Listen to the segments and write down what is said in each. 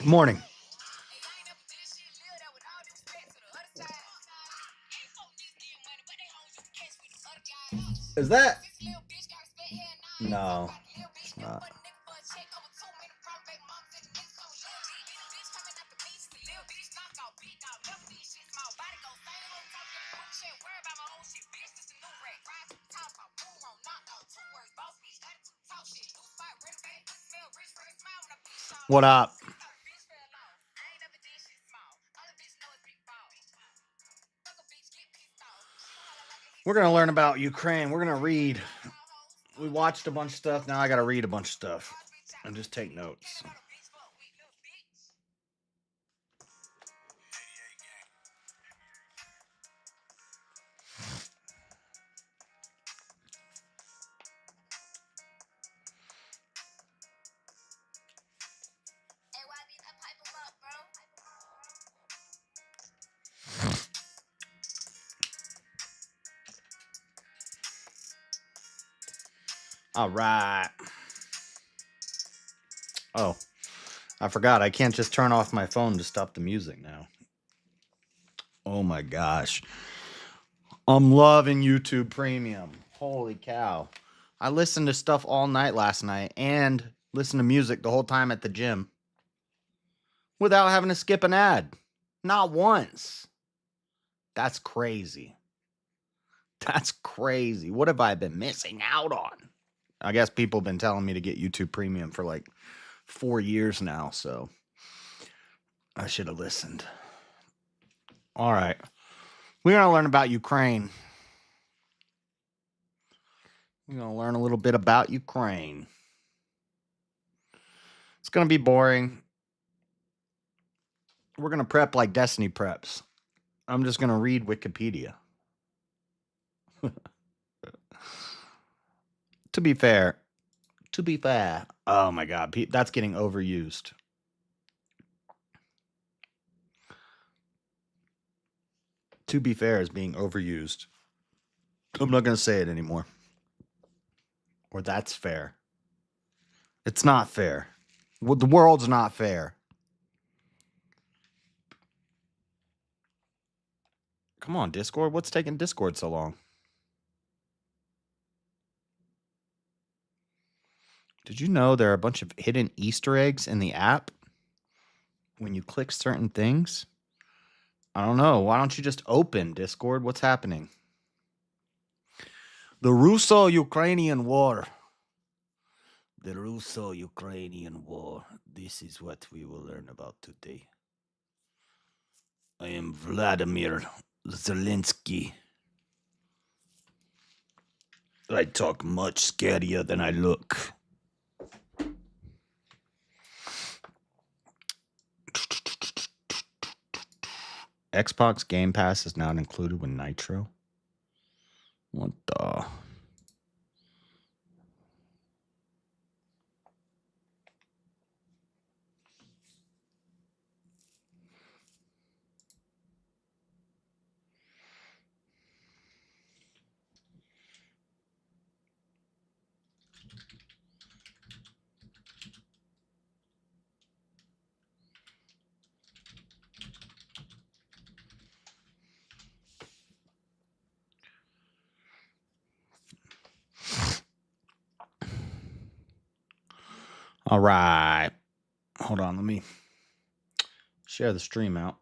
Morning. Is that? No, it's not. What up? We're going to learn about Ukraine. We're going to read. We watched a bunch of stuff. Now I got to read a bunch of stuff and just take notes. All right. Oh, I forgot. I can't just turn off my phone to stop the music now. Oh my gosh. I'm loving YouTube Premium. Holy cow. I listened to stuff all night last night and listened to music the whole time at the gym without having to skip an ad. Not once. That's crazy. That's crazy. What have I been missing out on? I guess people have been telling me to get YouTube Premium for like 4 years now, so I should have listened. All right. We're going to learn about Ukraine. We're going to learn a little bit about Ukraine. It's going to be boring. We're going to prep like Destiny preps. I'm just going to read Wikipedia. To be fair. Oh my God, that's getting overused. To be fair is being overused. I'm not going to say it anymore. Or that's fair. It's not fair. Well, the world's not fair. Come on, Discord. What's taking Discord so long? Did you know there are a bunch of hidden Easter eggs in the app when you click certain things? I don't know. Why don't you just open Discord? What's happening? The Russo-Ukrainian War. The Russo-Ukrainian War. This is what we will learn about today. I am Vladimir Zelensky. I talk much scarier than I look. Xbox Game Pass is not included with Nitro. What the? All right. Hold on. Let me share the stream out.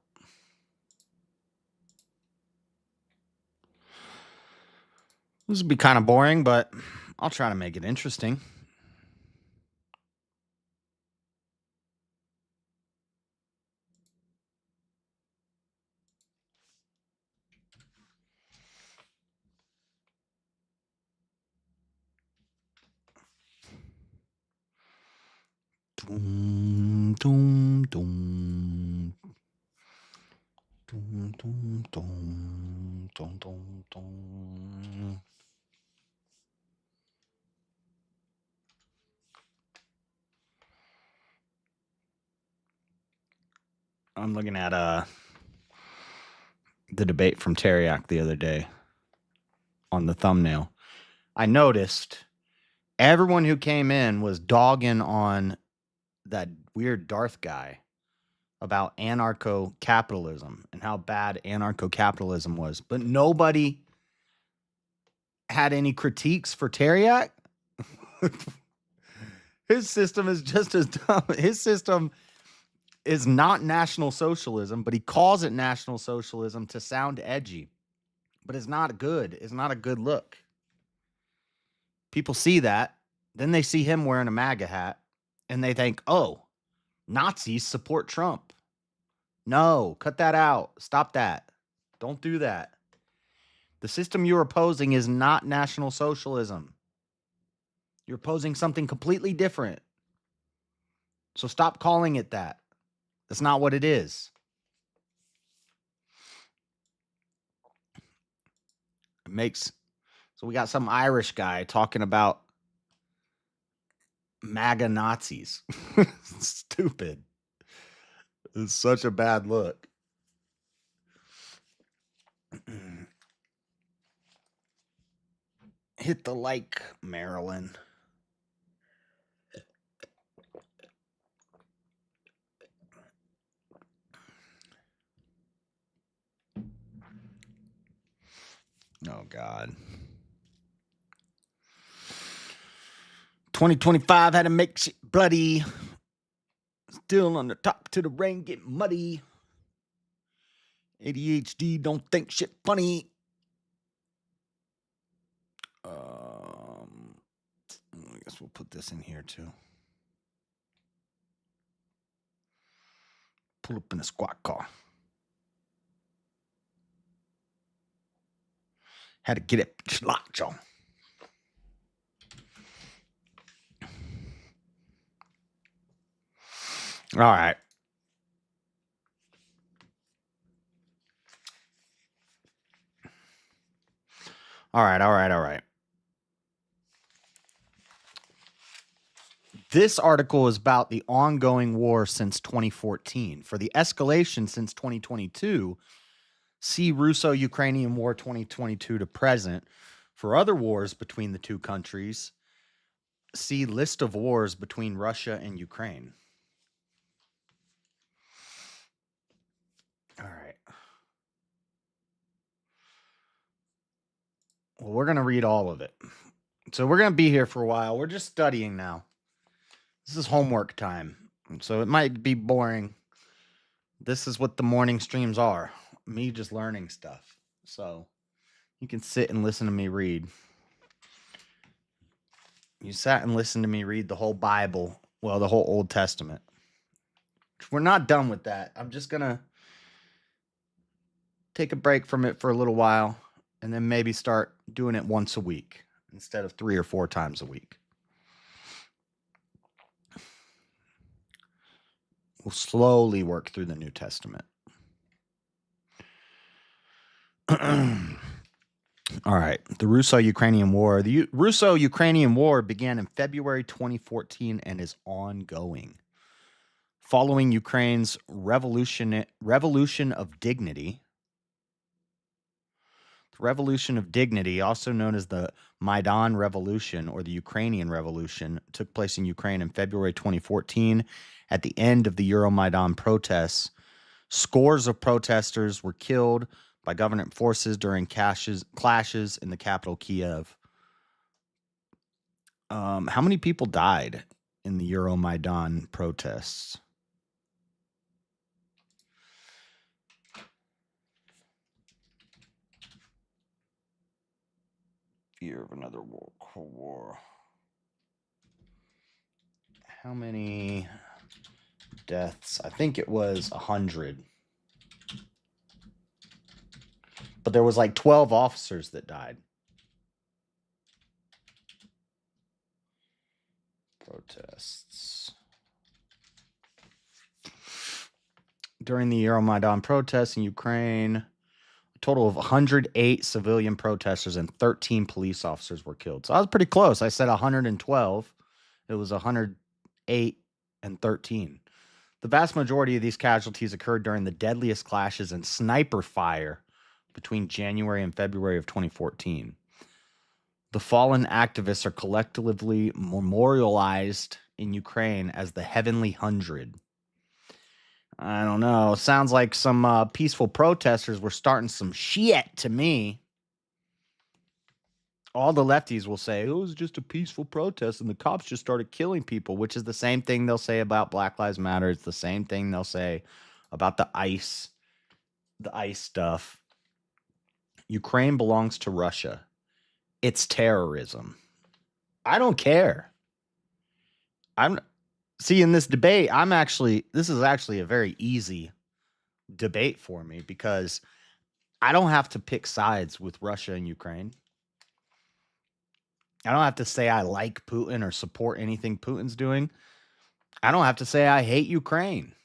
This will be kind of boring, but I'll try to make it interesting. Doom, doom, doom. Doom, doom, doom, doom, doom, doom. I'm looking at the debate from Teriak the other day on the thumbnail. I noticed everyone who came in was dogging on that weird Darth guy about anarcho-capitalism and how bad anarcho-capitalism was, but nobody had any critiques for Teriak. His system is just as dumb. His system is not National Socialism, but he calls it National Socialism to sound edgy. But it's not good. It's not a good look. People see that. Then they see him wearing a MAGA hat and they think, oh, Nazis support Trump. No, cut that out. Stop that. Don't do that. The system you're opposing is not National Socialism. You're opposing something completely different. So stop calling it that. That's not what it is. So we got some Irish guy talking about MAGA Nazis. Stupid. It's such a bad look. Hit the like, Marilyn. Oh, God. 2025 had to make shit bloody. Still on the top to the rain, get muddy. ADHD, don't think shit funny. I guess we'll put this in here too. Pull up in a squad car. Had to get it locked on. All right. All right. This article is about the ongoing war since 2014. For the escalation since 2022, see Russo-Ukrainian War 2022 to present. For other wars between the two countries, see list of wars between Russia and Ukraine. All right. Well, we're going to read all of it. So we're going to be here for a while. We're just studying now. This is homework time. So it might be boring. This is what the morning streams are. Me just learning stuff. So you can sit and listen to me read. You sat and listened to me read the whole Bible. Well, the whole Old Testament. We're not done with that. I'm just going to take a break from it for a little while and then maybe start doing it once a week instead of 3 or 4 times a week. We'll slowly work through the New Testament. All right. The Russo-Ukrainian War. The Russo-Ukrainian War began in February 2014 and is ongoing. Following Ukraine's Revolution of Dignity. The Revolution of Dignity, also known as the Maidan Revolution or the Ukrainian Revolution, took place in Ukraine in February 2014. At the end of the Euromaidan protests, scores of protesters were killed by government forces during clashes in the capital, Kiev. How many people died in the Euromaidan protests? Fear of another war. How many deaths? I think it was 100. But there was like 12 officers that died. Protests. During the Euromaidan protests in Ukraine, a total of 108 civilian protesters and 13 police officers were killed. So I was pretty close. I said 112. It was 108 and 13. The vast majority of these casualties occurred during the deadliest clashes and sniper fire between January and February of 2014. The fallen activists are collectively memorialized in Ukraine as the Heavenly 100. I don't know. Sounds like some peaceful protesters were starting some shit to me. All the lefties will say, it was just a peaceful protest and the cops just started killing people, which is the same thing they'll say about Black Lives Matter. It's the same thing they'll say about the ICE stuff. Ukraine belongs to Russia. It's terrorism. I don't care. I'm See, in this debate, this is actually a very easy debate for me because I don't have to pick sides with Russia and Ukraine. I don't have to say I like Putin or support anything Putin's doing. I don't have to say I hate Ukraine.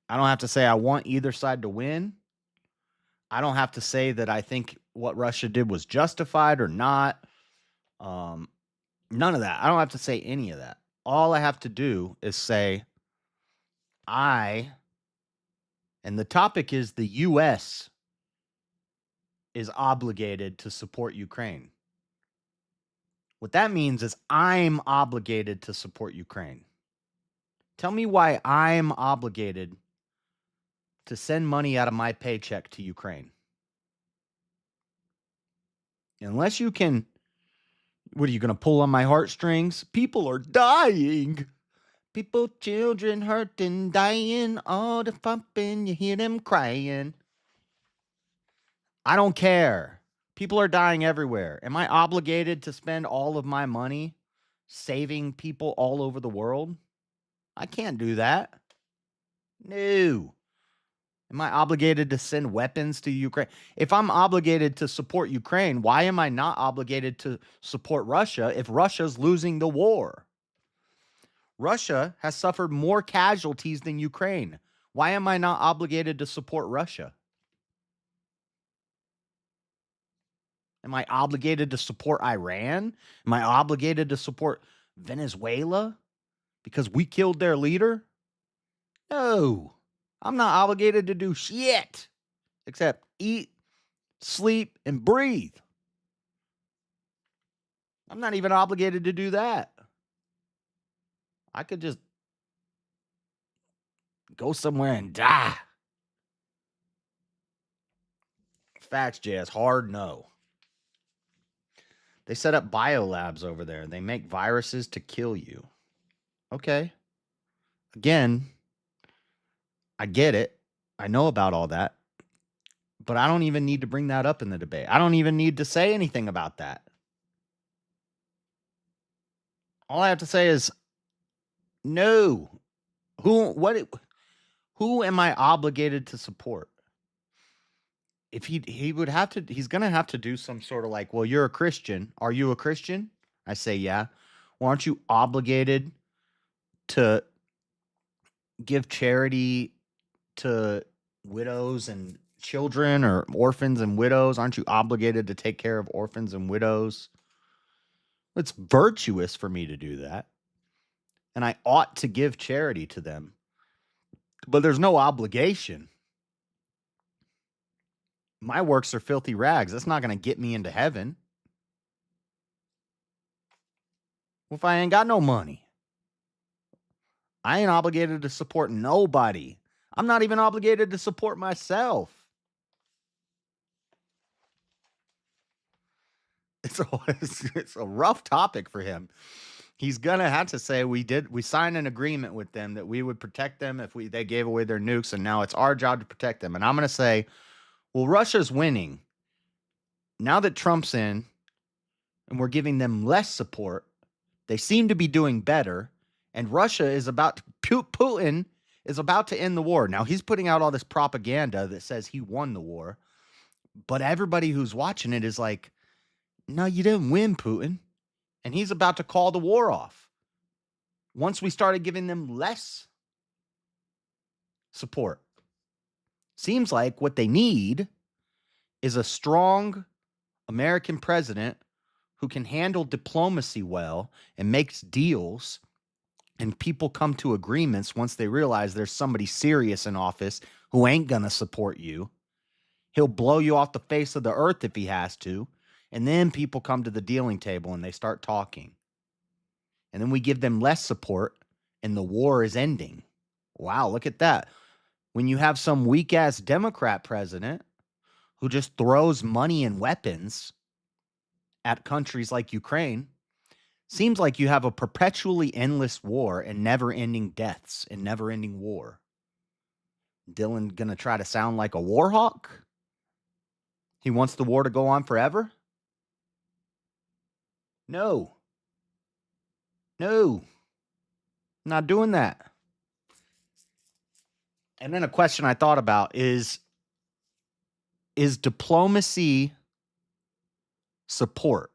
I don't have to say I want either side to win. I don't have to say that I think what Russia did was justified or not. None of that. I don't have to say any of that. All I have to do is say and the topic is the U.S. is obligated to support Ukraine. What that means is I'm obligated to support Ukraine. Tell me why I'm obligated to send money out of my paycheck to Ukraine. Unless you can, what are you going to pull on my heartstrings? People are dying. People, children hurting, dying, all the pumping, you hear them crying. I don't care. People are dying everywhere. Am I obligated to spend all of my money saving people all over the world? I can't do that. No. Am I obligated to send weapons to Ukraine? If I'm obligated to support Ukraine, why am I not obligated to support Russia if Russia's losing the war? Russia has suffered more casualties than Ukraine. Why am I not obligated to support Russia? Am I obligated to support Iran? Am I obligated to support Venezuela because we killed their leader? No. I'm not obligated to do shit except eat, sleep, and breathe. I'm not even obligated to do that. I could just go somewhere and die. Facts, Jazz. Hard no. They set up biolabs over there. They make viruses to kill you. Okay. Again, I get it. I know about all that. But I don't even need to bring that up in the debate. I don't even need to say anything about that. All I have to say is no. Who am I obligated to support? If he would have to, he's going to have to do some sort of like, well, you're a Christian. Are you a Christian? I say, yeah. Well, aren't you obligated to give charity to widows and children or orphans and widows? Aren't you obligated to take care of orphans and widows? It's virtuous for me to do that. And I ought to give charity to them. But there's no obligation. My works are filthy rags. That's not going to get me into heaven. Well, if I ain't got no money, I ain't obligated to support nobody. I'm not even obligated to support myself. It's a rough topic for him. He's gonna have to say we signed an agreement with them that we would protect them if they gave away their nukes, and now it's our job to protect them. And I'm gonna say, well, Russia's winning. Now that Trump's in and we're giving them less support, they seem to be doing better. And Putin is about to end the war. Now, he's putting out all this propaganda that says he won the war. But everybody who's watching it is like, no, you didn't win, Putin. And he's about to call the war off. Once we started giving them less support. Seems like what they need is a strong American president who can handle diplomacy well and makes deals, and people come to agreements once they realize there's somebody serious in office who ain't going to support you. He'll blow you off the face of the earth if he has to. And then people come to the dealing table and they start talking. And then we give them less support and the war is ending. Wow, look at that. When you have some weak-ass Democrat president who just throws money and weapons at countries like Ukraine, seems like you have a perpetually endless war and never-ending deaths and never-ending war. Dylan gonna try to sound like a war hawk? He wants the war to go on forever? No. No. Not doing that. And then a question I thought about is diplomacy support?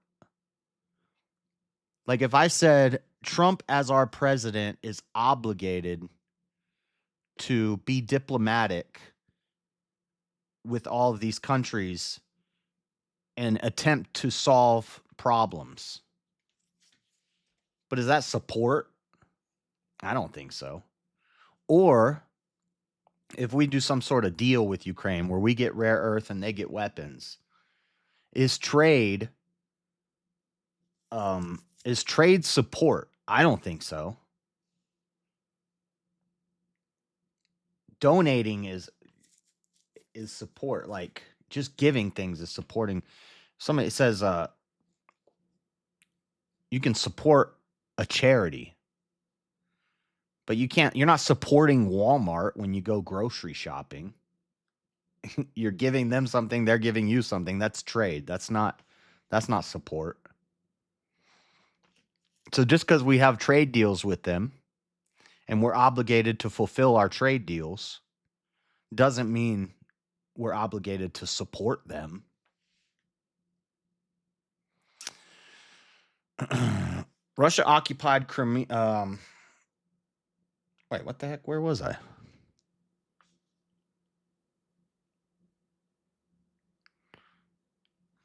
Like if I said Trump as our president is obligated to be diplomatic with all of these countries and attempt to solve problems. But is that support? I don't think so. Or if we do some sort of deal with Ukraine where we get rare earth and they get weapons, is trade support? I don't think so. Donating is support. Like just giving things is supporting. Somebody says you can support a charity, but you're not supporting Walmart when you go grocery shopping. You're giving them something, they're giving you something. That's trade. That's not support. So just because we have trade deals with them and we're obligated to fulfill our trade deals doesn't mean we're obligated to support them. Russia occupied Crimea. Wait, what the heck? Where was I?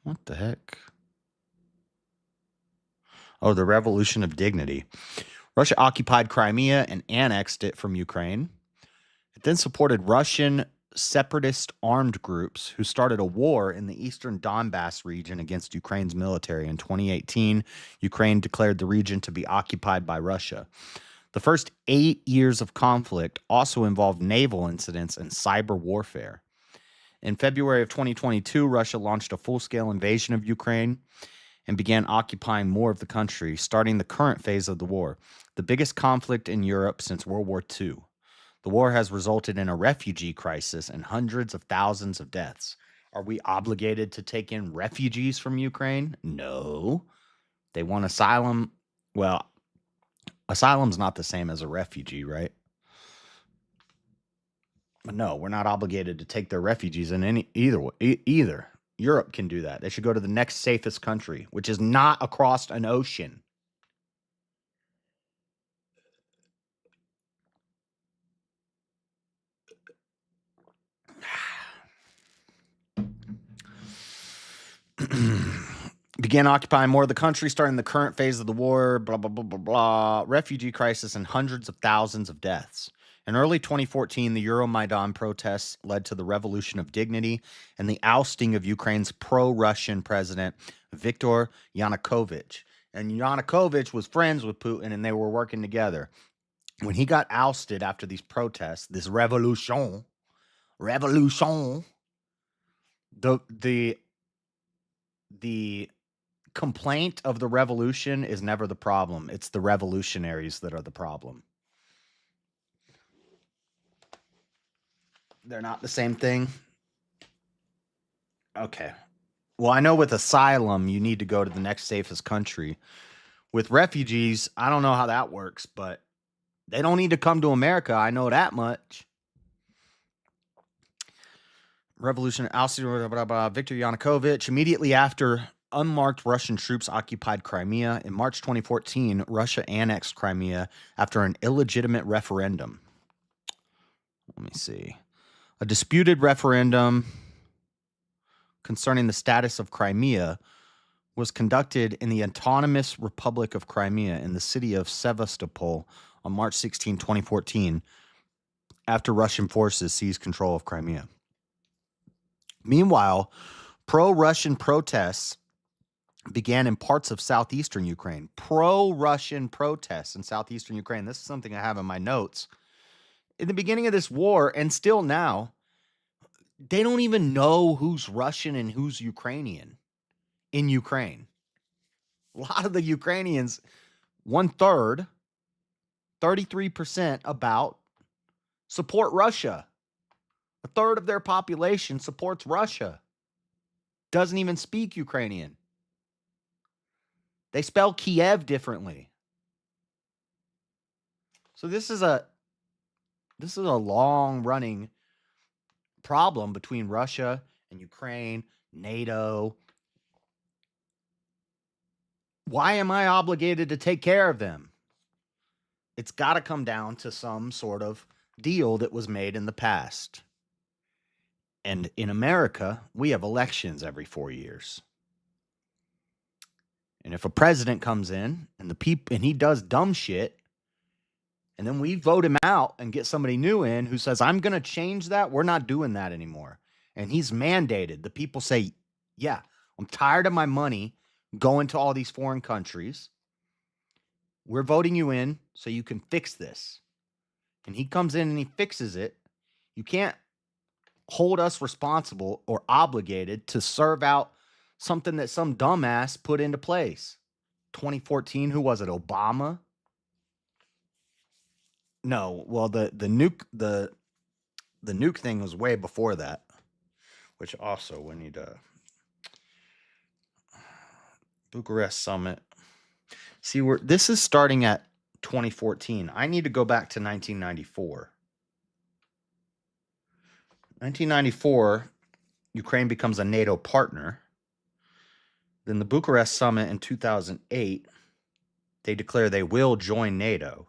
What the heck? Oh, the Revolution of Dignity. Russia occupied Crimea and annexed it from Ukraine. It then supported Russian separatist armed groups who started a war in the eastern Donbass region against Ukraine's military. In 2018, Ukraine declared the region to be occupied by Russia. The first 8 years of conflict also involved naval incidents and cyber warfare. In February of 2022, Russia launched a full-scale invasion of Ukraine and began occupying more of the country, starting the current phase of the war, the biggest conflict in Europe since World War II. The war has resulted in a refugee crisis and hundreds of thousands of deaths. Are we obligated to take in refugees from Ukraine? No. They want asylum. Well, asylum's not the same as a refugee, right? But no, we're not obligated to take their refugees in either. Europe can do that. They should go to the next safest country, which is not across an ocean. Began occupying more of the country, starting the current phase of the war, blah, blah, blah, blah, blah. Refugee crisis and hundreds of thousands of deaths. In early 2014, the Euromaidan protests led to the Revolution of Dignity and the ousting of Ukraine's pro-Russian president, Viktor Yanukovych. And Yanukovych was friends with Putin, and they were working together. When he got ousted after these protests, this revolution, the complaint of the revolution is never the problem. It's the revolutionaries that are the problem. They're not the same thing? Okay. Well, I know with asylum, you need to go to the next safest country. With refugees, I don't know how that works, but they don't need to come to America. I know that much. Revolution ousted Viktor Yanukovych. Immediately after unmarked Russian troops occupied Crimea, in March 2014, Russia annexed Crimea after an illegitimate referendum. Let me see. A disputed referendum concerning the status of Crimea was conducted in the Autonomous Republic of Crimea in the city of Sevastopol on March 16, 2014, after Russian forces seized control of Crimea. Meanwhile, pro-Russian protests began in parts of southeastern Ukraine. Pro-Russian protests in southeastern Ukraine. This is something I have in my notes. in the beginning of this war and still now, they don't even know who's Russian and who's Ukrainian in Ukraine. A lot of the Ukrainians, 1/3, 33% about, support Russia. A third of their population supports Russia. Doesn't even speak Ukrainian. They spell Kiev differently. So this is a long-running problem between Russia and Ukraine, NATO. Why am I obligated to take care of them? It's got to come down to some sort of deal that was made in the past. And in America, we have elections every 4 years. And if a president comes in and he does dumb shit, and then we vote him out and get somebody new in who says, I'm going to change that, we're not doing that anymore. And he's mandated. The people say, yeah, I'm tired of my money going to all these foreign countries. We're voting you in so you can fix this. And he comes in and he fixes it. You can't hold us responsible or obligated to serve out something that some dumbass put into place. 2014, who was it? Obama? No, well, the nuke thing was way before that, which also we need a Bucharest summit. See, this is starting at 2014. I need to go back to 1994. 1994, Ukraine becomes a NATO partner. Then the Bucharest summit in 2008, they declare they will join NATO.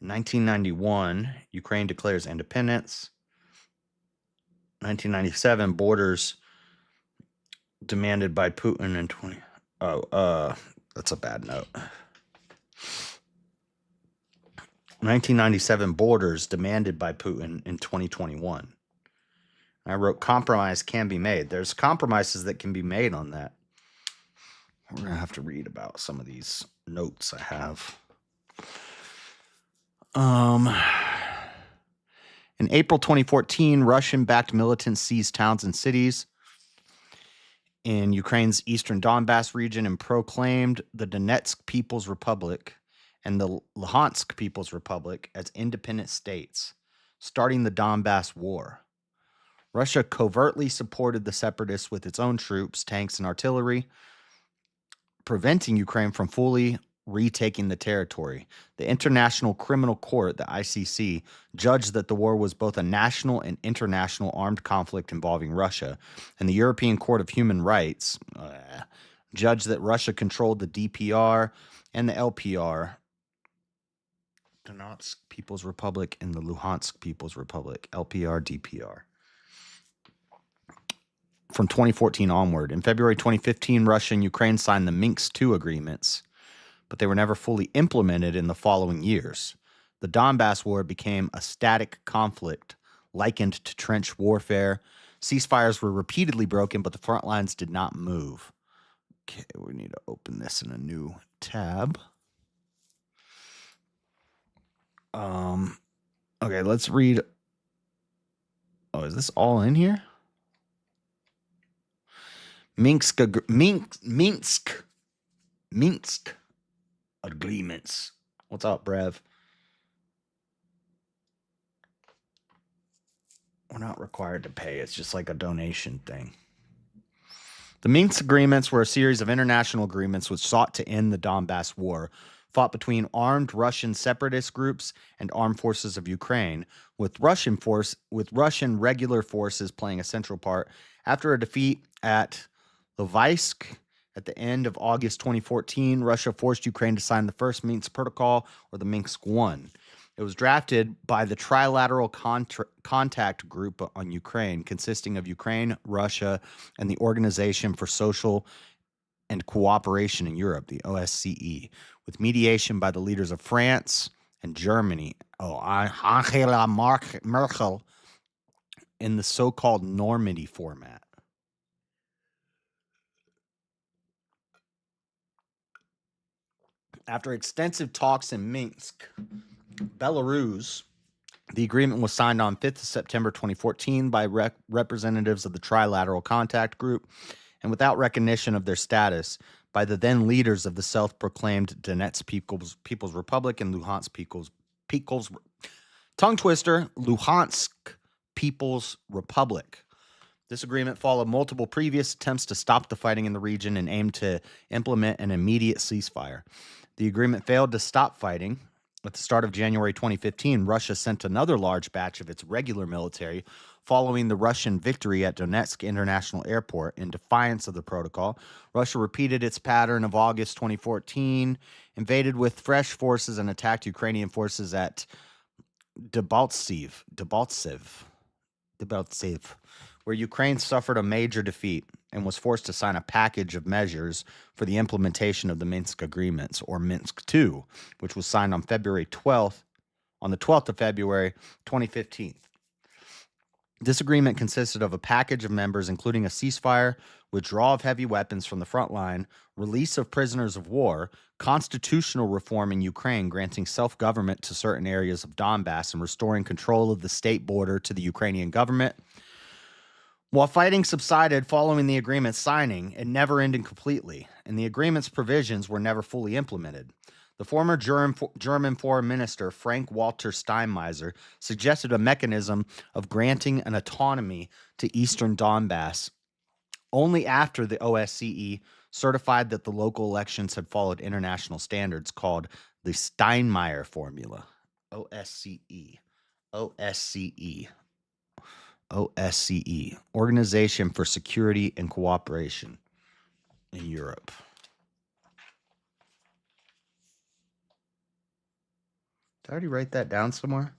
In 1991, Ukraine declares independence. 1997, borders demanded by Putin in 20. That's a bad note. 1997, borders demanded by Putin in 2021. I wrote compromise can be made. There's compromises that can be made on that. We're going to have to read about some of these notes I have. In April 2014, Russian-backed militants seized towns and cities in Ukraine's eastern Donbass region and proclaimed the Donetsk People's Republic and the Luhansk People's Republic as independent states, starting the Donbass War. Russia covertly supported the separatists with its own troops, tanks, and artillery, preventing Ukraine from fully retaking the territory. The International Criminal Court, the ICC, judged that the war was both a national and international armed conflict involving Russia, and the European Court of Human Rights judged that Russia controlled the DPR and the LPR, Donetsk People's Republic and the Luhansk People's Republic, LPR, DPR. From 2014 onward. In February 2015, Russia and Ukraine signed the Minsk II agreements, but they were never fully implemented in the following years. The Donbass War became a static conflict, likened to trench warfare. Ceasefires were repeatedly broken, but the front lines did not move. Okay, we need to open this in a new tab. Okay, let's read. Oh, is this all in here? Minsk agreements. What's up, Brev? We're not required to pay. It's just like a donation thing. The Minsk agreements were a series of international agreements which sought to end the Donbass War, fought between armed Russian separatist groups and armed forces of Ukraine, with Russian regular forces playing a central part. After a defeat at Lovaisk at the end of August 2014, Russia forced Ukraine to sign the first Minsk Protocol, or the Minsk I. It was drafted by the Trilateral Contact Group on Ukraine, consisting of Ukraine, Russia, and the Organization for Social and Cooperation in Europe, the OSCE, with mediation by the leaders of France and Germany. Angela Merkel, in the so-called Normandy format. After extensive talks in Minsk, Belarus. The agreement was signed on 5th September 2014 by representatives of the Trilateral Contact Group and without recognition of their status by the then leaders of the self-proclaimed Donetsk People's Republic and Luhansk People's tongue twister, Luhansk People's Republic. This agreement followed multiple previous attempts to stop the fighting in the region and aimed to implement an immediate ceasefire. The agreement failed to stop fighting. At the start of January 2015, Russia sent another large batch of its regular military following the Russian victory at Donetsk International Airport. In defiance of the protocol, Russia repeated its pattern of August 2014, invaded with fresh forces and attacked Ukrainian forces at Debaltseve, where Ukraine suffered a major defeat and was forced to sign a package of measures for the implementation of the Minsk agreements, or Minsk II, which was signed on the 12th of February 2015. This agreement consisted of a package of members including a ceasefire, withdrawal of heavy weapons from the front line, release of prisoners of war, constitutional reform in Ukraine granting self-government to certain areas of Donbass and restoring control of the state border to the Ukrainian government. While fighting subsided following the agreement's signing, it never ended completely, and the agreement's provisions were never fully implemented. The former German Foreign Minister, Frank-Walter Steinmeier, suggested a mechanism of granting an autonomy to eastern Donbass only after the OSCE certified that the local elections had followed international standards called the Steinmeier Formula. OSCE. OSCE, Organization for Security and Cooperation in Europe. Did I already write that down somewhere?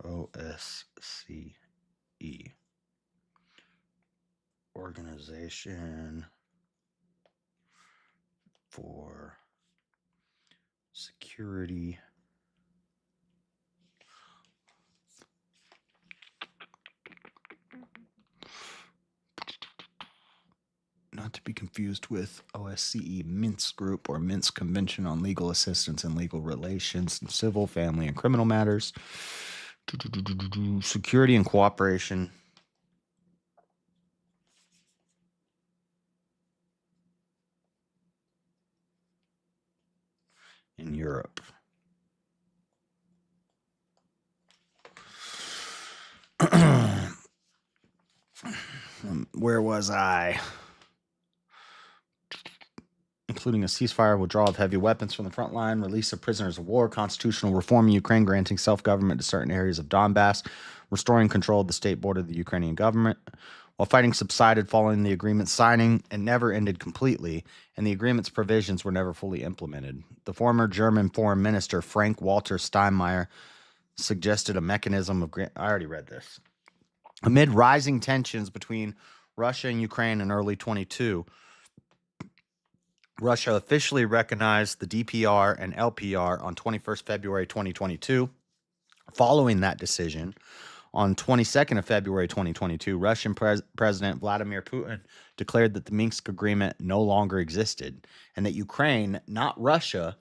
OSCE, Organization for Security not to be confused with OSCE Minsk Group or Minsk Convention on Legal Assistance and Legal Relations in Civil, Family, and Criminal Matters. Security and Cooperation in Europe. Where was I? Including a ceasefire, withdrawal of heavy weapons from the front line, release of prisoners of war, constitutional reform in Ukraine granting self-government to certain areas of Donbass, restoring control of the state border of the Ukrainian government. While fighting subsided following the agreement signing, it never ended completely, and the agreement's provisions were never fully implemented. The former German Foreign Minister, Frank-Walter Steinmeier, suggested a mechanism of... I already read this. Amid rising tensions between Russia and Ukraine in early 2022, Russia officially recognized the DPR and LPR on 21st February 2022. Following that decision, on 22nd of February 2022, Russian President Vladimir Putin declared that the Minsk agreement no longer existed and that Ukraine, not Russia,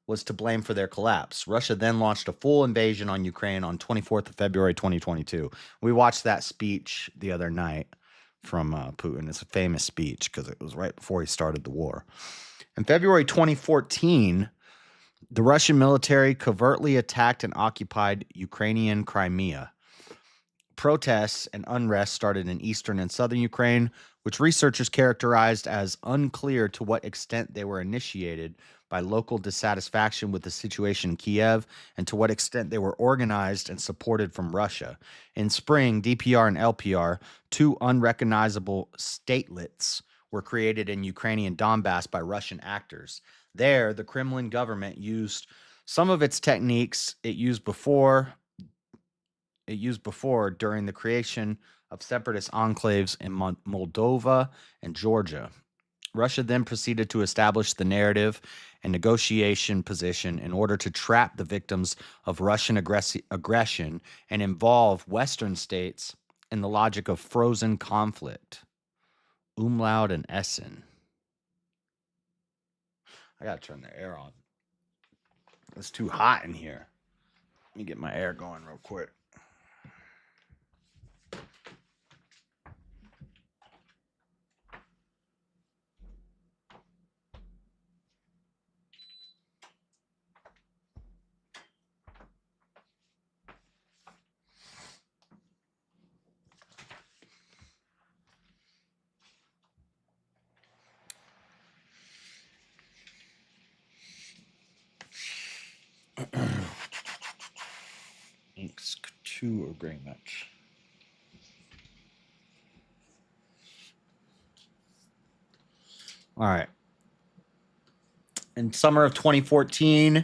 was to blame for their collapse. Russia then launched a full invasion on Ukraine on 24th of February 2022. We watched that speech the other night from Putin. It's a famous speech because it was right before he started the war. In February 2014, the Russian military covertly attacked and occupied Ukrainian Crimea. Protests and unrest started in eastern and southern Ukraine, which researchers characterized as unclear to what extent they were initiated by local dissatisfaction with the situation in Kiev and to what extent they were organized and supported from Russia. In spring, DPR and LPR, two unrecognizable statelets, were created in Ukrainian Donbass by Russian actors. There, the Kremlin government used some of its techniques it used before during the creation of separatist enclaves in Moldova and Georgia. Russia then proceeded to establish the narrative and negotiation position in order to trap the victims of Russian aggression and involve Western states in the logic of frozen conflict. Umlaut and Essen. I gotta turn the air on. It's too hot in here. Let me get my air going real quick. Minsk 2 agreement. All right. In summer of 2014,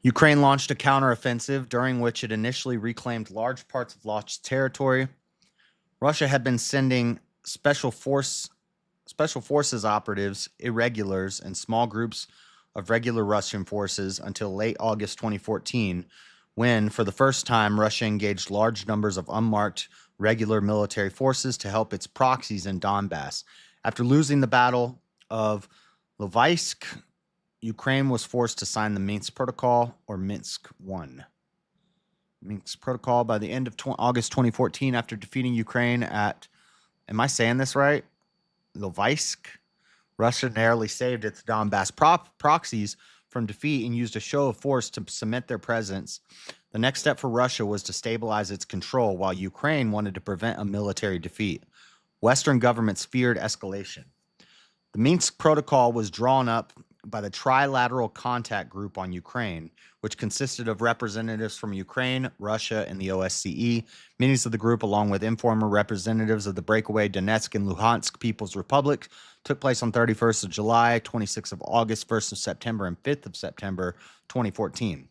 Ukraine launched a counteroffensive during which it initially reclaimed large parts of lost territory. Russia had been sending special forces operatives, irregulars, and small groups of regular Russian forces until late August 2014, when, for the first time, Russia engaged large numbers of unmarked regular military forces to help its proxies in Donbass. After losing the Battle of Lovaisk, Ukraine was forced to sign the Minsk Protocol, or Minsk I. Minsk Protocol by the end of August 2014, after defeating Ukraine at, am I saying this right? Lovaisk? Russia narrowly saved its Donbass proxies from defeat and used a show of force to cement their presence. The next step for Russia was to stabilize its control, while Ukraine wanted to prevent a military defeat. Western governments feared escalation. The Minsk Protocol was drawn up by the Trilateral Contact Group on Ukraine, which consisted of representatives from Ukraine, Russia, and the OSCE. Meetings of the group, along with informal representatives of the breakaway Donetsk and Luhansk People's Republic, took place on 31st of July, 26th of August, 1st of September, and 5th of September 2014.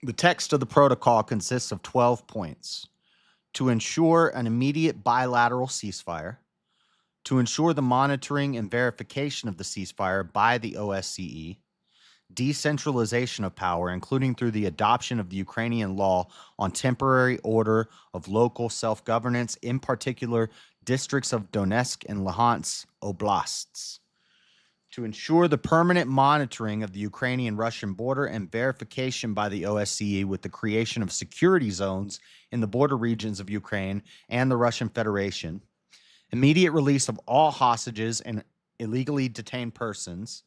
The text of the protocol consists of 12 points. To ensure an immediate bilateral ceasefire, to ensure the monitoring and verification of the ceasefire by the OSCE, decentralization of power, including through the adoption of the Ukrainian law on temporary order of local self-governance, in particular districts of Donetsk and Luhansk oblasts, to ensure the permanent monitoring of the Ukrainian-Russian border and verification by the OSCE with the creation of security zones in the border regions of Ukraine and the Russian Federation, immediate release of all hostages and illegally detained persons,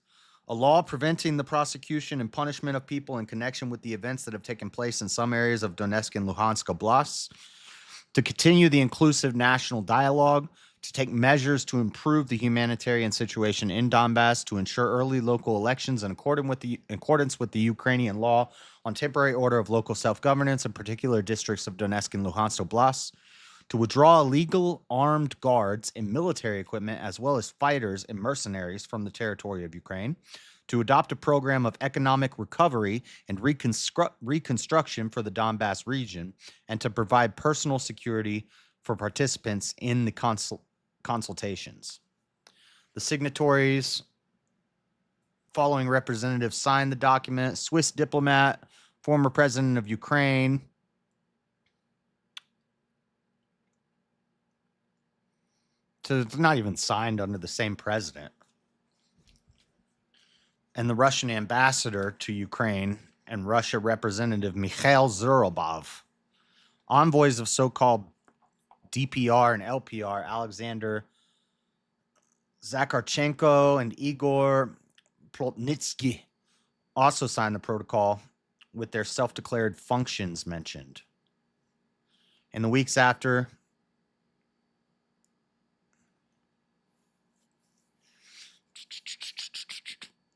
a law preventing the prosecution and punishment of people in connection with the events that have taken place in some areas of Donetsk and Luhansk oblasts, to continue the inclusive national dialogue, to take measures to improve the humanitarian situation in Donbass, to ensure early local elections in accordance with the Ukrainian law on temporary order of local self-governance in particular districts of Donetsk and Luhansk oblasts, to withdraw illegal armed guards and military equipment, as well as fighters and mercenaries from the territory of Ukraine, to adopt a program of economic recovery and reconstruction for the Donbass region, and to provide personal security for participants in the consultations. The signatories, following representatives, signed the document: Swiss diplomat, former president of Ukraine, it's not even signed under the same president, and the Russian ambassador to Ukraine and Russia representative Mikhail Zurabov, envoys of so-called DPR and LPR, Alexander Zakharchenko and Igor Plotnitsky, also signed the protocol with their self-declared functions mentioned. In the weeks after,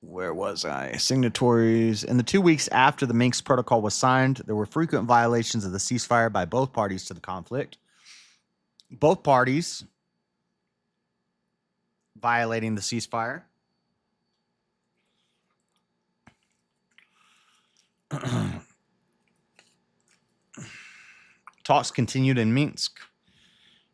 where was I? Signatories. In the 2 weeks after the Minsk Protocol was signed, there were frequent violations of the ceasefire by both parties to the conflict. Both parties violating the ceasefire. Talks continued in Minsk,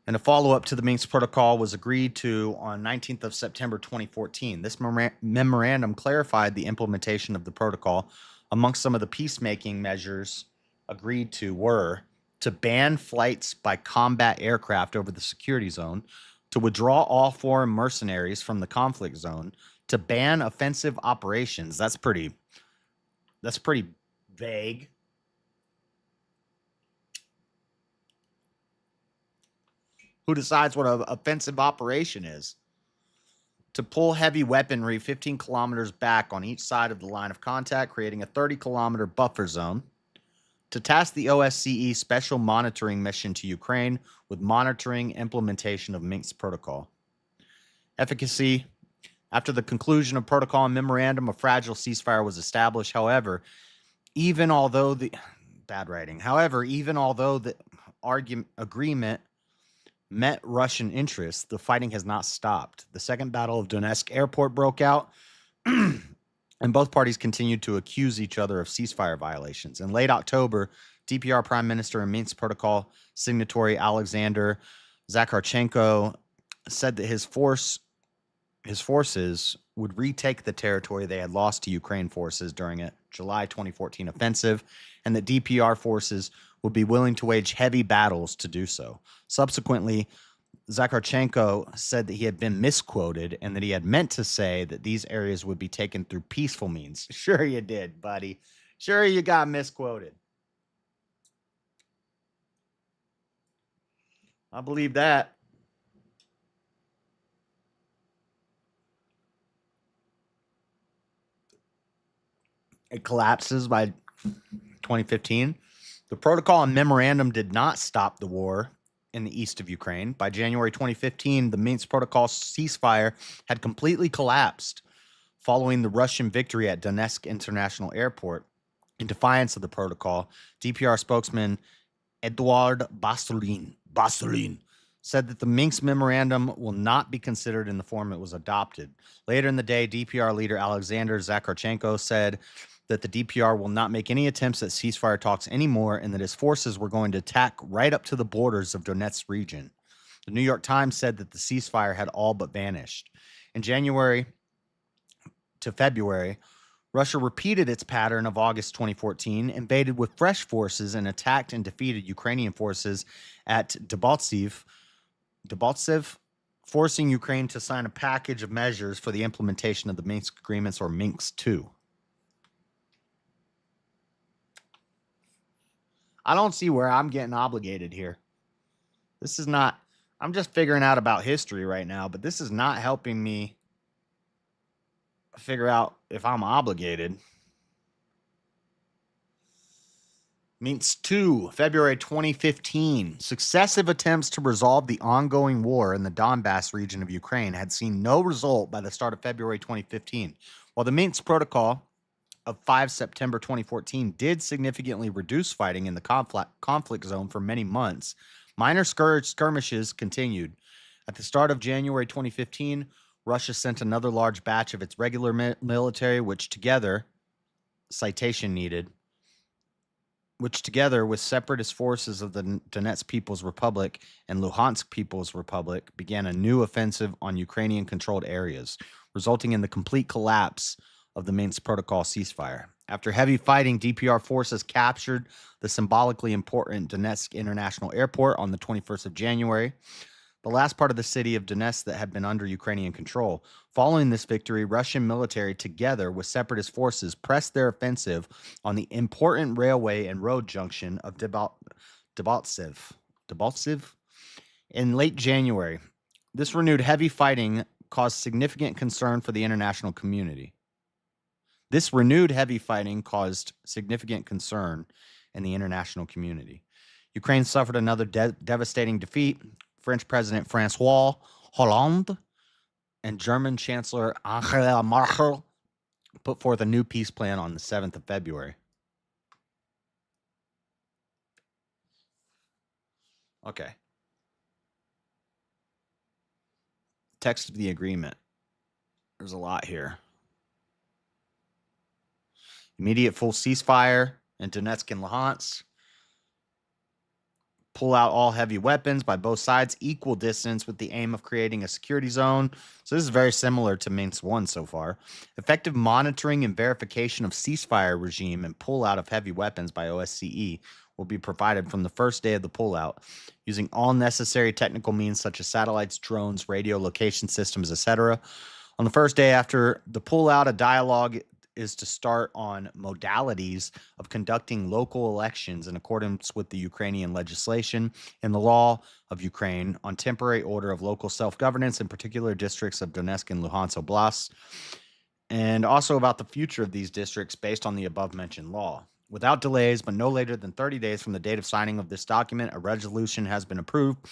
and a follow-up to the Minsk Protocol was agreed to on 19th of September 2014. This memorandum clarified the implementation of the protocol. Amongst some of the peacemaking measures agreed to were to ban flights by combat aircraft over the security zone, to withdraw all foreign mercenaries from the conflict zone, to ban offensive operations. That's pretty vague. Who decides what an offensive operation is? To pull heavy weaponry 15 kilometers back on each side of the line of contact, creating a 30-kilometer buffer zone. To task the OSCE Special Monitoring Mission to Ukraine with monitoring implementation of Minsk Protocol. Efficacy. After the conclusion of protocol and memorandum, a fragile ceasefire was established. However, even although the agreement met Russian interests, the fighting has not stopped. The Second Battle of Donetsk Airport broke out, and both parties continued to accuse each other of ceasefire violations. In late October, DPR Prime Minister and Minsk Protocol signatory Alexander Zakharchenko said that his forces would retake the territory they had lost to Ukraine forces during a July 2014 offensive, and that DPR forces would be willing to wage heavy battles to do so. Subsequently, Zakharchenko said that he had been misquoted and that he had meant to say that these areas would be taken through peaceful means. Sure you did, buddy. Sure you got misquoted. I believe that. It collapses by 2015. The protocol and memorandum did not stop the war in the east of Ukraine. By January 2015, the Minsk Protocol ceasefire had completely collapsed following the Russian victory at Donetsk International Airport. In defiance of the protocol, DPR spokesman Eduard Basulin said that the Minsk memorandum will not be considered in the form it was adopted. Later in the day, DPR leader Alexander Zakharchenko said that the DPR will not make any attempts at ceasefire talks anymore and that his forces were going to attack right up to the borders of Donetsk region. The New York Times said that the ceasefire had all but vanished. In January to February, Russia repeated its pattern of August 2014, invaded with fresh forces and attacked and defeated Ukrainian forces at Debaltseve, forcing Ukraine to sign a package of measures for the implementation of the Minsk Agreements, or Minsk II. I don't see where I'm getting obligated here. This is not, I'm just figuring out about history right now, but this is not helping me figure out if I'm obligated. Minsk II, February 2015. Successive attempts to resolve the ongoing war in the Donbass region of Ukraine had seen no result by the start of February 2015. While the Minsk Protocol of 5 September 2014 did significantly reduce fighting in the conflict zone for many months, minor skirmishes continued. At the start of January 2015, Russia sent another large batch of its regular military, which together with separatist forces of the Donetsk People's Republic and Luhansk People's Republic, began a new offensive on Ukrainian-controlled areas, resulting in the complete collapse of the Minsk Protocol ceasefire. After heavy fighting, DPR forces captured the symbolically important Donetsk International Airport on the 21st of January, the last part of the city of Donetsk that had been under Ukrainian control. Following this victory, Russian military, together with separatist forces, pressed their offensive on the important railway and road junction of Debaltseve in late January. This renewed heavy fighting caused significant concern for the international community. Ukraine suffered another devastating defeat. French President François Hollande and German Chancellor Angela Merkel put forth a new peace plan on the 7th of February. Okay. Text of the agreement. There's a lot here. Immediate full ceasefire in Donetsk and Luhansk. Pull out all heavy weapons by both sides, equal distance, with the aim of creating a security zone. So this is very similar to Minsk I so far. Effective monitoring and verification of ceasefire regime and pull out of heavy weapons by OSCE will be provided from the first day of the pullout, using all necessary technical means such as satellites, drones, radio location systems, etc. On the first day after the pullout, a dialogue is to start on modalities of conducting local elections in accordance with the Ukrainian legislation and the law of Ukraine on temporary order of local self-governance in particular districts of Donetsk and Luhansk Oblasts, and also about the future of these districts based on the above-mentioned law. Without delays, but no later than 30 days from the date of signing of this document, a resolution has been approved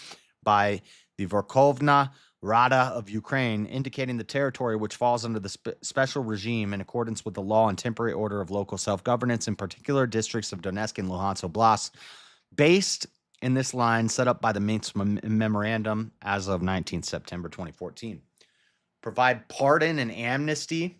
by the Verkhovna Rada of Ukraine, indicating the territory which falls under the special regime in accordance with the law and temporary order of local self-governance, in particular districts of Donetsk and Luhansk Oblast, based in this line set up by the Minsk Memorandum as of 19 September 2014. Provide pardon and amnesty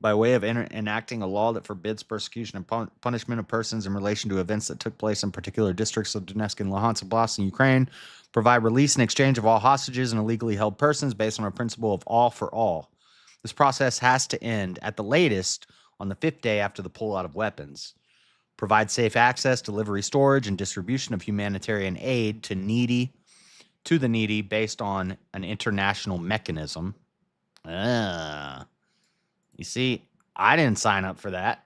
by way of enacting a law that forbids persecution and punishment of persons in relation to events that took place in particular districts of Donetsk and Luhansk Oblast in Ukraine. Provide release and exchange of all hostages and illegally held persons based on a principle of all for all. This process has to end at the latest on the 5th day after the pullout of weapons. Provide safe access, delivery, storage, and distribution of humanitarian aid to the needy based on an international mechanism. You see, I didn't sign up for that.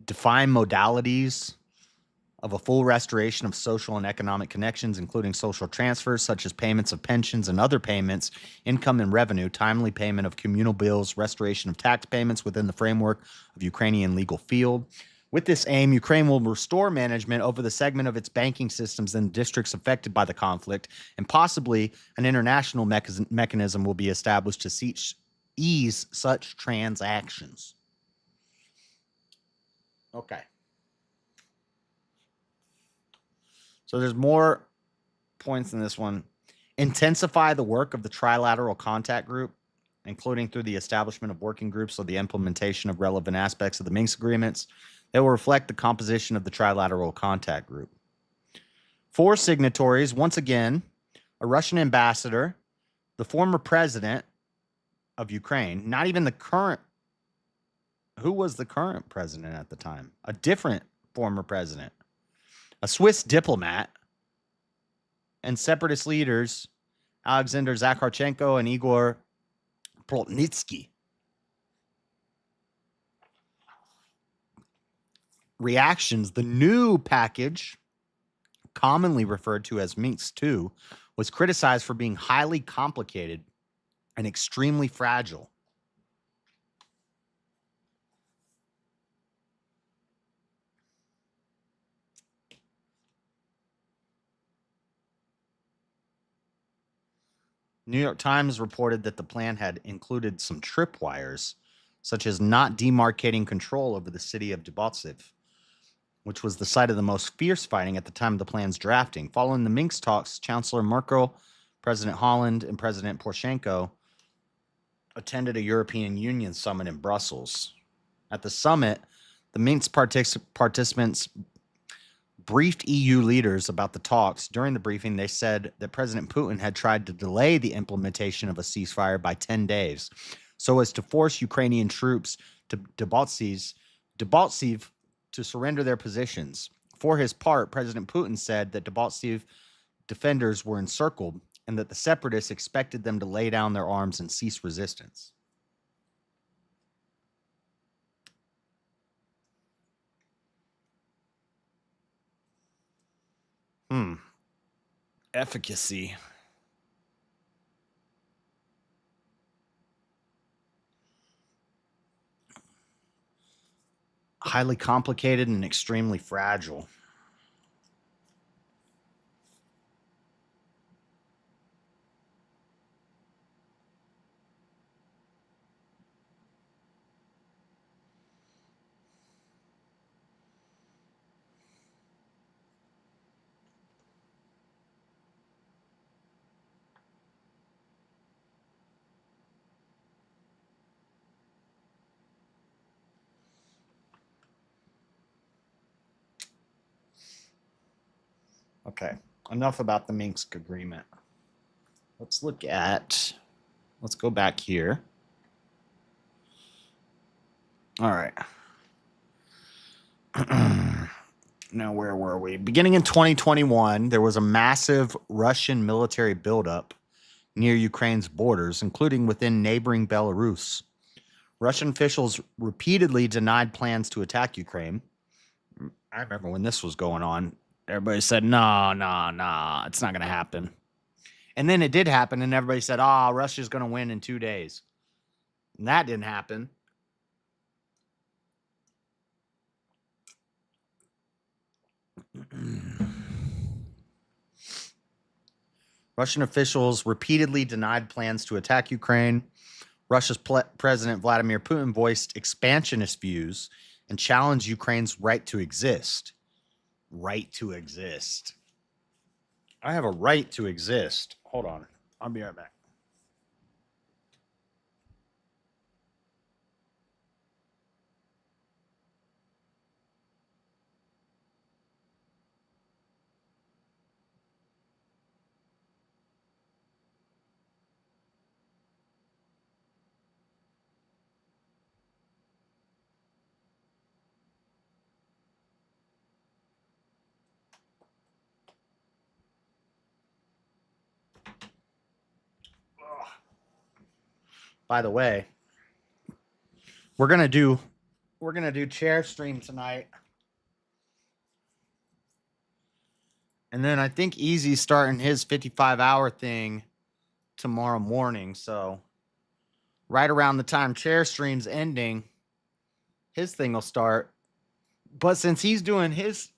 Define modalities of a full restoration of social and economic connections, including social transfers, such as payments of pensions and other payments, income and revenue, timely payment of communal bills, restoration of tax payments within the framework of Ukrainian legal field. With this aim, Ukraine will restore management over the segment of its banking systems in districts affected by the conflict, and possibly an international mechanism will be established to ease such transactions. Okay. So there's more points in this one. Intensify the work of the Trilateral Contact Group, including through the establishment of working groups for the implementation of relevant aspects of the Minsk agreements that will reflect the composition of the Trilateral Contact Group. 4 signatories, once again, a Russian ambassador, the former president of Ukraine, not even the current. Who was the current president at the time? A different former president, a Swiss diplomat, and separatist leaders, Alexander Zakharchenko and Igor Plotnitsky. Reactions. The new package, commonly referred to as Minsk II, was criticized for being highly complicated and extremely fragile. New York Times reported that the plan had included some tripwires, such as not demarcating control over the city of Debaltseve, which was the site of the most fierce fighting at the time of the plan's drafting. Following the Minsk talks, Chancellor Merkel, President Holland, and President Poroshenko attended a European Union summit in Brussels. At the summit, the Minsk participants briefed EU leaders about the talks. During the briefing, they said that President Putin had tried to delay the implementation of a ceasefire by 10 days so as to force Ukrainian troops to Debaltseve to surrender their positions. For his part, President Putin said that Debaltseve defenders were encircled and that the separatists expected them to lay down their arms and cease resistance. Efficacy. Highly complicated and extremely fragile. Okay, enough about the Minsk agreement. Let's go back here. All right. Now, where were we? Beginning in 2021, there was a massive Russian military buildup near Ukraine's borders, including within neighboring Belarus. Russian officials repeatedly denied plans to attack Ukraine. I remember when this was going on, everybody said, no, no, no, it's not going to happen. And then it did happen, and everybody said, oh, Russia's going to win in 2 days. And that didn't happen. Russian officials repeatedly denied plans to attack Ukraine. Russia's President Vladimir Putin voiced expansionist views and challenged Ukraine's right to exist. Right to exist. I have a right to exist. Hold on. I'll be right back. By the way, we're gonna do chair stream tonight, and then I think Easy's starting his 55-hour thing tomorrow morning. So right around the time chair stream's ending, his thing will start. But since he's doing his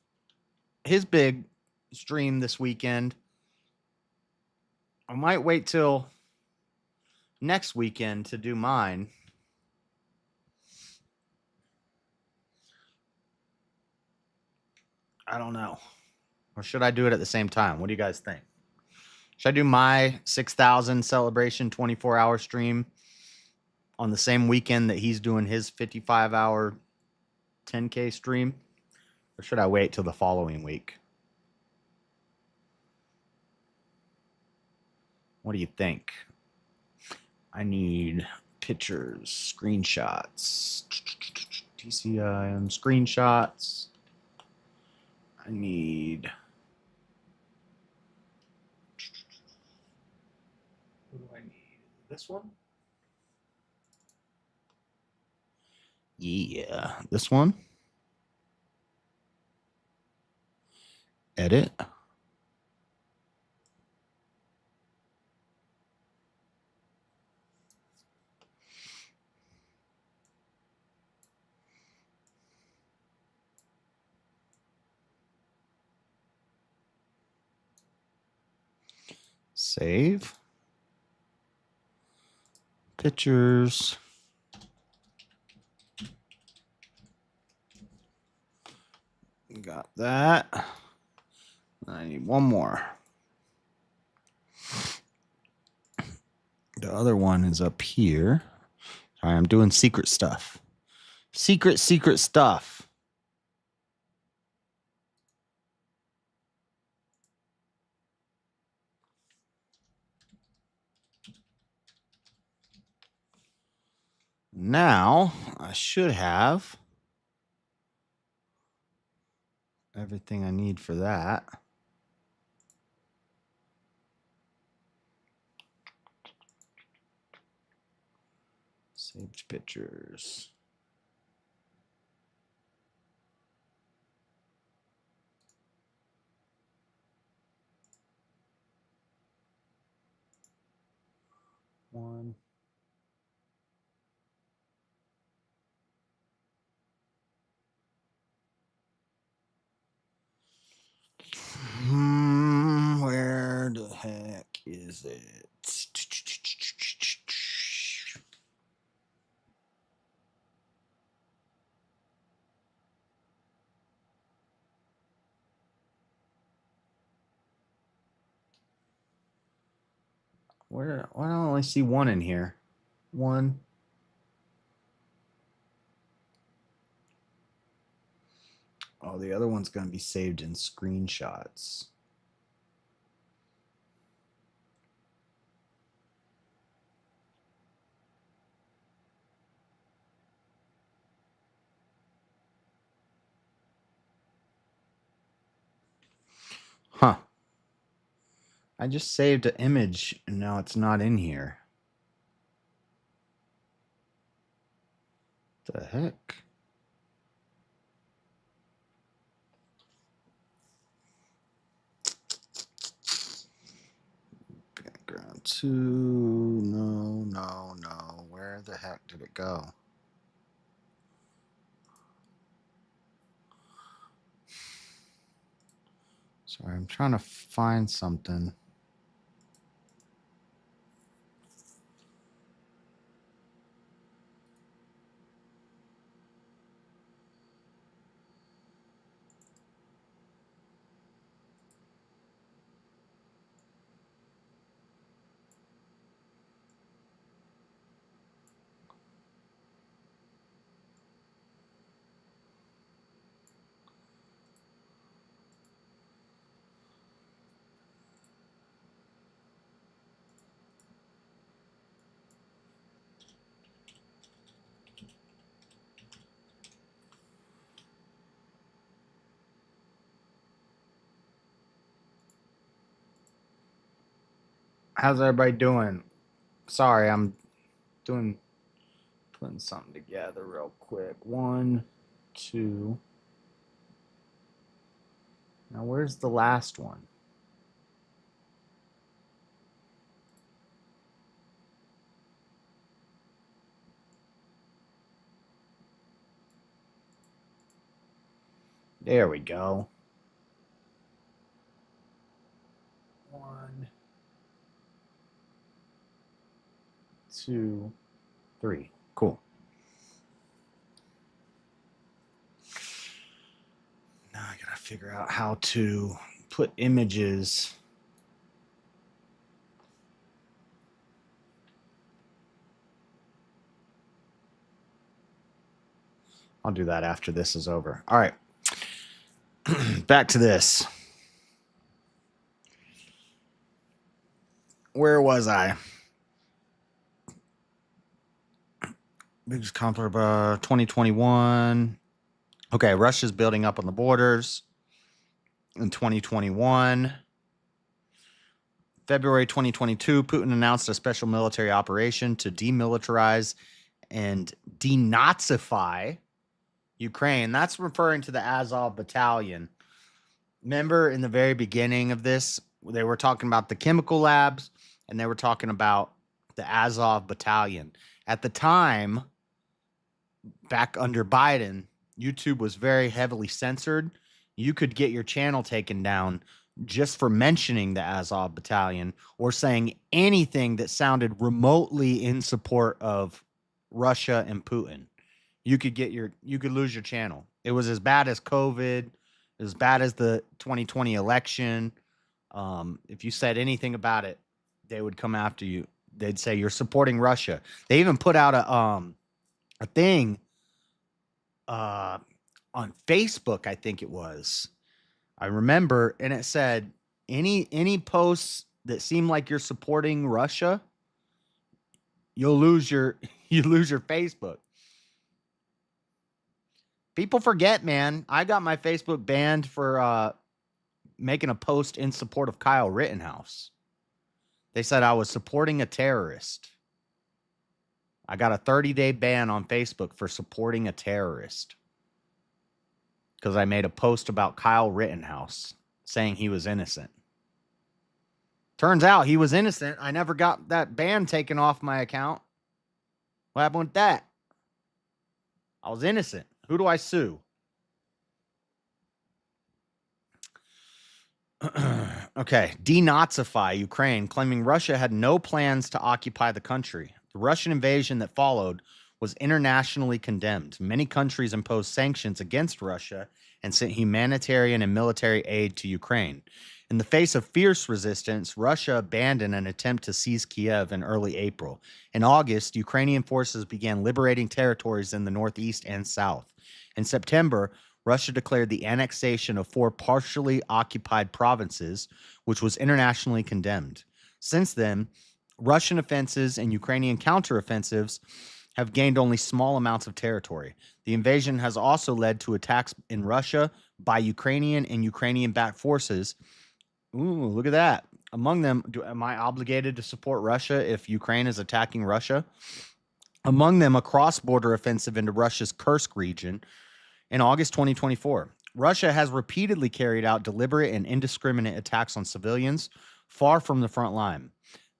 big stream this weekend, I might wait till next weekend to do mine. I don't know. Or should I do it at the same time? What do you guys think? Should I do my 6,000 celebration 24-hour stream on the same weekend that he's doing his 55-hour 10K stream? Or should I wait till the following week? What do you think? I need pictures, screenshots, TCIM screenshots. I need. What do I need? This one? Yeah, this one. Edit. Save. Pictures. Got that. I need one more. The other one is up here. Sorry, I'm doing secret stuff. Secret stuff. Now, I should have everything I need for that. Saved pictures. One. Where the heck is it? Why do I only see one in here? One. Oh, the other one's going to be saved in screenshots. I just saved an image and now it's not in here. The heck? Background 2. No. Where the heck did it go? Sorry, I'm trying to find something. How's everybody doing? Sorry, I'm putting something together real quick. 1, 2. Now, where's the last one? There we go. 1, 2, 3. Cool. Now I gotta figure out how to put images. I'll do that after this is over. All right. Back to this. Where was I? Biggest conflict of 2021. Okay, Russia's building up on the borders in 2021. February 2022, Putin announced a special military operation to demilitarize and denazify Ukraine. That's referring to the Azov Battalion. Remember in the very beginning of this, they were talking about the chemical labs and they were talking about the Azov Battalion. At the time, back under Biden, YouTube was very heavily censored. You could get your channel taken down just for mentioning the Azov Battalion or saying anything that sounded remotely in support of Russia and Putin. You could lose your channel. It was as bad as COVID, as bad as the 2020 election. If you said anything about it, they would come after you. They'd say you're supporting Russia. They even put out a thing on Facebook, I think it was. I remember, and it said any posts that seem like you're supporting Russia, you lose your Facebook. People forget, man. I got my Facebook banned for making a post in support of Kyle Rittenhouse. They said I was supporting a terrorist. I got a 30-day ban on Facebook for supporting a terrorist because I made a post about Kyle Rittenhouse saying he was innocent. Turns out he was innocent. I never got that ban taken off my account. What happened with that? I was innocent. Who do I sue? Okay. Denazify Ukraine, claiming Russia had no plans to occupy the country. The Russian invasion that followed was internationally condemned. Many countries imposed sanctions against Russia and sent humanitarian and military aid to Ukraine. In the face of fierce resistance, Russia abandoned an attempt to seize Kiev in early April. In August, Ukrainian forces began liberating territories in the northeast and south. In September, Russia declared the annexation of 4 partially occupied provinces, which was internationally condemned. Since then, Russian offensives and Ukrainian counteroffensives have gained only small amounts of territory. The invasion has also led to attacks in Russia by Ukrainian and Ukrainian-backed forces. Ooh, look at that. Among them, am I obligated to support Russia if Ukraine is attacking Russia? Among them, a cross-border offensive into Russia's Kursk region in August 2024. Russia has repeatedly carried out deliberate and indiscriminate attacks on civilians far from the front line.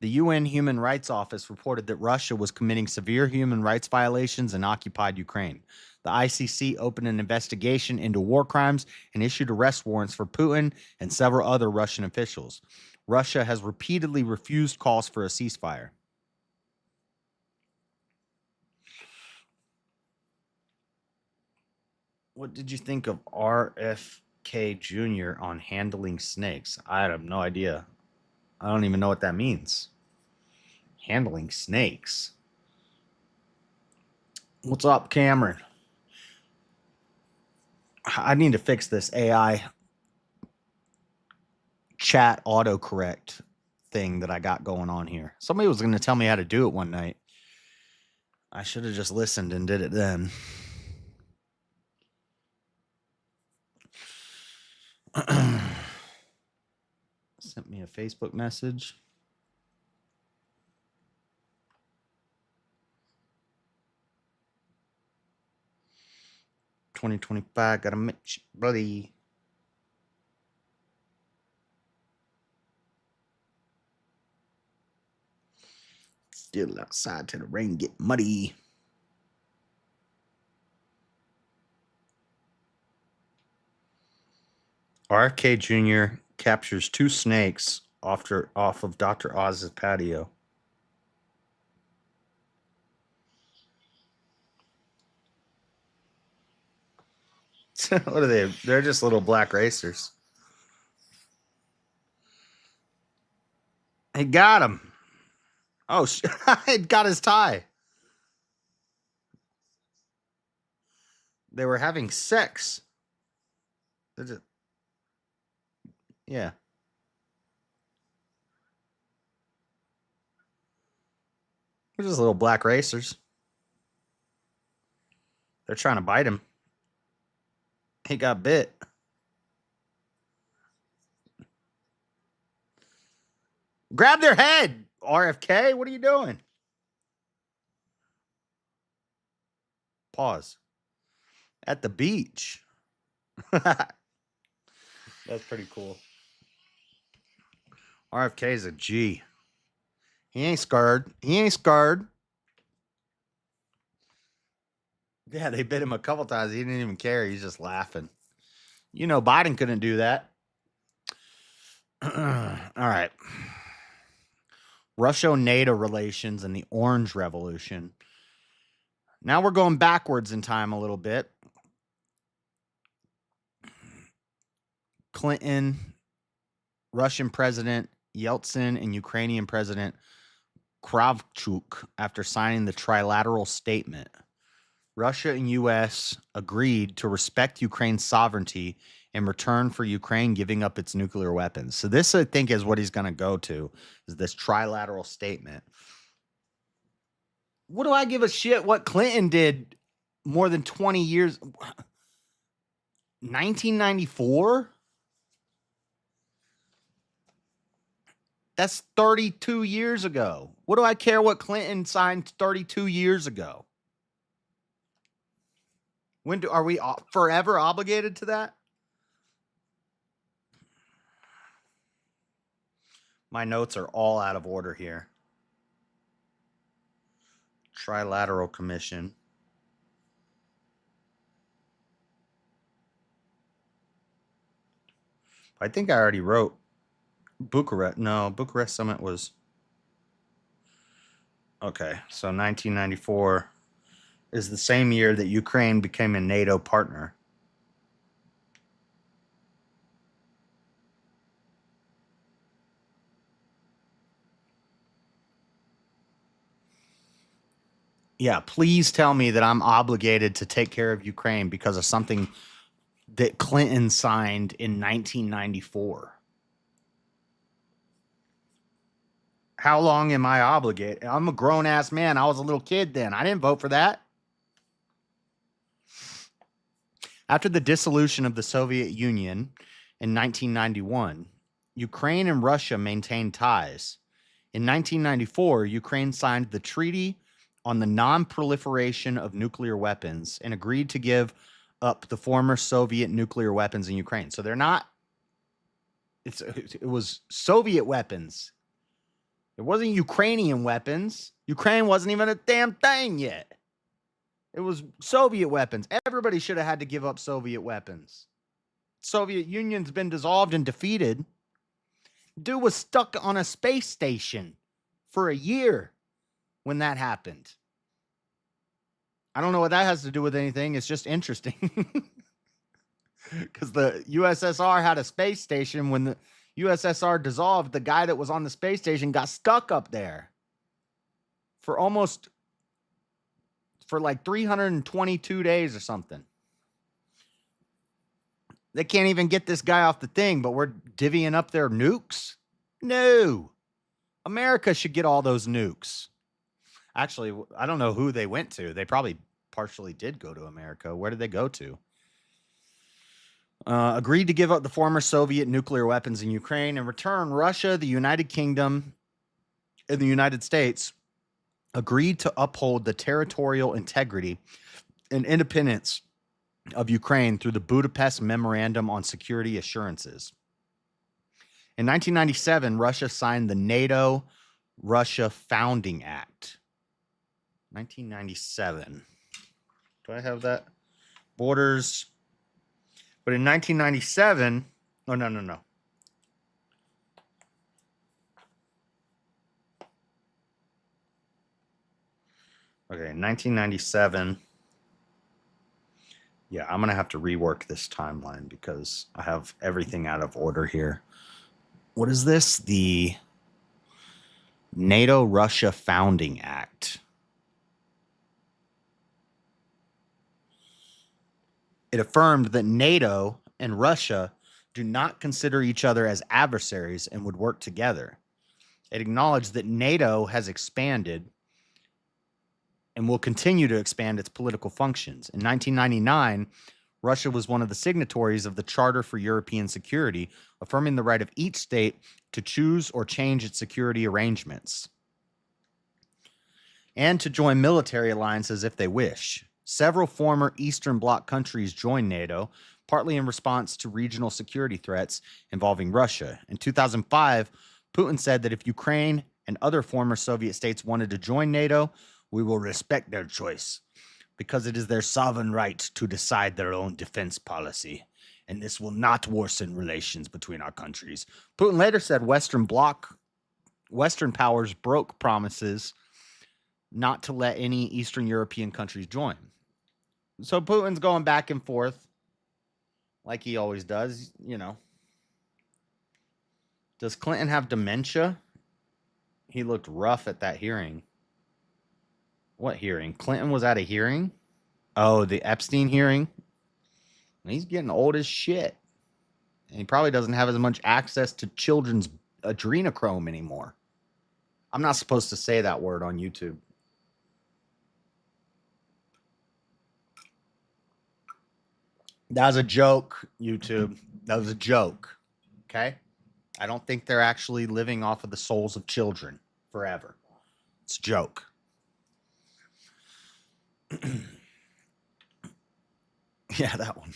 The UN Human Rights Office reported that Russia was committing severe human rights violations in occupied Ukraine. The ICC opened an investigation into war crimes and issued arrest warrants for Putin and several other Russian officials. Russia has repeatedly refused calls for a ceasefire. What did you think of RFK Jr. on handling snakes? I have no idea. I don't even know what that means. Handling snakes. What's up, Cameron? I need to fix this AI chat autocorrect thing that I got going on here. Somebody was going to tell me how to do it one night. I should have just listened and did it then. Sent me a Facebook message. $20.25, gotta make buddy. Still outside till the rain get muddy. RFK Jr. captures 2 snakes off of Dr. Oz's patio. What are they? They're just little black racers. He got him. Oh, it got his tie. They were having sex. Yeah. They're just little black racers. They're trying to bite him. He got bit. Grab their head, RFK. What are you doing? Pause. At the beach. That's pretty cool. RFK is a G. He ain't scared. He ain't scared. Yeah, they bit him a couple times. He didn't even care. He's just laughing. You know, Biden couldn't do that. All right. Russia-NATO relations and the Orange Revolution. Now we're going backwards in time a little bit. Clinton, Russian President Yeltsin, and Ukrainian President Kravchuk, after signing the trilateral statement, Russia and U.S. agreed to respect Ukraine's sovereignty in return for Ukraine giving up its nuclear weapons. So this, I think, is what he's going to go to, is this trilateral statement. What do I give a shit what Clinton did more than 20 years? 1994? That's 32 years ago. What do I care what Clinton signed 32 years ago? Are we forever obligated to that? My notes are all out of order here. Trilateral Commission. I think I already wrote Bucharest. No, Bucharest Summit was... Okay, so 1994 is the same year that Ukraine became a NATO partner. Yeah, please tell me that I'm obligated to take care of Ukraine because of something that Clinton signed in 1994. How long am I obligated? I'm a grown-ass man. I was a little kid then. I didn't vote for that. After the dissolution of the Soviet Union in 1991, Ukraine and Russia maintained ties. In 1994, Ukraine signed the Treaty on the Non-Proliferation of Nuclear Weapons and agreed to give up the former Soviet nuclear weapons in Ukraine. So they're not, it was Soviet weapons. It wasn't Ukrainian weapons. Ukraine wasn't even a damn thing yet. It was Soviet weapons. Everybody should have had to give up Soviet weapons. Soviet Union's been dissolved and defeated. Dude was stuck on a space station for a year when that happened. I don't know what that has to do with anything. It's just interesting. Because the USSR had a space station. When the USSR dissolved, the guy that was on the space station got stuck up there for like 322 days or something. They can't even get this guy off the thing, but we're divvying up their nukes? No. America should get all those nukes. Actually, I don't know who they went to. They probably partially did go to America. Where did they go to? Agreed to give up the former Soviet nuclear weapons in Ukraine. In return, Russia, the United Kingdom, and the United States agreed to uphold the territorial integrity and independence of Ukraine through the Budapest Memorandum on Security Assurances. In 1997, Russia signed the NATO-Russia Founding Act. 1997. Do I have that? Borders. But in 1997, oh, no. Okay, 1997. Yeah, I'm going to have to rework this timeline because I have everything out of order here. What is this? The NATO-Russia Founding Act. It affirmed that NATO and Russia do not consider each other as adversaries and would work together. It acknowledged that NATO has expanded and will continue to expand its political functions. In 1999, Russia was one of the signatories of the Charter for European Security, affirming the right of each state to choose or change its security arrangements and to join military alliances if they wish. Several former Eastern Bloc countries joined NATO, partly in response to regional security threats involving Russia. In 2005, Putin said that if Ukraine and other former Soviet states wanted to join NATO, we will respect their choice because it is their sovereign right to decide their own defense policy, and this will not worsen relations between our countries. Putin later said Western powers broke promises not to let any Eastern European countries join. So Putin's going back and forth like he always does, you know. Does Clinton have dementia? He looked rough at that hearing. What hearing? Clinton was at a hearing? Oh, the Epstein hearing? He's getting old as shit. And he probably doesn't have as much access to children's adrenochrome anymore. I'm not supposed to say that word on YouTube. That was a joke, YouTube. That was a joke. Okay? I don't think they're actually living off of the souls of children forever. It's a joke. Yeah, that one.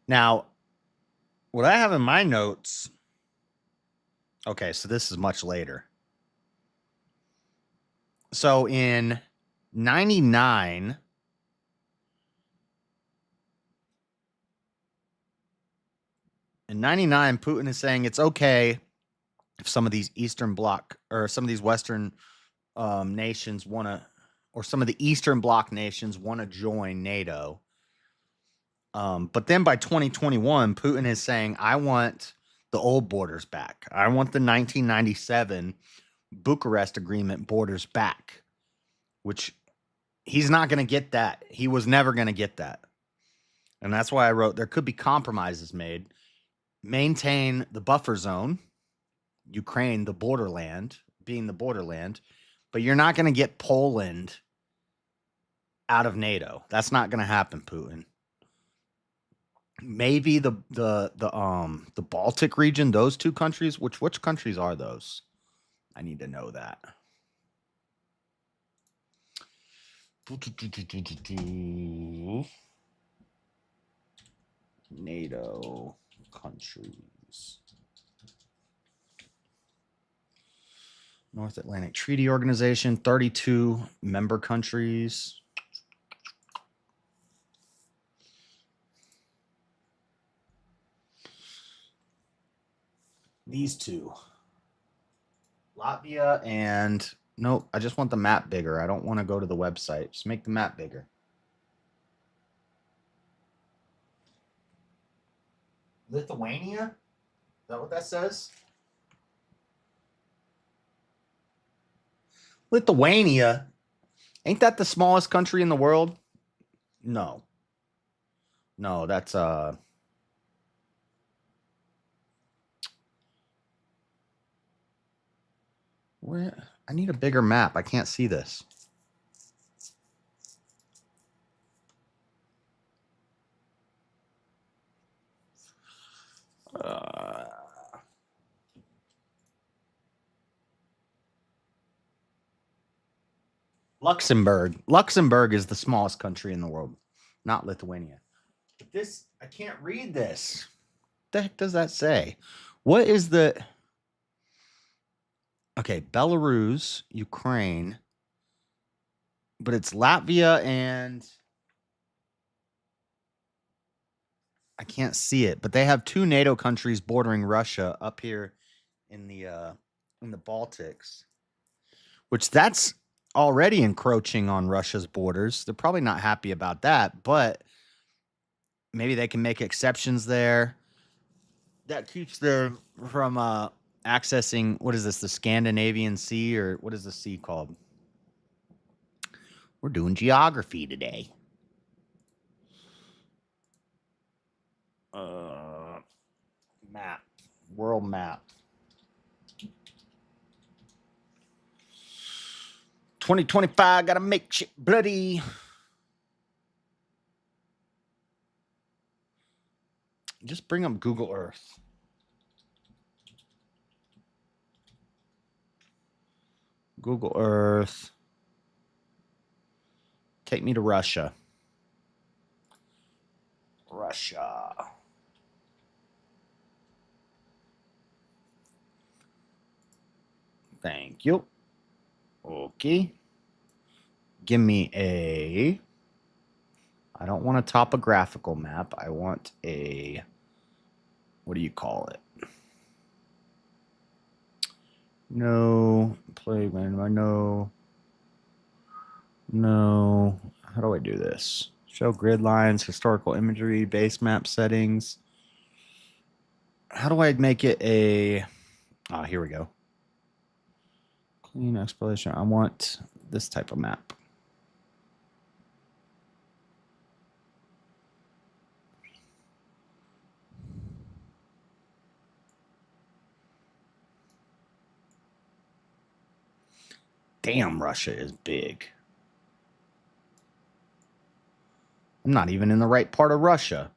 Now, what I have in my notes. Okay, so this is much later. So in 99. In 99, Putin is saying it's okay if some of these Eastern Bloc or some of these Western nations want to, or some of the Eastern Bloc nations want to join NATO. But then by 2021, Putin is saying, I want the old borders back. I want the 1997 Bucharest Agreement borders back, which he's not going to get that. He was never going to get that. And that's why I wrote there could be compromises made. Maintain the buffer zone, Ukraine, the borderland, being the borderland, but you're not going to get Poland out of NATO. That's not going to happen, Putin. Maybe the Baltic region, those two countries. Which countries are those? I need to know that. NATO countries. North Atlantic Treaty Organization, 32 member countries. These two. Latvia and... Nope, I just want the map bigger. I don't want to go to the website. Just make the map bigger. Lithuania? Is that what that says? Lithuania? Ain't that the smallest country in the world? No. No, that's where I need a bigger map. I can't see this. Luxembourg. Luxembourg is the smallest country in the world, not Lithuania. But this, I can't read this. What the heck does that say? What is the... Okay, Belarus, Ukraine, but it's Latvia and... I can't see it, but they have two NATO countries bordering Russia up here in the Baltics, which that's already encroaching on Russia's borders. They're probably not happy about that, but maybe they can make exceptions there. That keeps them from accessing, what is this, the Scandinavian Sea, or what is the sea called? We're doing geography today. Map. World map. 2025, gotta make shit bloody. Just bring up Google Earth. Google Earth. Take me to Russia. Russia. Thank you. Okay. Give me a... I don't want a topographical map. I want a... What do you call it? No. Play random. No. No. How do I do this? Show grid lines, historical imagery, base map settings. How do I make it a... Ah, here we go. Clean exploration. I want this type of map. Damn, Russia is big. I'm not even in the right part of Russia.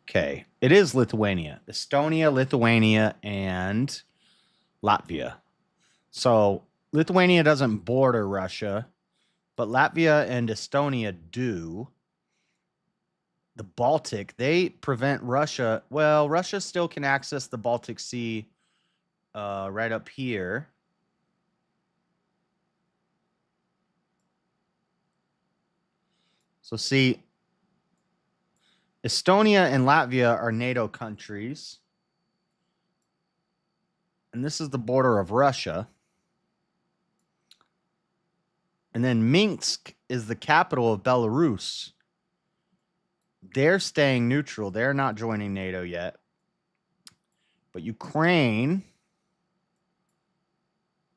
Okay, it is Lithuania. Estonia, Lithuania, and Latvia. So Lithuania doesn't border Russia, but Latvia and Estonia do. The Baltic, they prevent Russia. Well, Russia still can access the Baltic Sea right up here. So see, Estonia and Latvia are NATO countries. And this is the border of Russia. And then Minsk is the capital of Belarus. They're staying neutral. They're not joining NATO yet. But Ukraine,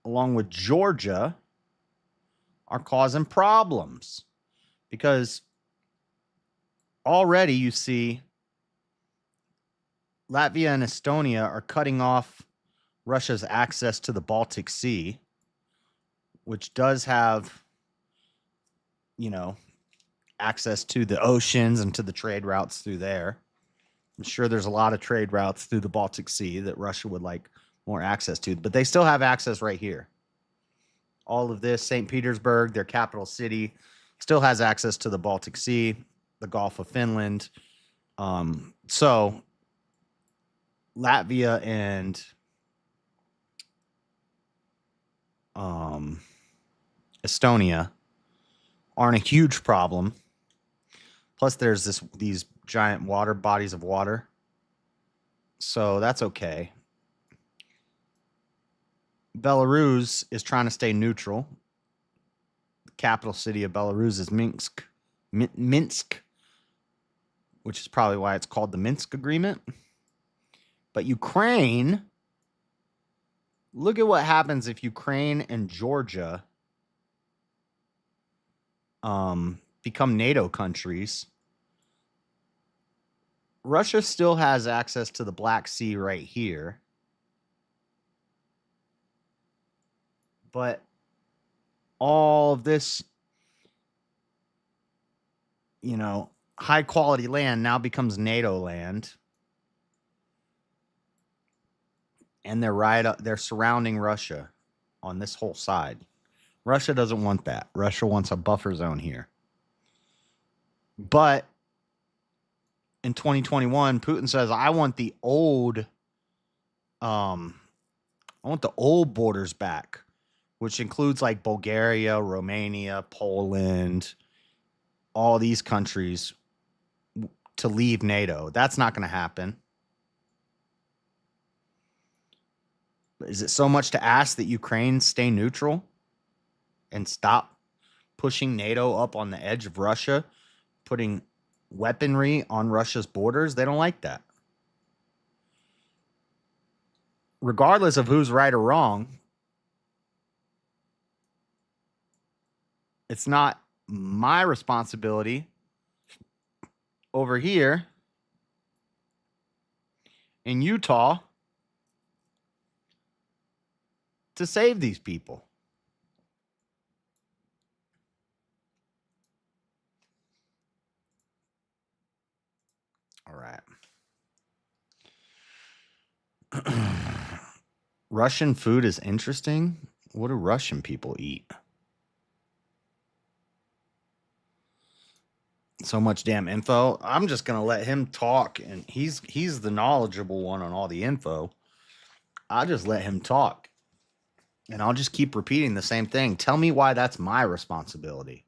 along with Georgia, are causing problems. Because already you see Latvia and Estonia are cutting off Russia's access to the Baltic Sea, which does have, you know, access to the oceans and to the trade routes through there. I'm sure there's a lot of trade routes through the Baltic Sea that Russia would like more access to, but they still have access right here. All of this, St. Petersburg, their capital city, still has access to the Baltic Sea, the Gulf of Finland. So Latvia and Estonia aren't a huge problem. Plus, there's these giant bodies of water. So that's okay. Belarus is trying to stay neutral. The capital city of Belarus is Minsk, which is probably why it's called the Minsk Agreement. But Ukraine, look at what happens if Ukraine and Georgia become NATO countries. Russia still has access to the Black Sea right here. But all of this, high quality land now becomes NATO land. And they're surrounding Russia on this whole side. Russia doesn't want that. Russia wants a buffer zone here. But in 2021, Putin says, I want the old borders back, which includes like Bulgaria, Romania, Poland, all these countries to leave NATO. That's not going to happen. Is it so much to ask that Ukraine stay neutral and stop pushing NATO up on the edge of Russia, putting weaponry on Russia's borders? They don't like that. Regardless of who's right or wrong, it's not my responsibility over here in Utah to save these people. All right. Russian food is interesting. What do Russian people eat? So much damn info. I'm just going to let him talk, and he's the knowledgeable one on all the info. I'll just let him talk. And I'll just keep repeating the same thing. Tell me why that's my responsibility.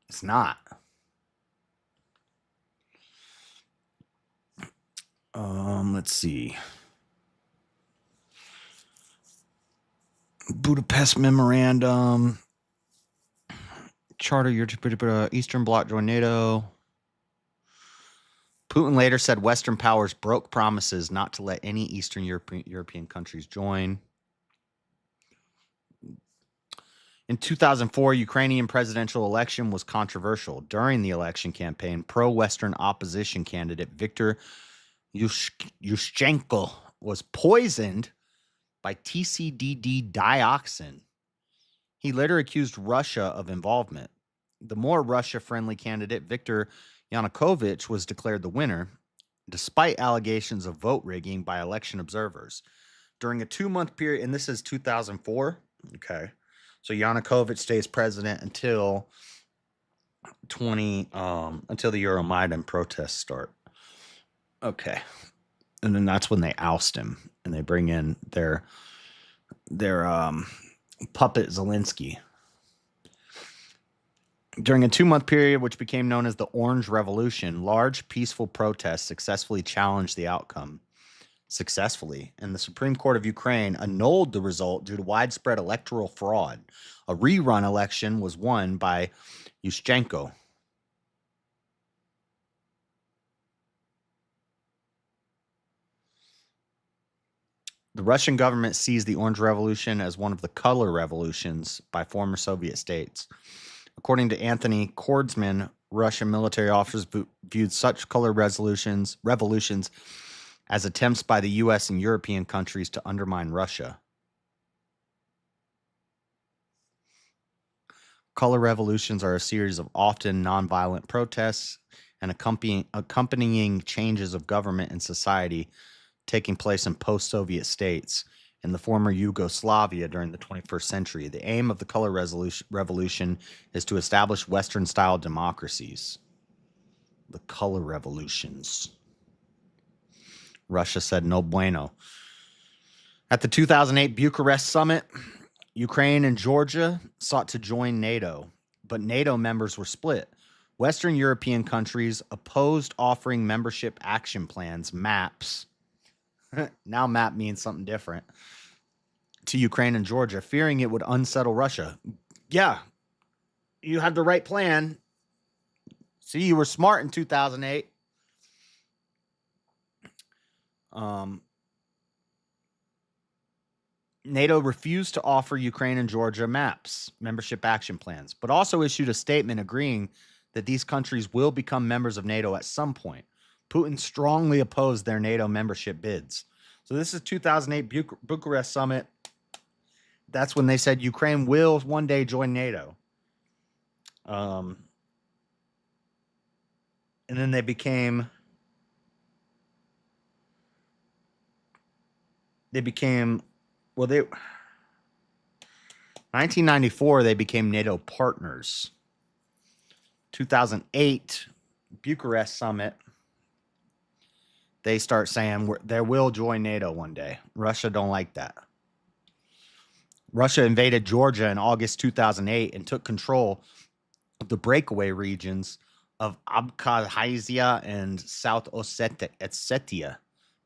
It's not. Let's see. Budapest Memorandum. Charter Eastern Bloc join NATO. Putin later said Western powers broke promises not to let any Eastern European countries join. In 2004, Ukrainian presidential election was controversial. During the election campaign, pro-Western opposition candidate Viktor Yushchenko was poisoned by TCDD dioxin. He later accused Russia of involvement. The more Russia-friendly candidate, Viktor Yanukovych, was declared the winner, despite allegations of vote rigging by election observers. During a 2-month period, and this is 2004, okay, so Yanukovych stays president until the Euromaidan protests start. Okay, and then that's when they oust him and they bring in their puppet Zelensky. During a 2-month period, which became known as the Orange Revolution, large peaceful protests successfully challenged the outcome. And the Supreme Court of Ukraine annulled the result due to widespread electoral fraud. A rerun election was won by Yushchenko. The Russian government sees the Orange Revolution as one of the color revolutions by former Soviet states. According to Anthony Kordsman, Russian military officers viewed such color revolutions as attempts by the U.S. and European countries to undermine Russia. Color revolutions are a series of often nonviolent protests and accompanying changes of government and society taking place in post-Soviet states in the former Yugoslavia during the 21st century. The aim of the color revolution is to establish Western-style democracies. The color revolutions. Russia said no bueno. At the 2008 Bucharest summit, Ukraine and Georgia sought to join NATO, but NATO members were split. Western European countries opposed offering membership action plans, MAPs. Now MAP means something different. To Ukraine and Georgia, fearing it would unsettle Russia. Yeah, you had the right plan. See, you were smart in 2008. NATO refused to offer Ukraine and Georgia MAPs, membership action plans, but also issued a statement agreeing that these countries will become members of NATO at some point. Putin strongly opposed their NATO membership bids. So this is 2008 Bucharest summit. That's when they said Ukraine will one day join NATO. And then they became 1994 they became NATO partners. 2008 Bucharest summit, they start saying they will join NATO one day. Russia don't like that. Russia invaded Georgia in August 2008 and took control of the breakaway regions of Abkhazia and South Ossetia,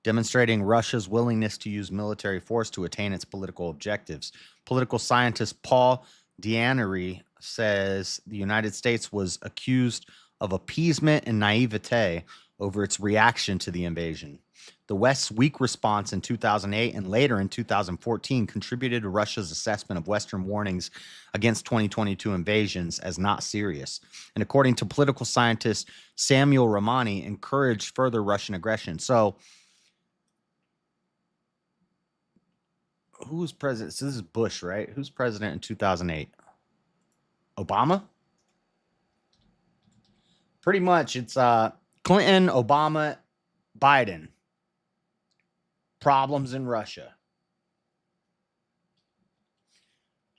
demonstrating Russia's willingness to use military force to attain its political objectives. Political scientist Paul Dianery says the United States was accused of appeasement and naivete over its reaction to the invasion. The West's weak response in 2008 and later in 2014 contributed to Russia's assessment of Western warnings against 2022 invasions as not serious. And according to political scientist Samuel Ramani, encouraged further Russian aggression. So, who's president? So this is Bush, right? Who's president in 2008? Obama? Pretty much it's Clinton, Obama, Biden. Problems in Russia.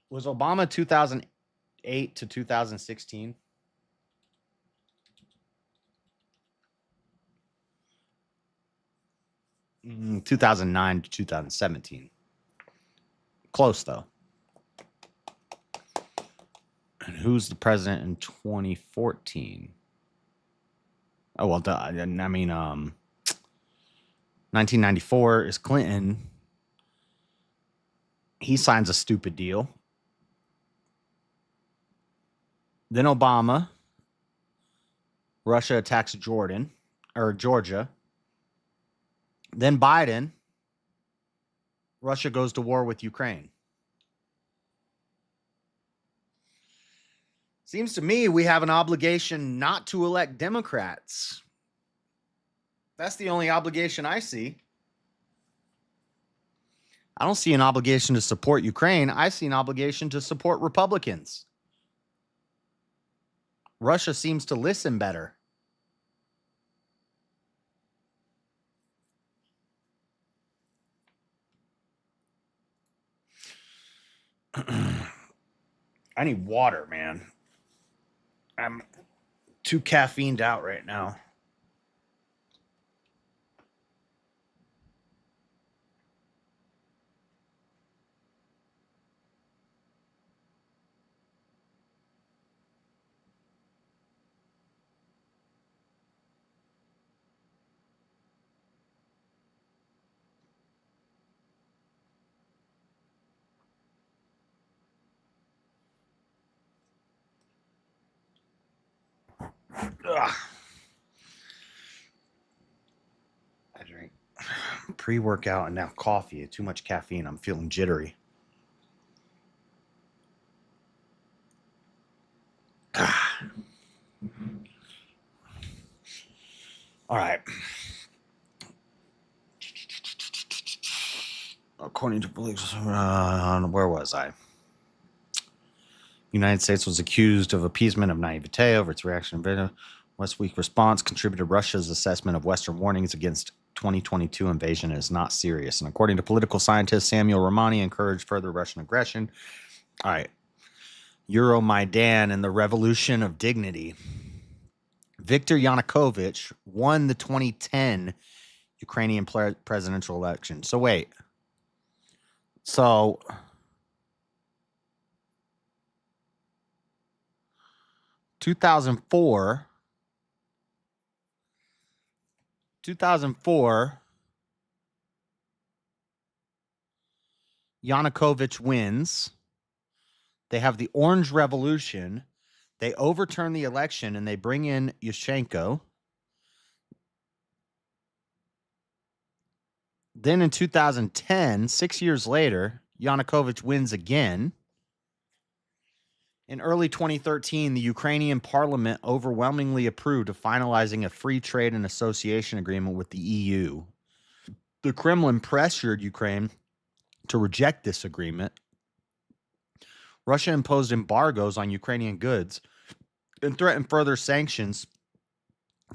Was Obama 2008 to 2016? Mm, 2009 to 2017. Close, though. And who's the president in 2014? Oh, well, I mean, 1994 is Clinton. He signs a stupid deal. Then Obama. Russia attacks Georgia. Then Biden. Russia goes to war with Ukraine. Seems to me we have an obligation not to elect Democrats. That's the only obligation I see. I don't see an obligation to support Ukraine. I see an obligation to support Republicans. Russia seems to listen better. I need water, man. I'm too caffeined out right now. Ugh. I drink pre-workout and now coffee. Too much caffeine. I'm feeling jittery. All right. According to police, where was I? United States was accused of appeasement of naivete over its reaction to Venezuela. West's weak response contributed Russia's assessment of Western warnings against 2022 invasion is not serious. And according to political scientist Samuel Romani, encouraged further Russian aggression. All right. Euromaidan and the Revolution of Dignity. Viktor Yanukovych won the 2010 Ukrainian presidential election. So wait. So 2004, Yanukovych wins. They have the Orange Revolution. They overturn the election and they bring in Yushchenko. Then in 2010, 6 years later, Yanukovych wins again. In early 2013, the Ukrainian parliament overwhelmingly approved of finalizing a free trade and association agreement with the EU. The Kremlin pressured Ukraine to reject this agreement. Russia imposed embargoes on Ukrainian goods and threatened further sanctions.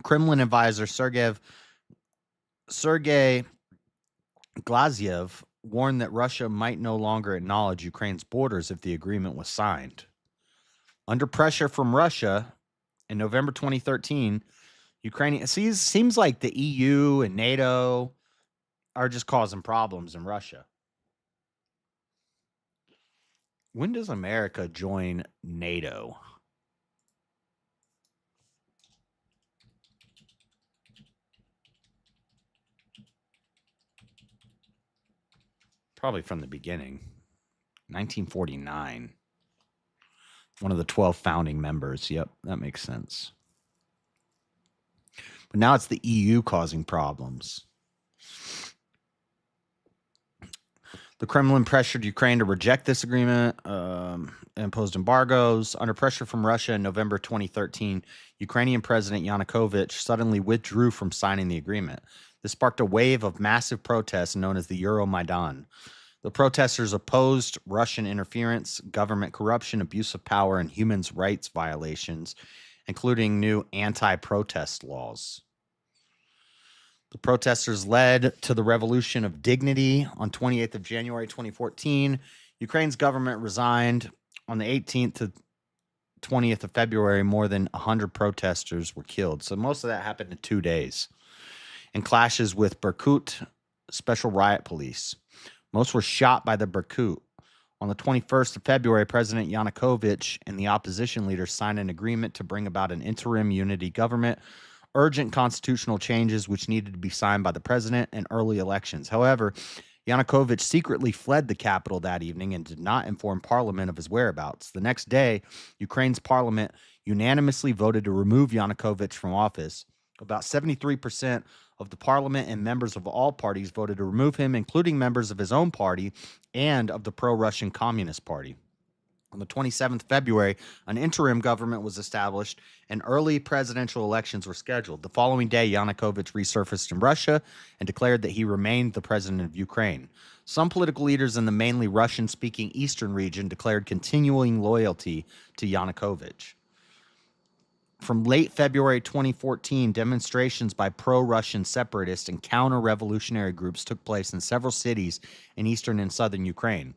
Kremlin advisor Sergei Glaziev warned that Russia might no longer acknowledge Ukraine's borders if the agreement was signed. Under pressure from Russia, in November 2013, Ukraine seems like the EU and NATO are just causing problems in Russia. When does America join NATO? Probably from the beginning. 1949. One of the 12 founding members. Yep, that makes sense. But now it's the EU causing problems. The Kremlin pressured Ukraine to reject this agreement, imposed embargoes. Under pressure from Russia in November 2013, Ukrainian President Yanukovych suddenly withdrew from signing the agreement. This sparked a wave of massive protests known as the Euromaidan. The protesters opposed Russian interference, government corruption, abuse of power, and human rights violations, including new anti-protest laws. The protesters led to the Revolution of Dignity on 28th of January 2014. Ukraine's government resigned on the 18th to 20th of February. More than 100 protesters were killed. So most of that happened in 2 days. And clashes with Berkut special riot police. Most were shot by the Berkut. On the 21st of February, President Yanukovych and the opposition leaders signed an agreement to bring about an interim unity government, urgent constitutional changes which needed to be signed by the president, and early elections. However, Yanukovych secretly fled the capital that evening and did not inform parliament of his whereabouts. The next day, Ukraine's parliament unanimously voted to remove Yanukovych from office. About 73% of the parliament and members of all parties voted to remove him, including members of his own party and of the pro-Russian Communist Party. On the 27th of February, an interim government was established and early presidential elections were scheduled. The following day, Yanukovych resurfaced in Russia and declared that he remained the president of Ukraine. Some political leaders in the mainly Russian-speaking eastern region declared continuing loyalty to Yanukovych. From late February 2014, demonstrations by pro-Russian separatist and counter-revolutionary groups took place in several cities in eastern and southern Ukraine.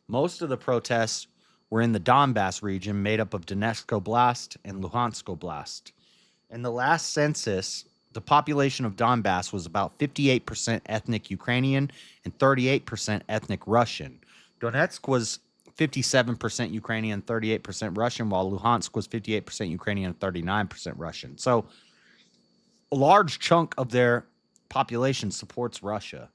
Most of the protests were in the Donbass region, made up of Donetsk Oblast and Luhansk Oblast. In the last census, the population of Donbass was about 58% ethnic Ukrainian and 38% ethnic Russian. Donetsk was 57% Ukrainian, 38% Russian, while Luhansk was 58% Ukrainian and 39% Russian. So a large chunk of their population supports Russia.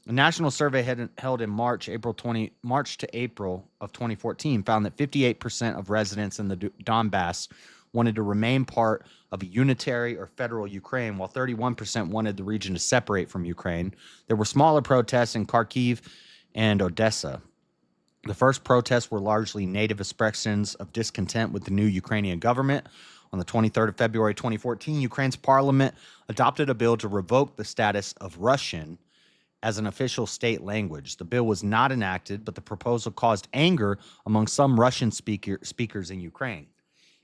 A national survey held in March to April of 2014 found that 58% of residents in the Donbass wanted to remain part of a unitary or federal Ukraine, while 31% wanted the region to separate from Ukraine. There were smaller protests in Kharkiv and Odessa. The first protests were largely native expressions of discontent with the new Ukrainian government. On the 23rd of February 2014, Ukraine's parliament adopted a bill to revoke the status of Russian as an official state language. The bill was not enacted, but the proposal caused anger among some Russian speakers in Ukraine.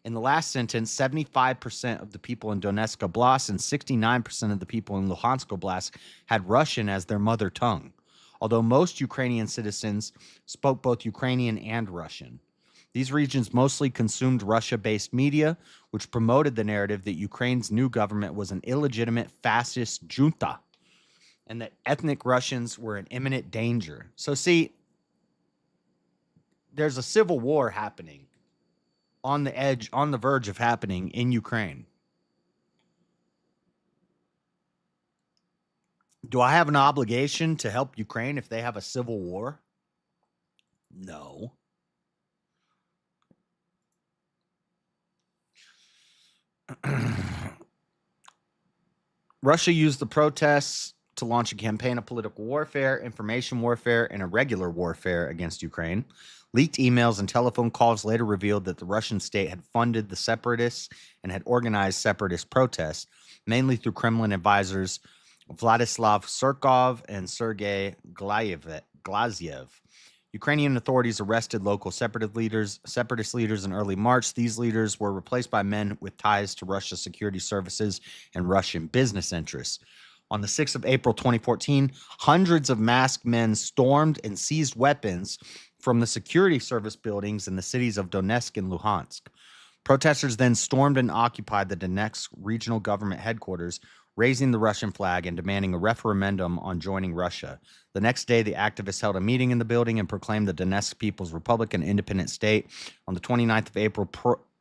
In the last sentence, 75% of the people in Donetsk Oblast and 69% of the people in Luhansk Oblast had Russian as their mother tongue, although most Ukrainian citizens spoke both Ukrainian and Russian. These regions mostly consumed Russia-based media, which promoted the narrative that Ukraine's new government was an illegitimate fascist junta and that ethnic Russians were in imminent danger. So see, there's a civil war happening on the edge, on the verge of happening in Ukraine. Do I have an obligation to help Ukraine if they have a civil war? No. Russia used the protests to launch a campaign of political warfare, information warfare, and irregular warfare against Ukraine. Leaked emails and telephone calls later revealed that the Russian state had funded the separatists and had organized separatist protests, mainly through Kremlin advisors Vladislav Surkov and Sergei Glaziev. Ukrainian authorities arrested local separatist leaders in early March. These leaders were replaced by men with ties to Russia's security services and Russian business interests. On the 6th of April 2014, hundreds of masked men stormed and seized weapons from the security service buildings in the cities of Donetsk and Luhansk. Protesters then stormed and occupied the Donetsk regional government headquarters, raising the Russian flag and demanding a referendum on joining Russia. The next day, the activists held a meeting in the building and proclaimed the Donetsk People's Republic an independent state. On the 29th of April,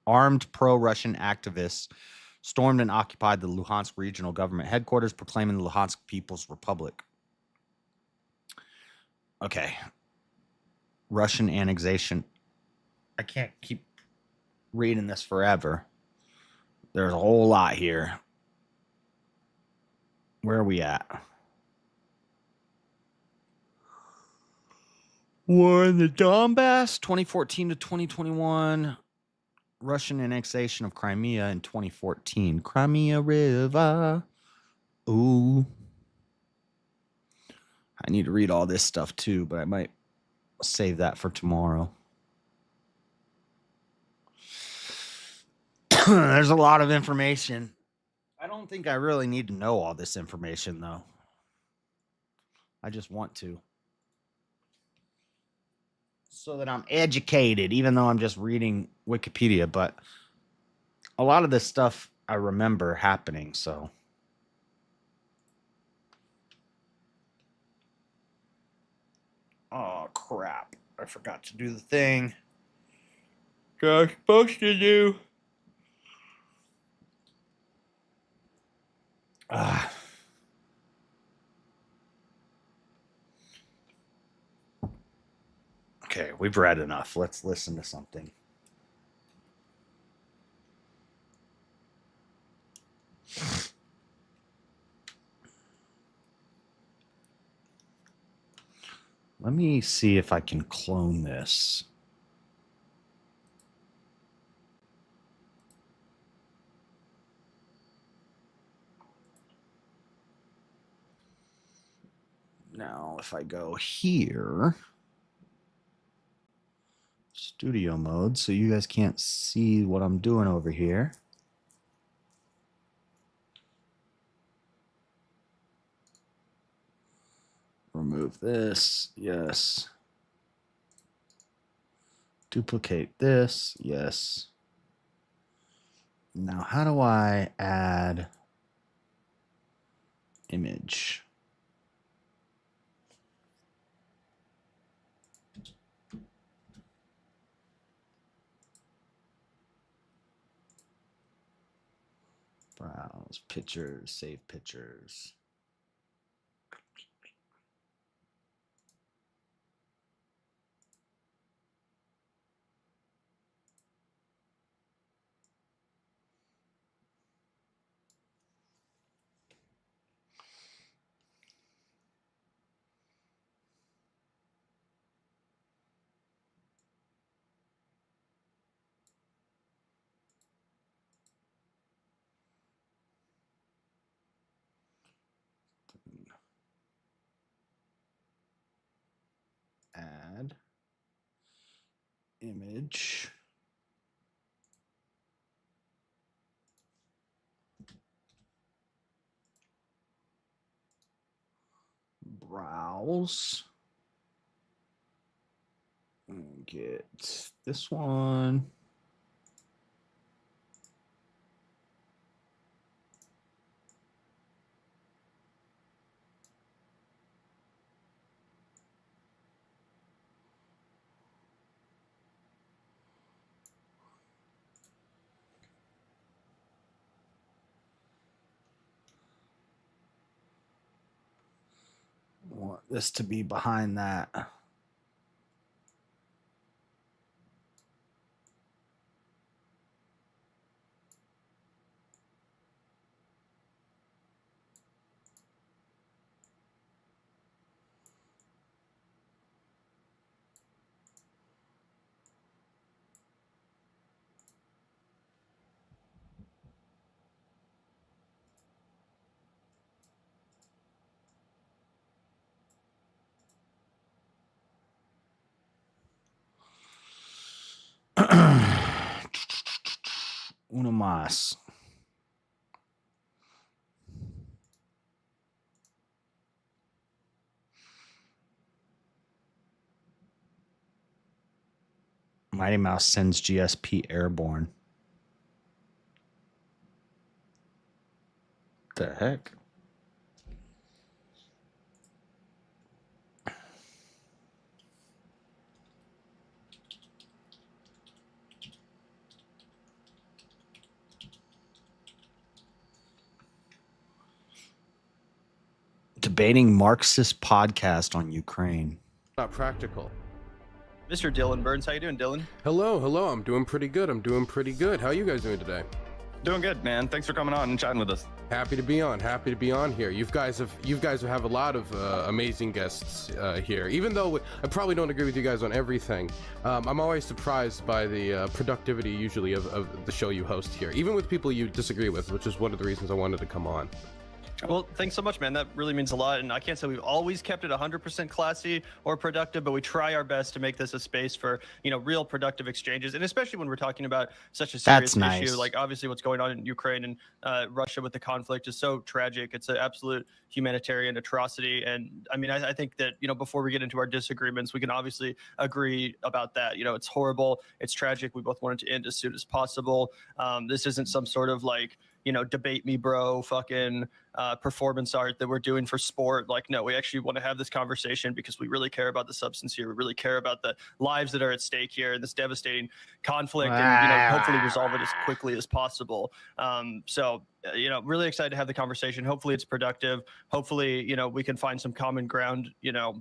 armed pro-Russian activists stormed and occupied the Luhansk regional government headquarters, proclaiming the Luhansk People's Republic. Okay. Russian annexation. I can't keep reading this forever. There's a whole lot here. Where are we at? War in the Donbass, 2014 to 2021. Russian annexation of Crimea in 2014. Crimea River. Ooh. I need to read all this stuff too, but I might save that for tomorrow. There's a lot of information. I don't think I really need to know all this information, though. I just want to. So that I'm educated, even though I'm just reading Wikipedia. But a lot of this stuff I remember happening, so. Oh, crap. I forgot to do the thing I was supposed to do. Okay, we've read enough. Let's listen to something. Let me see if I can clone this. Now, if I go here, studio mode, so you guys can't see what I'm doing over here. Remove this, yes. Duplicate this, yes. Now, how do I add image? Browse pictures, save pictures. image. Browse. And get this one. Want this to be behind that. Uno más. Mighty Mouse sends GSP airborne. The heck? Debating Marxist podcast on Ukraine. Not practical. Mr. Dylan Burns, how you doing, Dylan? Hello. I'm doing pretty good. How are you guys doing today? Doing good, man. Thanks for coming on and chatting with us. Happy to be on here. You guys have a lot of amazing guests here. Even though I probably don't agree with you guys on everything, I'm always surprised by the productivity usually of the show you host here, even with people you disagree with, which is one of the reasons I wanted to come on. Well, thanks so much, man. That really means a lot. And I can't say we've always kept it 100% classy or productive, but we try our best to make this a space for, real productive exchanges. And especially when we're talking about such a serious issue, like obviously what's going on in Ukraine and Russia with the conflict is so tragic. It's an absolute humanitarian atrocity. And I mean, I think that, before we get into our disagreements, we can obviously agree about that. It's horrible. It's tragic. We both want it to end as soon as possible. This isn't some sort of debate me, bro, fucking performance art that we're doing for sport. Like, no, we actually want to have this conversation because we really care about the substance here. We really care about the lives that are at stake here in this devastating conflict and, hopefully resolve it as quickly as possible. Really excited to have the conversation. Hopefully it's productive. Hopefully, we can find some common ground,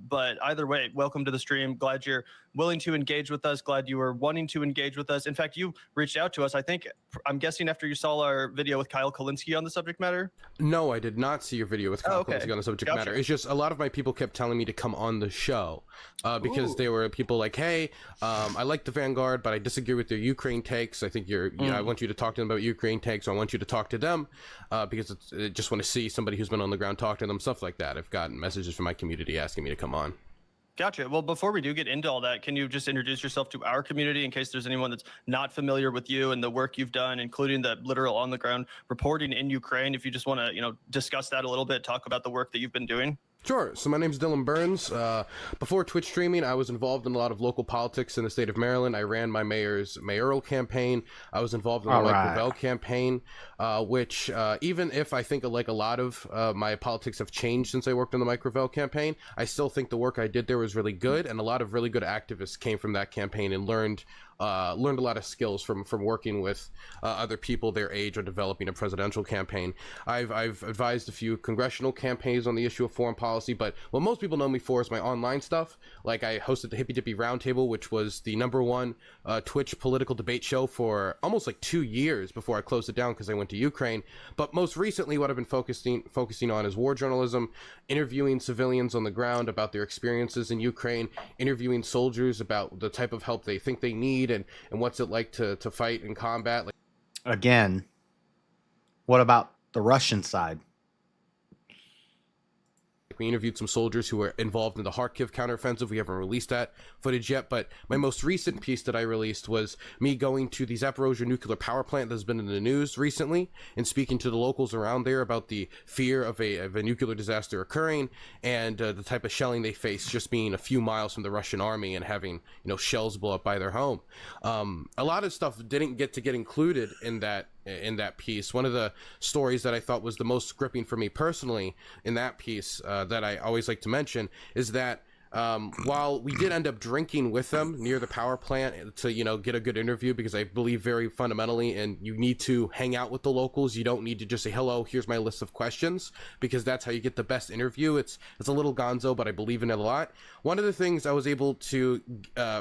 but either way, welcome to the stream. Glad you're willing to engage with us. Glad you were wanting to engage with us. In fact, you reached out to us, I'm guessing after you saw our video with Kyle Kalinske on the subject matter. No, I did not see your video with Kyle Kalinske on the subject matter. It's just a lot of my people kept telling me to come on the show because they were people like, hey, I like the Vanguard, but I disagree with their Ukraine takes. I think I want you to talk to them about Ukraine takes. Or I want you to talk to them because I just want to see somebody who's been on the ground talk to them, stuff like that. I've gotten messages from my community asking me to come on. Gotcha. Well, before we do get into all that, can you just introduce yourself to our community in case there's anyone that's not familiar with you and the work you've done, including the literal on the ground reporting in Ukraine? If you just want to, discuss that a little bit, talk about the work that you've been doing. Sure. So my name's Dylan Burns. Before Twitch streaming, I was involved in a lot of local politics in the state of Maryland. I ran my mayor's mayoral campaign. I was involved in the Mike Gravel campaign, which even if I think like a lot of my politics have changed since I worked on the Mike Gravel campaign, I still think the work I did there was really good, and a lot of really good activists came from that campaign and learned a lot of skills from working with other people their age on developing a presidential campaign. I've advised a few congressional campaigns on the issue of foreign policy, but what most people know me for is my online stuff. Like, I hosted the Hippy Dippy Roundtable, which was the #1 Twitch political debate show for almost like 2 years before I closed it down because I went to Ukraine. But most recently, what I've been focusing on is war journalism, interviewing civilians on the ground about their experiences in Ukraine, interviewing soldiers about the type of help they think they need, and what's it like to fight in combat. Again, what about the Russian side? We interviewed some soldiers who were involved in the Kharkiv counteroffensive. We haven't released that footage yet, but my most recent piece that I released was me going to the Zaporozhye nuclear power plant that's been in the news recently and speaking to the locals around there about the fear of a nuclear disaster occurring and the type of shelling they face just being a few miles from the Russian army and having, shells blow up by their home. A lot of stuff didn't get included in that piece. One of the stories that I thought was the most gripping for me personally in that piece that I always like to mention is that while we did end up drinking with them near the power plant to, get a good interview, because I believe very fundamentally, and you need to hang out with the locals. You don't need to just say, hello, here's my list of questions, because that's how you get the best interview. It's a little gonzo, but I believe in it a lot. One of the things I was able to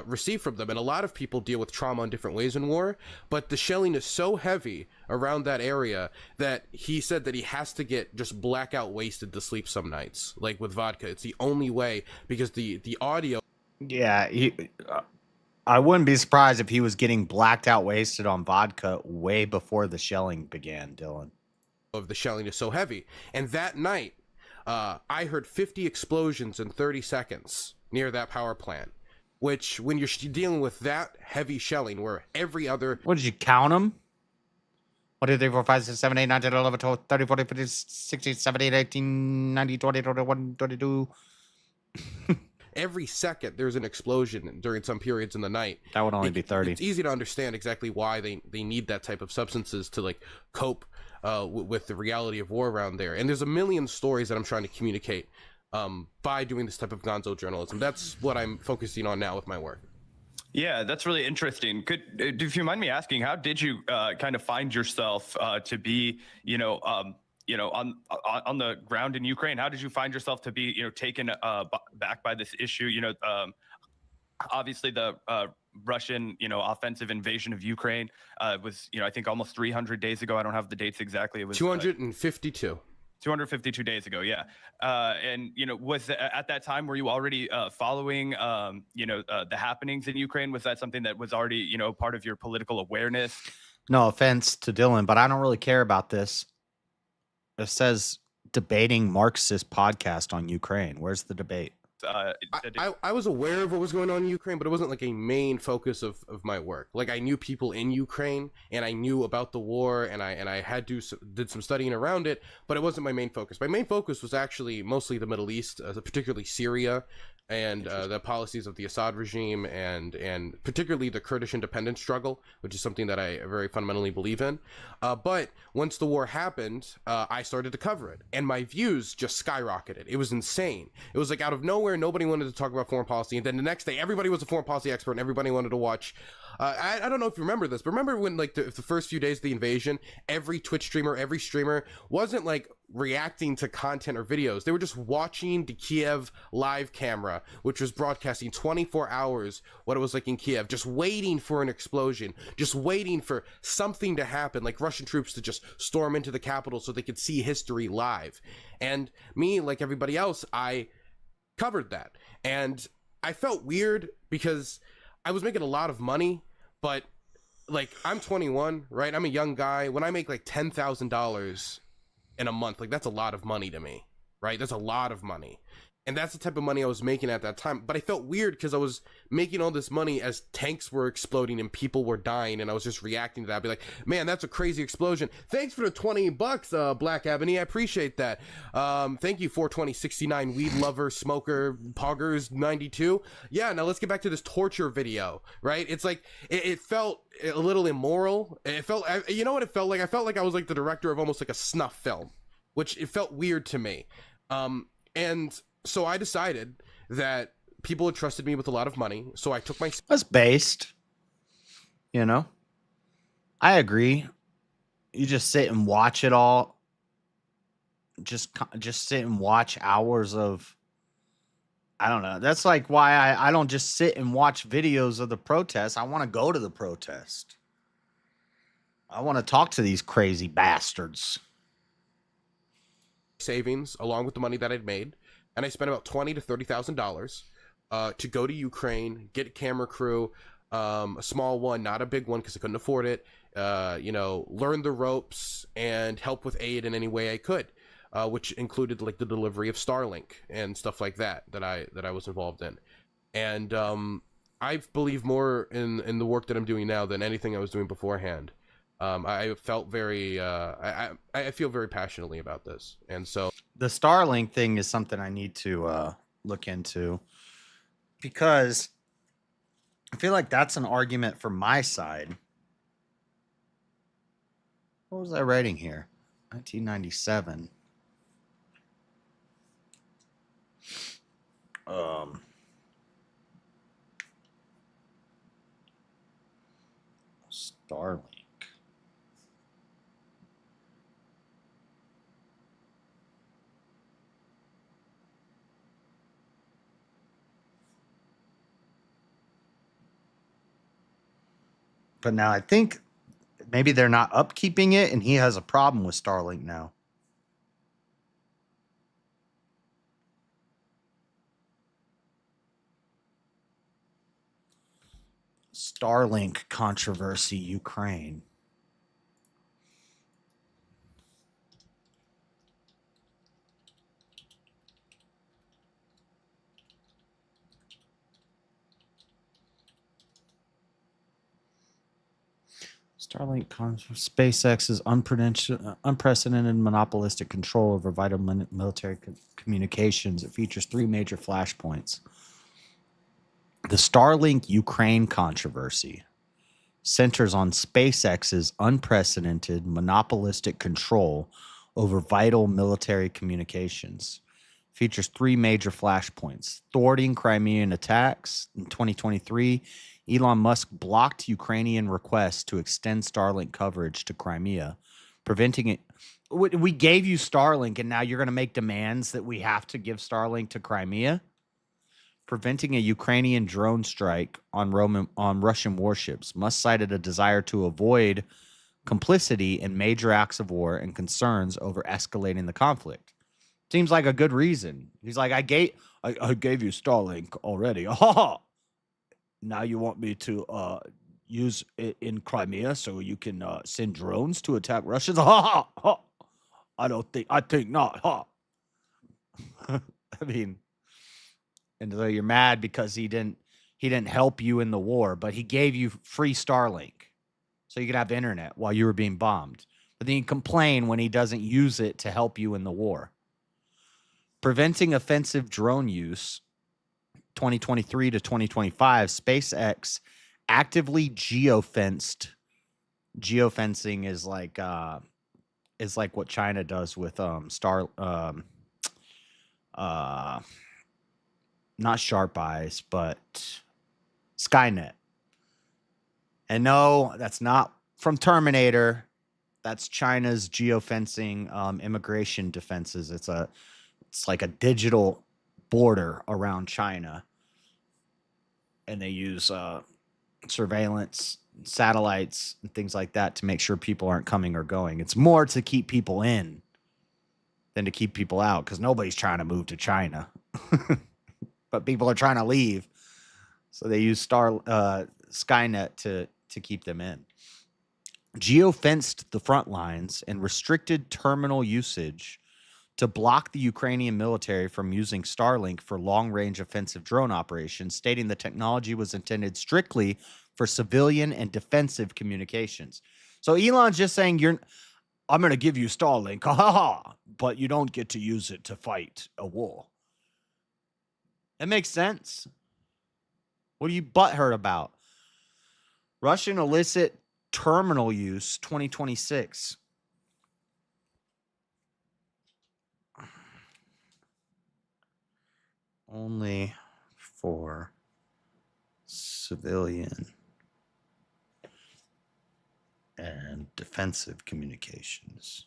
receive from them, and a lot of people deal with trauma in different ways in war, but the shelling is so heavy around that area that he said that he has to get just blackout wasted to sleep some nights, like with vodka. It's the only way, because the audio. Yeah, I wouldn't be surprised if he was getting blacked out wasted on vodka way before the shelling began, Dylan. Of the shelling is so heavy. And that night, I heard 50 explosions in 30 seconds near that power plant, which when you're dealing with that heavy shelling where every other... What, did you count them? 1, 2, 3, 4, 5, 6, 7, 8, 9, 10, 11, 12, 13, 14, 15, 16, 17, 18, 19, 20, 21, 22. Every second there's an explosion during some periods in the night. That would only be 30. It's easy to understand exactly why they need that type of substances to cope with the reality of war around there. And there's a million stories that I'm trying to communicate by doing this type of gonzo journalism. That's what I'm focusing on now with my work. Yeah, that's really interesting. If you mind me asking, how did you kind of find yourself to be, on the ground in Ukraine? How did you find yourself to be, taken back by this issue? Obviously the Russian, offensive invasion of Ukraine was, I think almost 300 days ago. I don't have the dates exactly. It was 252. 252 days ago. Yeah. And, was at that time, were you already following, the happenings in Ukraine? Was that something that was already, part of your political awareness? No offense to Dylan, but I don't really care about this. It says debating Marxist podcast on Ukraine. Where's the debate? I was aware of what was going on in Ukraine, but it wasn't like a main focus of my work. Like, I knew people in Ukraine and I knew about the war and I did some studying around it, but it wasn't my main focus. My main focus was actually mostly the Middle East, particularly Syria and the policies of the Assad regime and particularly the Kurdish independence struggle, which is something that I very fundamentally believe in. But once the war happened, I started to cover it and my views just skyrocketed. It was insane. It was like out of nowhere, nobody wanted to talk about foreign policy. And then the next day, everybody was a foreign policy expert and everybody wanted to watch. I don't know if you remember this, but remember when the first few days of the invasion, every Twitch streamer, every streamer wasn't reacting to content or videos. They were just watching the Kiev live camera, which was broadcasting 24 hours what it was like in Kiev, just waiting for an explosion, just waiting for something to happen, like Russian troops to just storm into the capital so they could see history live. And me, like everybody else, I covered that. And I felt weird because I was making a lot of money, but I'm 21, right? I'm a young guy. When I make $10,000 in a month, that's a lot of money to me, right? That's a lot of money. And that's the type of money I was making at that time. But I felt weird because I was making all this money as tanks were exploding and people were dying. And I was just reacting to that. I'd be like, man, that's a crazy explosion. Thanks for the $20, Black Ebony. I appreciate that. Thank you, 42069, weed lover, smoker, poggers, 92. Yeah, now let's get back to this torture video, right? It's like, it felt a little immoral. It felt, you know what it felt like? I felt like I was like the director of almost like a snuff film, which it felt weird to me. And so I decided that people had trusted me with a lot of money, so I took my... That's based. I agree. You just sit and watch it all. Just sit and watch hours of... I don't know. That's like why I don't just sit and watch videos of the protest. I want to go to the protest. I want to talk to these crazy bastards. Savings, along with the money that I'd made, and I spent about $20,000 to $30,000 to go to Ukraine, get a camera crew, a small one, not a big one because I couldn't afford it, learn the ropes and help with aid in any way I could. which included like the delivery of Starlink and stuff like that I was involved in. And I believe more in the work that I'm doing now than anything I was doing beforehand. I felt very I feel very passionately about this, and so the Starlink thing is something I need to look into, because I feel like that's an argument for my side. What was I writing here? 1997. Starlink. But now I think maybe they're not upkeeping it, and he has a problem with Starlink now. Starlink controversy, Ukraine. Starlink SpaceX's unprecedented monopolistic control over vital military communications. It features 3 major flashpoints. The Starlink Ukraine controversy centers on SpaceX's unprecedented monopolistic control over vital military communications. Features 3 major flashpoints: thwarting Crimean attacks. In 2023, Elon Musk blocked Ukrainian requests to extend Starlink coverage to Crimea, preventing it. We gave you Starlink, and now you're going to make demands that we have to give Starlink to Crimea? Preventing a Ukrainian drone strike on Russian warships. Musk cited a desire to avoid complicity in major acts of war and concerns over escalating the conflict. Seems like a good reason. He's like, I gave you Starlink already. Now you want me to use it in Crimea so you can send drones to attack Russians? I think not. I mean, and so you're mad because he didn't help you in the war, but he gave you free Starlink so you could have internet while you were being bombed. But then you complain when he doesn't use it to help you in the war. Preventing offensive drone use. 2023 to 2025, SpaceX actively geofenced. Geofencing is like what China does with not Sharp Eyes, but Skynet. And no, that's not from Terminator. That's China's geofencing immigration defenses. It's like a digital border around China, and they use surveillance, satellites, and things like that to make sure people aren't coming or going. It's more to keep people in than to keep people out, because nobody's trying to move to China. But people are trying to leave, so they use Skynet to keep them in. Geofenced the front lines and restricted terminal usage to block the Ukrainian military from using Starlink for long-range offensive drone operations, stating the technology was intended strictly for civilian and defensive communications. So Elon's just saying, I'm going to give you Starlink, but you don't get to use it to fight a war. That makes sense. What are you butthurt about? Russian illicit terminal use 2026. Only for civilian and defensive communications.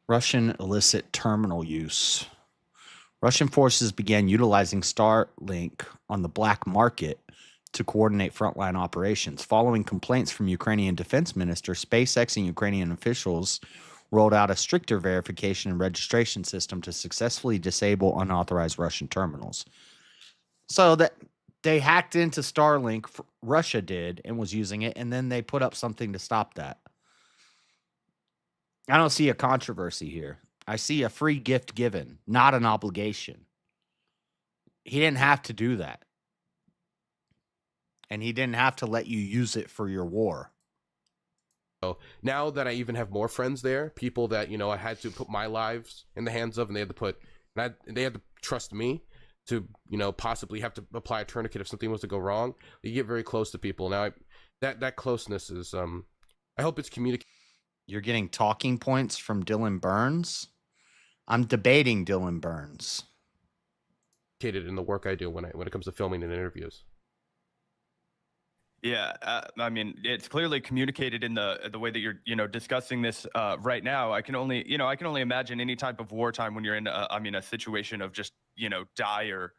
Russian illicit terminal use. Russian forces began utilizing Starlink on the black market to coordinate frontline operations. Following complaints from Ukrainian defense minister, SpaceX and Ukrainian officials rolled out a stricter verification and registration system to successfully disable unauthorized Russian terminals. So that they hacked into Starlink, Russia did, and was using it, and then they put up something to stop that. I don't see a controversy here. I see a free gift given, not an obligation. He didn't have to do that. And he didn't have to let you use it for your war. So now that I even have more friends there, people that, you know, I had to put my lives in the hands of, and they had to trust me to, you know, possibly have to apply a tourniquet if something was to go wrong. You get very close to people. Now that closeness is, I hope it's communicated. You're getting talking points from Dylan Burns. I'm debating Dylan Burns. In the work I do when it comes to filming and interviews. Yeah, I mean, it's clearly communicated in the way that you're, you know, discussing this right now. I can only imagine any type of wartime when you're in, a situation of just, you know, dire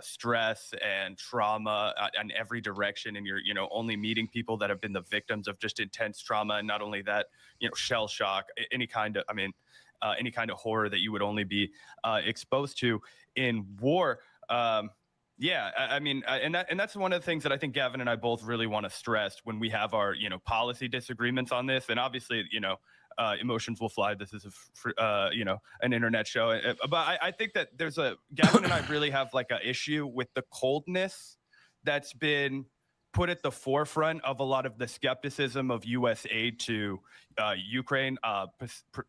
stress and trauma in every direction, and you're, you know, only meeting people that have been the victims of just intense trauma, and not only that, you know, shell shock, any kind of horror that you would only be exposed to in war. Yeah, I mean, and that's one of the things that I think Gavin and I both really want to stress when we have our, you know, policy disagreements on this. And obviously, you know, emotions will fly. This is you know, an internet show, but I think that Gavin and I really have like an issue with the coldness that's been put at the forefront of a lot of the skepticism of U.S. aid to Ukraine,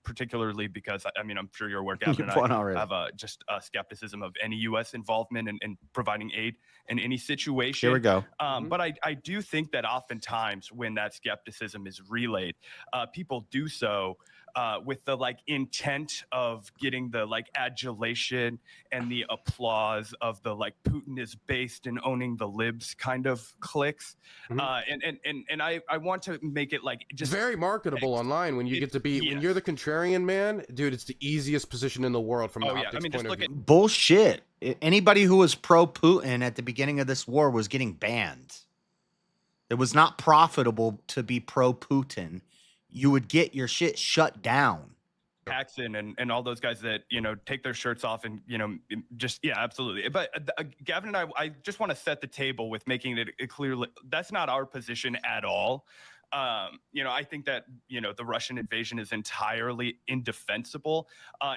particularly because, I mean, I'm sure you're aware, Gavin, and I have just a skepticism of any U.S. involvement in providing aid in any situation. Here we go. But I do think that oftentimes when that skepticism is relayed, people do so with the like intent of getting the like adulation and the applause of the like Putin is based in owning the libs kind of clicks. And I want to make it like just very marketable online when you get to be when you're the contrarian man, dude. It's the easiest position in the world from an optics point of view. Bullshit. Anybody who was pro Putin at the beginning of this war was getting banned. It was not profitable to be pro Putin. You would get your shit shut down. Paxson and all those guys that, you know, take their shirts off and, you know, just, yeah, absolutely. But Gavin and I just want to set the table with making it clear that's not our position at all. You know, I think that, you know, the Russian invasion is entirely indefensible.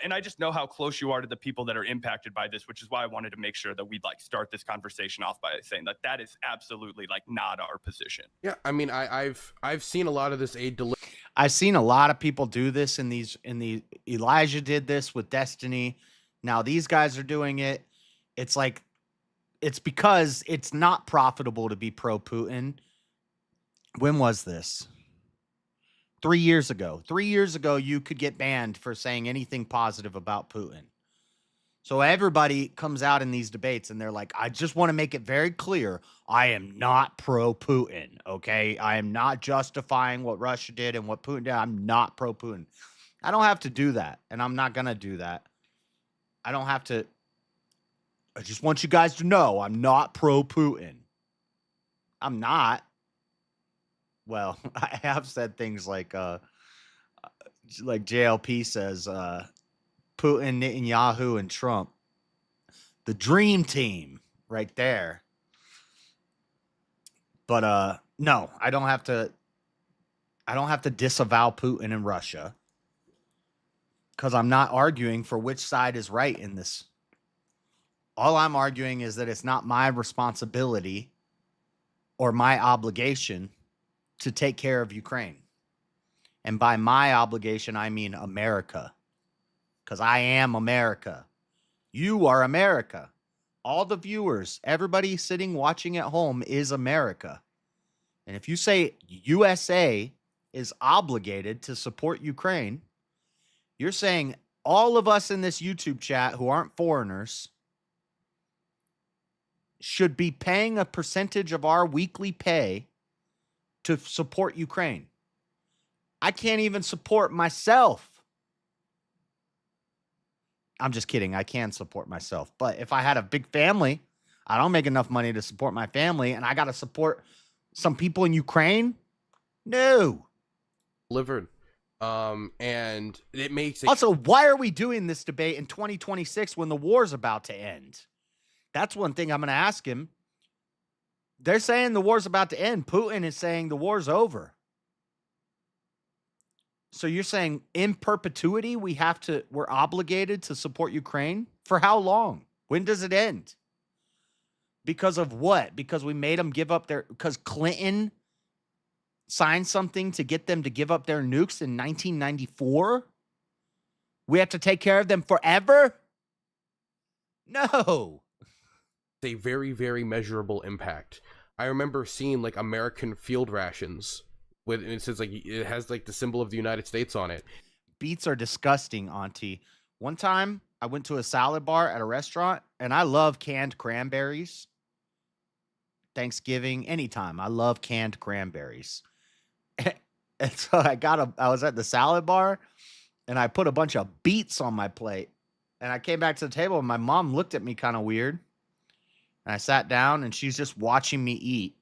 And I just know how close you are to the people that are impacted by this, which is why I wanted to make sure that we'd like start this conversation off by saying that is absolutely like not our position. Yeah, I mean, I've seen a lot of this aid delivery. I've seen a lot of people do this in the Elijah did this with Destiny. Now these guys are doing it. It's like, it's because it's not profitable to be pro Putin. When was this? 3 years ago. 3 years ago, you could get banned for saying anything positive about Putin. So everybody comes out in these debates and they're like, I just want to make it very clear. I am not pro Putin. Okay. I am not justifying what Russia did and what Putin did. I'm not pro Putin. I don't have to do that. And I'm not going to do that. I don't have to. I just want you guys to know I'm not pro Putin. I'm not. Well, I have said things like JLP says, Putin, Netanyahu, and Trump, the dream team right there. But no, I don't have to disavow Putin and Russia because I'm not arguing for which side is right in this. All I'm arguing is that it's not my responsibility or my obligation to take care of Ukraine. And by my obligation, I mean America. Because I am America. You are America. All the viewers, everybody sitting watching at home is America. And if you say USA is obligated to support Ukraine, you're saying all of us in this YouTube chat who aren't foreigners should be paying a percentage of our weekly pay to support Ukraine. I can't even support myself. I'm just kidding. I can support myself. But if I had a big family, I don't make enough money to support my family, and I got to support some people in Ukraine. No. Delivered. And it makes also, why are we doing this debate in 2026 when the war's about to end? That's one thing I'm going to ask him. They're saying the war's about to end. Putin is saying the war's over. So you're saying in perpetuity we're obligated to support Ukraine? For how long? When does it end? Because of what? Because we made them give up because Clinton signed something to get them to give up their nukes in 1994? We have to take care of them forever? No. A very, very measurable impact. I remember seeing like American field rations and it says like it has like the symbol of the United States on it. Beets are disgusting, Auntie. One time I went to a salad bar at a restaurant and I love canned cranberries. Thanksgiving, anytime. I love canned cranberries. And so I was at the salad bar and I put a bunch of beets on my plate. And I came back to the table and my mom looked at me kind of weird. And I sat down and she's just watching me eat.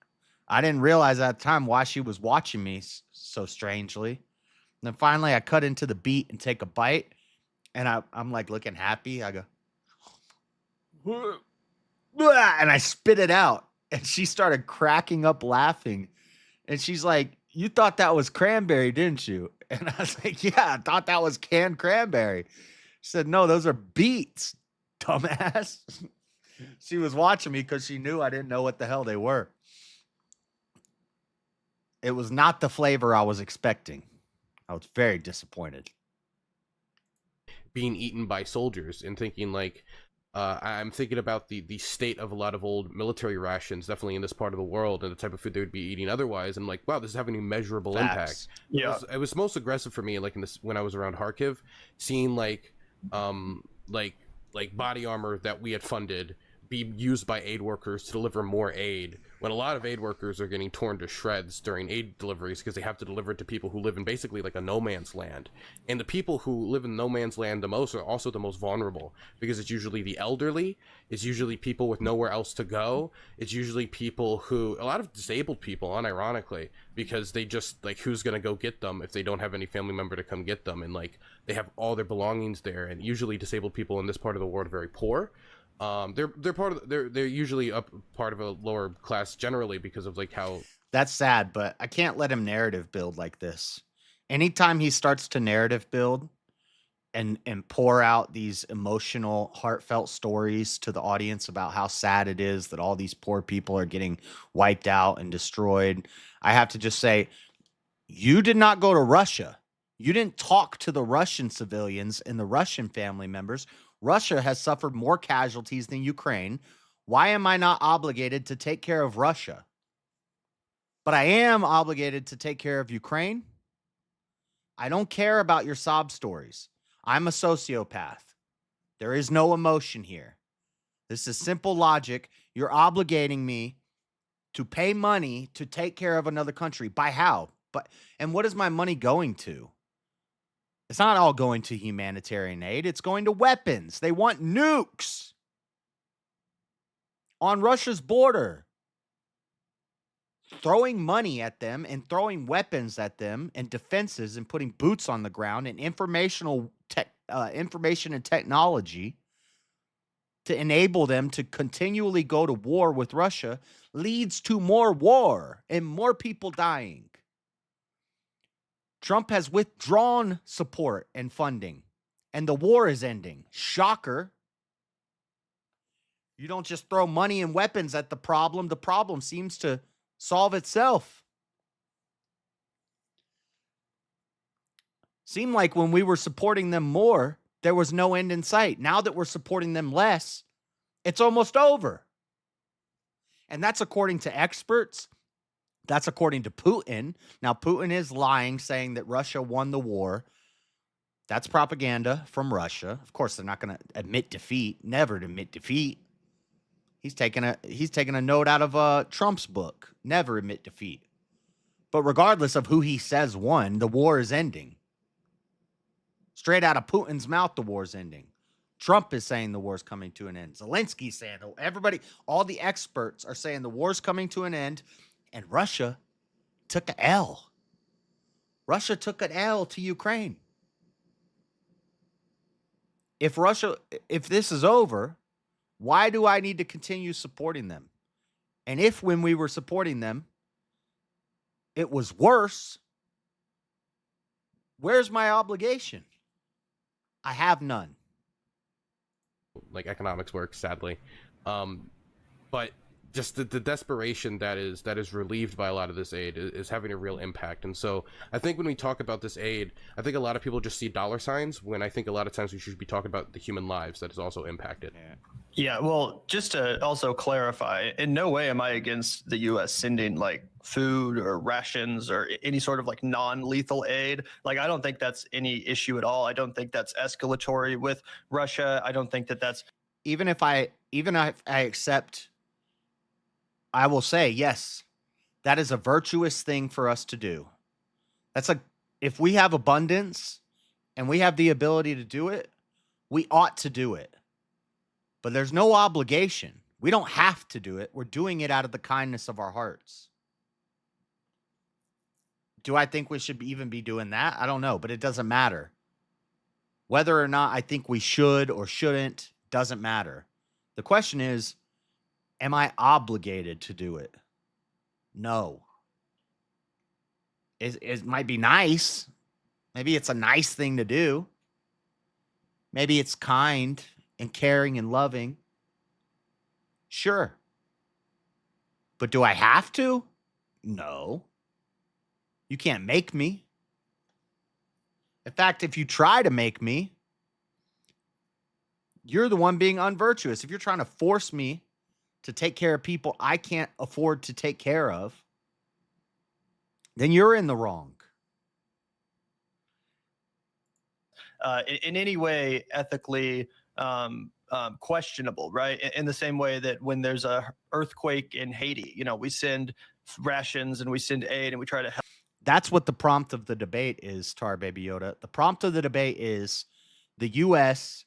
I didn't realize at the time why she was watching me so strangely. And then finally I cut into the beet and take a bite. And I'm like looking happy. I go, and I spit it out. And she started cracking up laughing. And she's like, you thought that was cranberry, didn't you? And I was like, yeah, I thought that was canned cranberry. She said, no, those are beets, dumbass. She was watching me because she knew I didn't know what the hell they were. It was not the flavor I was expecting. I was very disappointed. Being eaten by soldiers and thinking like, I'm thinking about the state of a lot of old military rations, definitely in this part of the world, and the type of food they would be eating otherwise. And like, wow, this is having a measurable impact. Yeah, it was most aggressive for me, like when I was around Kharkiv, seeing like body armor that we had funded be used by aid workers to deliver more aid, when a lot of aid workers are getting torn to shreds during aid deliveries because they have to deliver it to people who live in basically like a no man's land. And the people who live in no man's land the most are also the most vulnerable, because it's usually the elderly, it's usually people with nowhere else to go, it's usually people a lot of disabled people, unironically, because they just like, who's gonna go get them if they don't have any family member to come get them, and like they have all their belongings there. And usually disabled people in this part of the world are very poor. They're usually part of a lower class generally because of like how. That's sad, but I can't let him narrative build like this. Anytime he starts to narrative build and pour out these emotional, heartfelt stories to the audience about how sad it is that all these poor people are getting wiped out and destroyed, I have to just say, you did not go to Russia. You didn't talk to the Russian civilians and the Russian family members. Russia has suffered more casualties than Ukraine. Why am I not obligated to take care of Russia? But I am obligated to take care of Ukraine. I don't care about your sob stories. I'm a sociopath. There is no emotion here. This is simple logic. You're obligating me to pay money to take care of another country. By how? And what is my money going to? It's not all going to humanitarian aid. It's going to weapons. They want nukes on Russia's border. Throwing money at them and throwing weapons at them and defenses and putting boots on the ground and information and technology to enable them to continually go to war with Russia leads to more war and more people dying. Trump has withdrawn support and funding, and the war is ending. Shocker. You don't just throw money and weapons at the problem. The problem seems to solve itself. Seemed like when we were supporting them more, there was no end in sight. Now that we're supporting them less, it's almost over. And that's according to experts. That's according to Putin. Now, Putin is lying, saying that Russia won the war. That's propaganda from Russia. Of course, they're not going to admit defeat. Never admit defeat. He's taking a note out of Trump's book. Never admit defeat. But regardless of who he says won, the war is ending. Straight out of Putin's mouth, the war is ending. Trump is saying the war's coming to an end. Zelensky's saying, everybody, all the experts are saying the war's coming to an end, and Russia took an L. Russia took an L to Ukraine. If this is over, why do I need to continue supporting them? And if when we were supporting them, it was worse, where's my obligation? I have none. Like economics works, sadly. But just the desperation that is relieved by a lot of this aid is having a real impact. And so I think when we talk about this aid, I think a lot of people just see dollar signs, when I think a lot of times we should be talking about the human lives that is also impacted. Yeah, well, just to also clarify, in no way am I against the U.S. sending like food or rations or any sort of like non-lethal aid. Like, I don't think that's any issue at all. I don't think that's escalatory with Russia. I don't think that that's even if I accept, I will say, yes, that is a virtuous thing for us to do. That's if we have abundance and we have the ability to do it, we ought to do it. But there's no obligation. We don't have to do it. We're doing it out of the kindness of our hearts. Do I think we should even be doing that? I don't know, but it doesn't matter. Whether or not I think we should or shouldn't doesn't matter. The question is, am I obligated to do it? No. It might be nice. Maybe it's a nice thing to do. Maybe it's kind and caring and loving. Sure. But do I have to? No. You can't make me. In fact, if you try to make me, you're the one being unvirtuous. If you're trying to force me to take care of people I can't afford to take care of, then you're in the wrong. In any way ethically questionable, right? In the same way that when there's a earthquake in Haiti, you know, we send rations and we send aid and we try to help. That's what the prompt of the debate is, Tar Baby Yoda. The prompt of the debate is the U.S.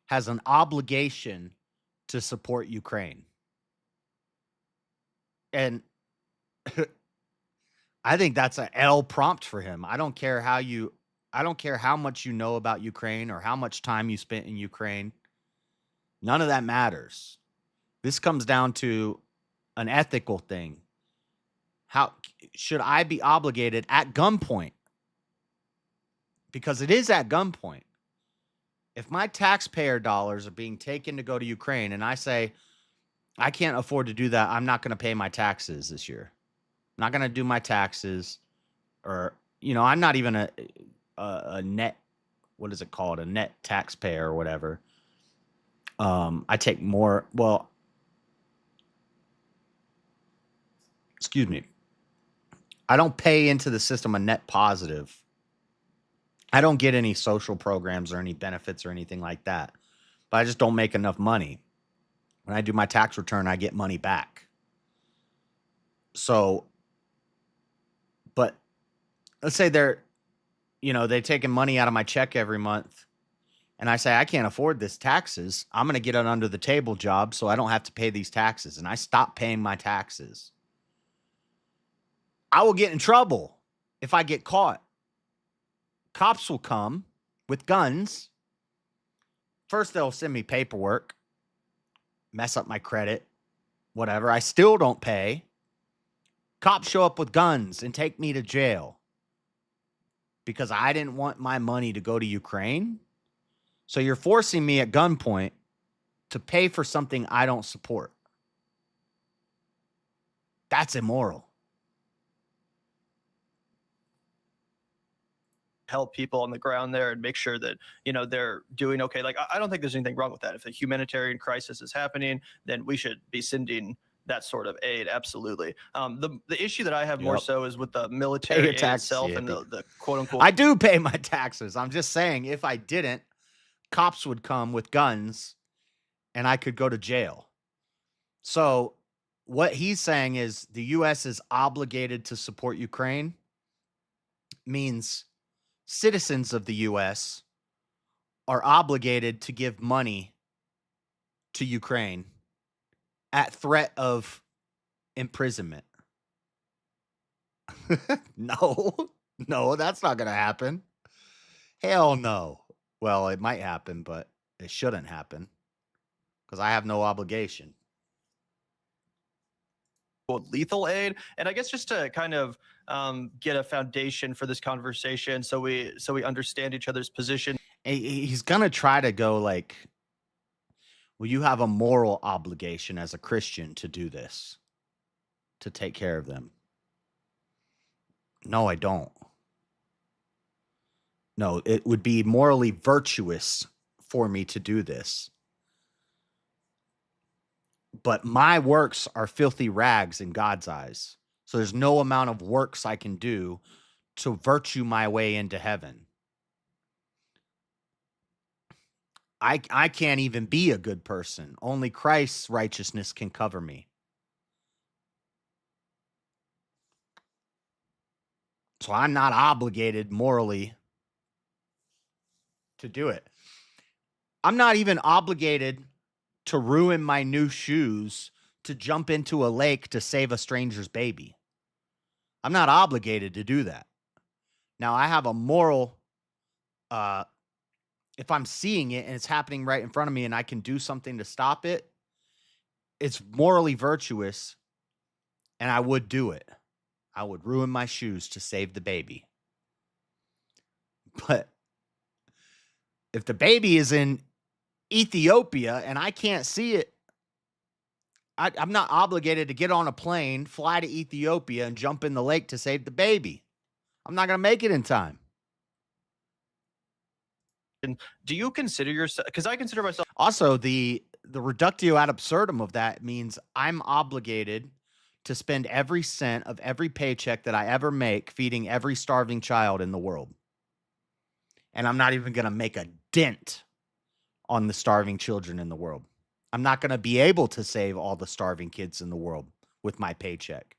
has an obligation to support Ukraine. And I think that's an L prompt for him. I don't care how much you know about Ukraine or how much time you spent in Ukraine. None of that matters. This comes down to an ethical thing. How should I be obligated at gunpoint? Because it is at gunpoint. If my taxpayer dollars are being taken to go to Ukraine and I say, I can't afford to do that, I'm not going to pay my taxes this year. I'm not going to do my taxes, or, you know, I'm not even a net, what is it called? A net taxpayer or whatever. I take more, well, excuse me. I don't pay into the system a net positive. I don't get any social programs or any benefits or anything like that, but I just don't make enough money. When I do my tax return, I get money back. So, but let's say they're taking money out of my check every month, and I say, I can't afford this taxes. I'm going to get an under the table job so I don't have to pay these taxes. And I stop paying my taxes. I will get in trouble if I get caught. Cops will come with guns. First, they'll send me paperwork, mess up my credit, whatever. I still don't pay. Cops show up with guns and take me to jail because I didn't want my money to go to Ukraine. So you're forcing me at gunpoint to pay for something I don't support. That's immoral. Help people on the ground there and make sure that, you know, they're doing okay. Like, I don't think there's anything wrong with that. If a humanitarian crisis is happening, then we should be sending that sort of aid. Absolutely. The issue that I have more so is with the military aid itself and the quote unquote. I do pay my taxes. I'm just saying, if I didn't, cops would come with guns and I could go to jail. So what he's saying is the U.S. is obligated to support Ukraine means citizens of the U.S. are obligated to give money to Ukraine at threat of imprisonment. No, that's not going to happen. Hell no. Well, it might happen, but it shouldn't happen because I have no obligation. Lethal aid, and I guess just to kind of get a foundation for this conversation, so we understand each other's position. He's gonna try to go like, well, you have a moral obligation as a Christian to do this, to take care of them. No, I don't. No, it would be morally virtuous for me to do this. But my works are filthy rags in God's eyes. So there's no amount of works I can do to virtue my way into heaven. I can't even be a good person. Only Christ's righteousness can cover me. So I'm not obligated morally to do it. I'm not even obligated to ruin my new shoes to jump into a lake to save a stranger's baby. I'm not obligated to do that. Now, I have a moral, if I'm seeing it and it's happening right in front of me and I can do something to stop it, it's morally virtuous and I would do it. I would ruin my shoes to save the baby. But if the baby is in Ethiopia and I can't see it, I'm not obligated to get on a plane, fly to Ethiopia, and jump in the lake to save the baby. I'm not going to make it in time. Do you consider yourself, because I consider myself also the reductio ad absurdum of that means I'm obligated to spend every cent of every paycheck that I ever make feeding every starving child in the world. And I'm not even going to make a dent on the starving children in the world. I'm not going to be able to save all the starving kids in the world with my paycheck.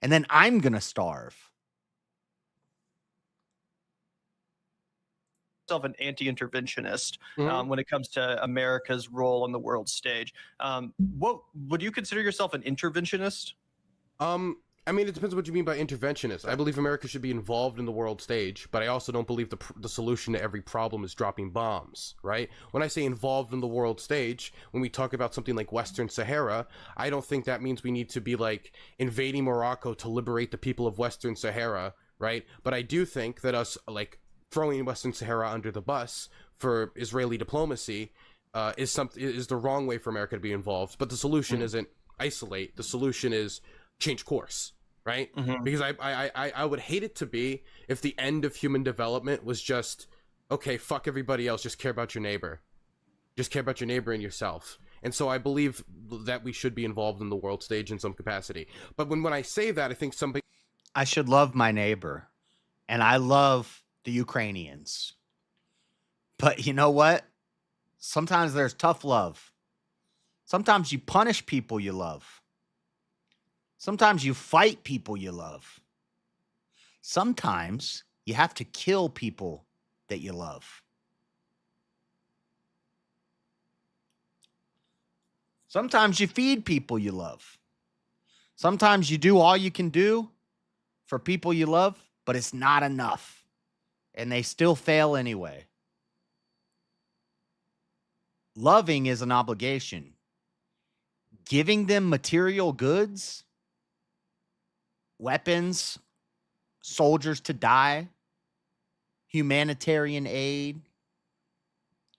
And then I'm going to starve. An anti-interventionist when it comes to America's role on the world stage. What would you consider yourself an interventionist? I mean, it depends what you mean by interventionist. I believe America should be involved in the world stage, but I also don't believe the solution to every problem is dropping bombs, right? When I say involved in the world stage, when we talk about something like Western Sahara, I don't think that means we need to be like invading Morocco to liberate the people of Western Sahara, right? But I do think that us like throwing Western Sahara under the bus for Israeli diplomacy is the wrong way for America to be involved. But the solution isn't isolate. The solution is change course, right? Because I would hate it to be if the end of human development was just, okay, fuck everybody else, just care about your neighbor. Just care about your neighbor and yourself. And so I believe that we should be involved in the world stage in some capacity. But when I say that, I think something... I should love my neighbor. And I love the Ukrainians. But you know what? Sometimes there's tough love. Sometimes you punish people you love. Sometimes you fight people you love. Sometimes you have to kill people that you love. Sometimes you feed people you love. Sometimes you do all you can do for people you love, but it's not enough. And they still fail anyway. Loving is an obligation. Giving them material goods, weapons, soldiers to die, humanitarian aid,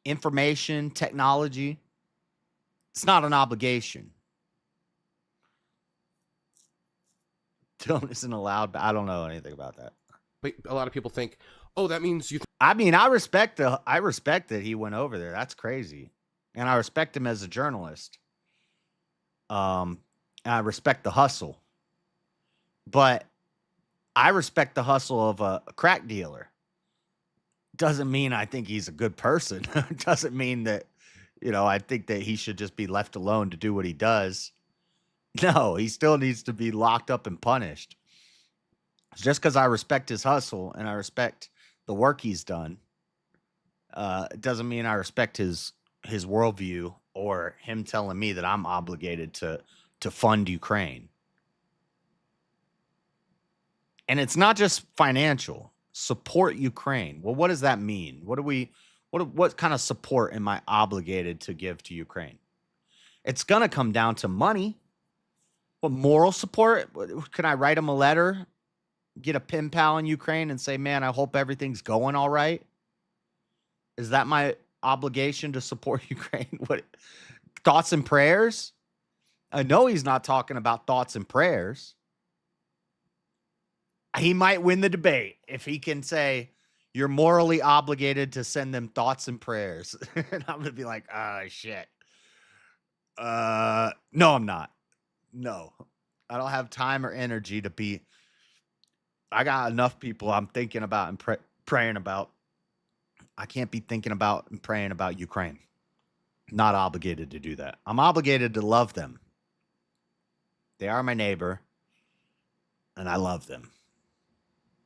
information, technology, it's not an obligation. Don't isn't allowed, but I don't know anything about that. But a lot of people think, oh, that means you... I mean, I respect that he went over there. That's crazy. And I respect him as a journalist. And I respect the hustle. But I respect the hustle of a crack dealer. Doesn't mean I think he's a good person. Doesn't mean that, I think that he should just be left alone to do what he does. No, he still needs to be locked up and punished. Just because I respect his hustle and I respect the work he's done, It doesn't mean I respect his worldview or him telling me that I'm obligated to fund Ukraine. And it's not just financial. Support Ukraine. Well, what does that mean? What kind of support am I obligated to give to Ukraine? It's going to come down to money. What moral support? Can I write him a letter, get a pen pal in Ukraine and say, man, I hope everything's going all right? Is that my obligation to support Ukraine? What thoughts and prayers? I know he's not talking about thoughts and prayers. He might win the debate if he can say you're morally obligated to send them thoughts and prayers. And I'm going to be like, oh, shit. No, I'm not. No, I don't have time or energy to be. I got enough people I'm thinking about and praying about. I can't be thinking about and praying about Ukraine. Not obligated to do that. I'm obligated to love them. They are my neighbor, and I love them.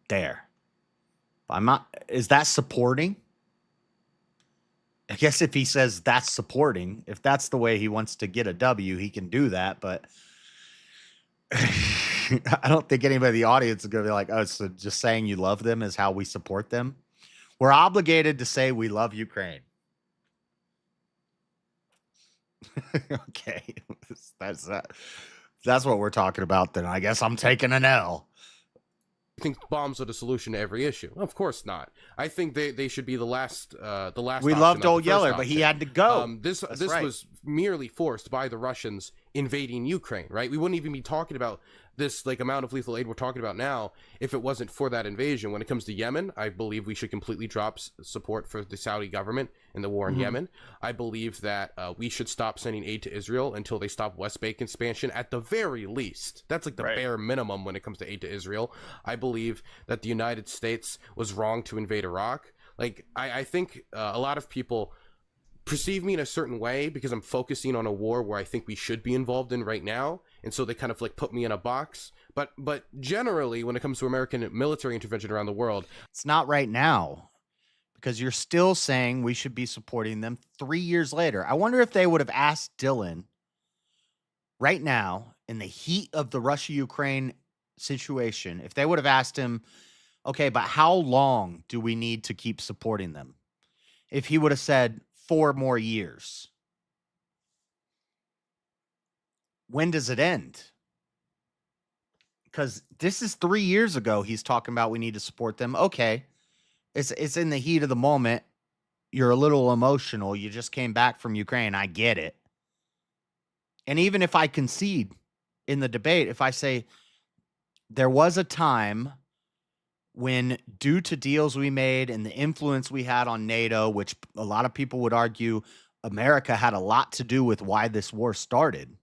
There. I'm not. Is that supporting? I guess if he says that's supporting, if that's the way he wants to get a W, he can do that. But I don't think anybody in the audience is going to be like, oh, so just saying you love them is how we support them. We're obligated to say we love Ukraine. Okay. That's what we're talking about. Then I guess I'm taking an L. I think bombs are the solution to every issue. Of course not. I think they should be the last. We loved old Yeller, but he had to go. This right. was merely forced by the Russians invading Ukraine, right? We wouldn't even be talking about this amount of lethal aid we're talking about now if it wasn't for that invasion. When it comes to Yemen, I believe we should completely drop support for the Saudi government in the war in Yemen. I believe that we should stop sending aid to Israel until they stop West Bank expansion at the very least. That's the bare minimum when it comes to aid to Israel. I believe that the United States was wrong to invade Iraq. I think a lot of people perceive me in a certain way because I'm focusing on a war where I think we should be involved in right now, and so they kind of put me in a box. But generally, when it comes to American military intervention around the world, it's not right now because you're still saying we should be supporting them 3 years later. I wonder if they would have asked Dylan right now in the heat of the Russia-Ukraine situation, if they would have asked him, okay, but how long do we need to keep supporting them? If he would have said 4 more years. When does it end? Because this is 3 years ago. He's talking about we need to support them. Okay. It's in the heat of the moment. You're a little emotional. You just came back from Ukraine. I get it. And even if I concede in the debate, if I say there was a time when, due to deals we made and the influence we had on NATO, which a lot of people would argue America had a lot to do with why this war started,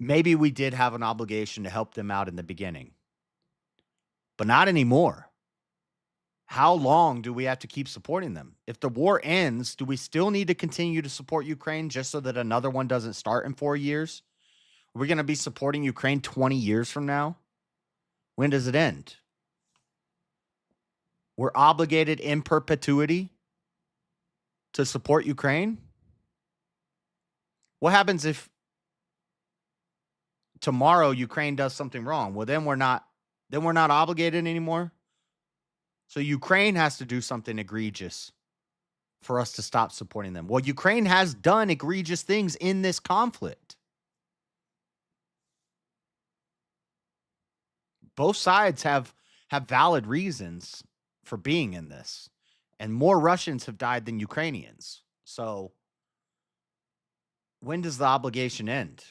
maybe we did have an obligation to help them out in the beginning, but not anymore. How long do we have to keep supporting them? If the war ends, do we still need to continue to support Ukraine just so that another one doesn't start in 4 years? Are we going to be supporting Ukraine 20 years from now? When does it end? We're obligated in perpetuity to support Ukraine? What happens if tomorrow Ukraine does something wrong? Well, then we're not obligated anymore. So Ukraine has to do something egregious for us to stop supporting them. Well, Ukraine has done egregious things in this conflict. Both sides have valid reasons for being in this, and more Russians have died than Ukrainians. So when does the obligation end?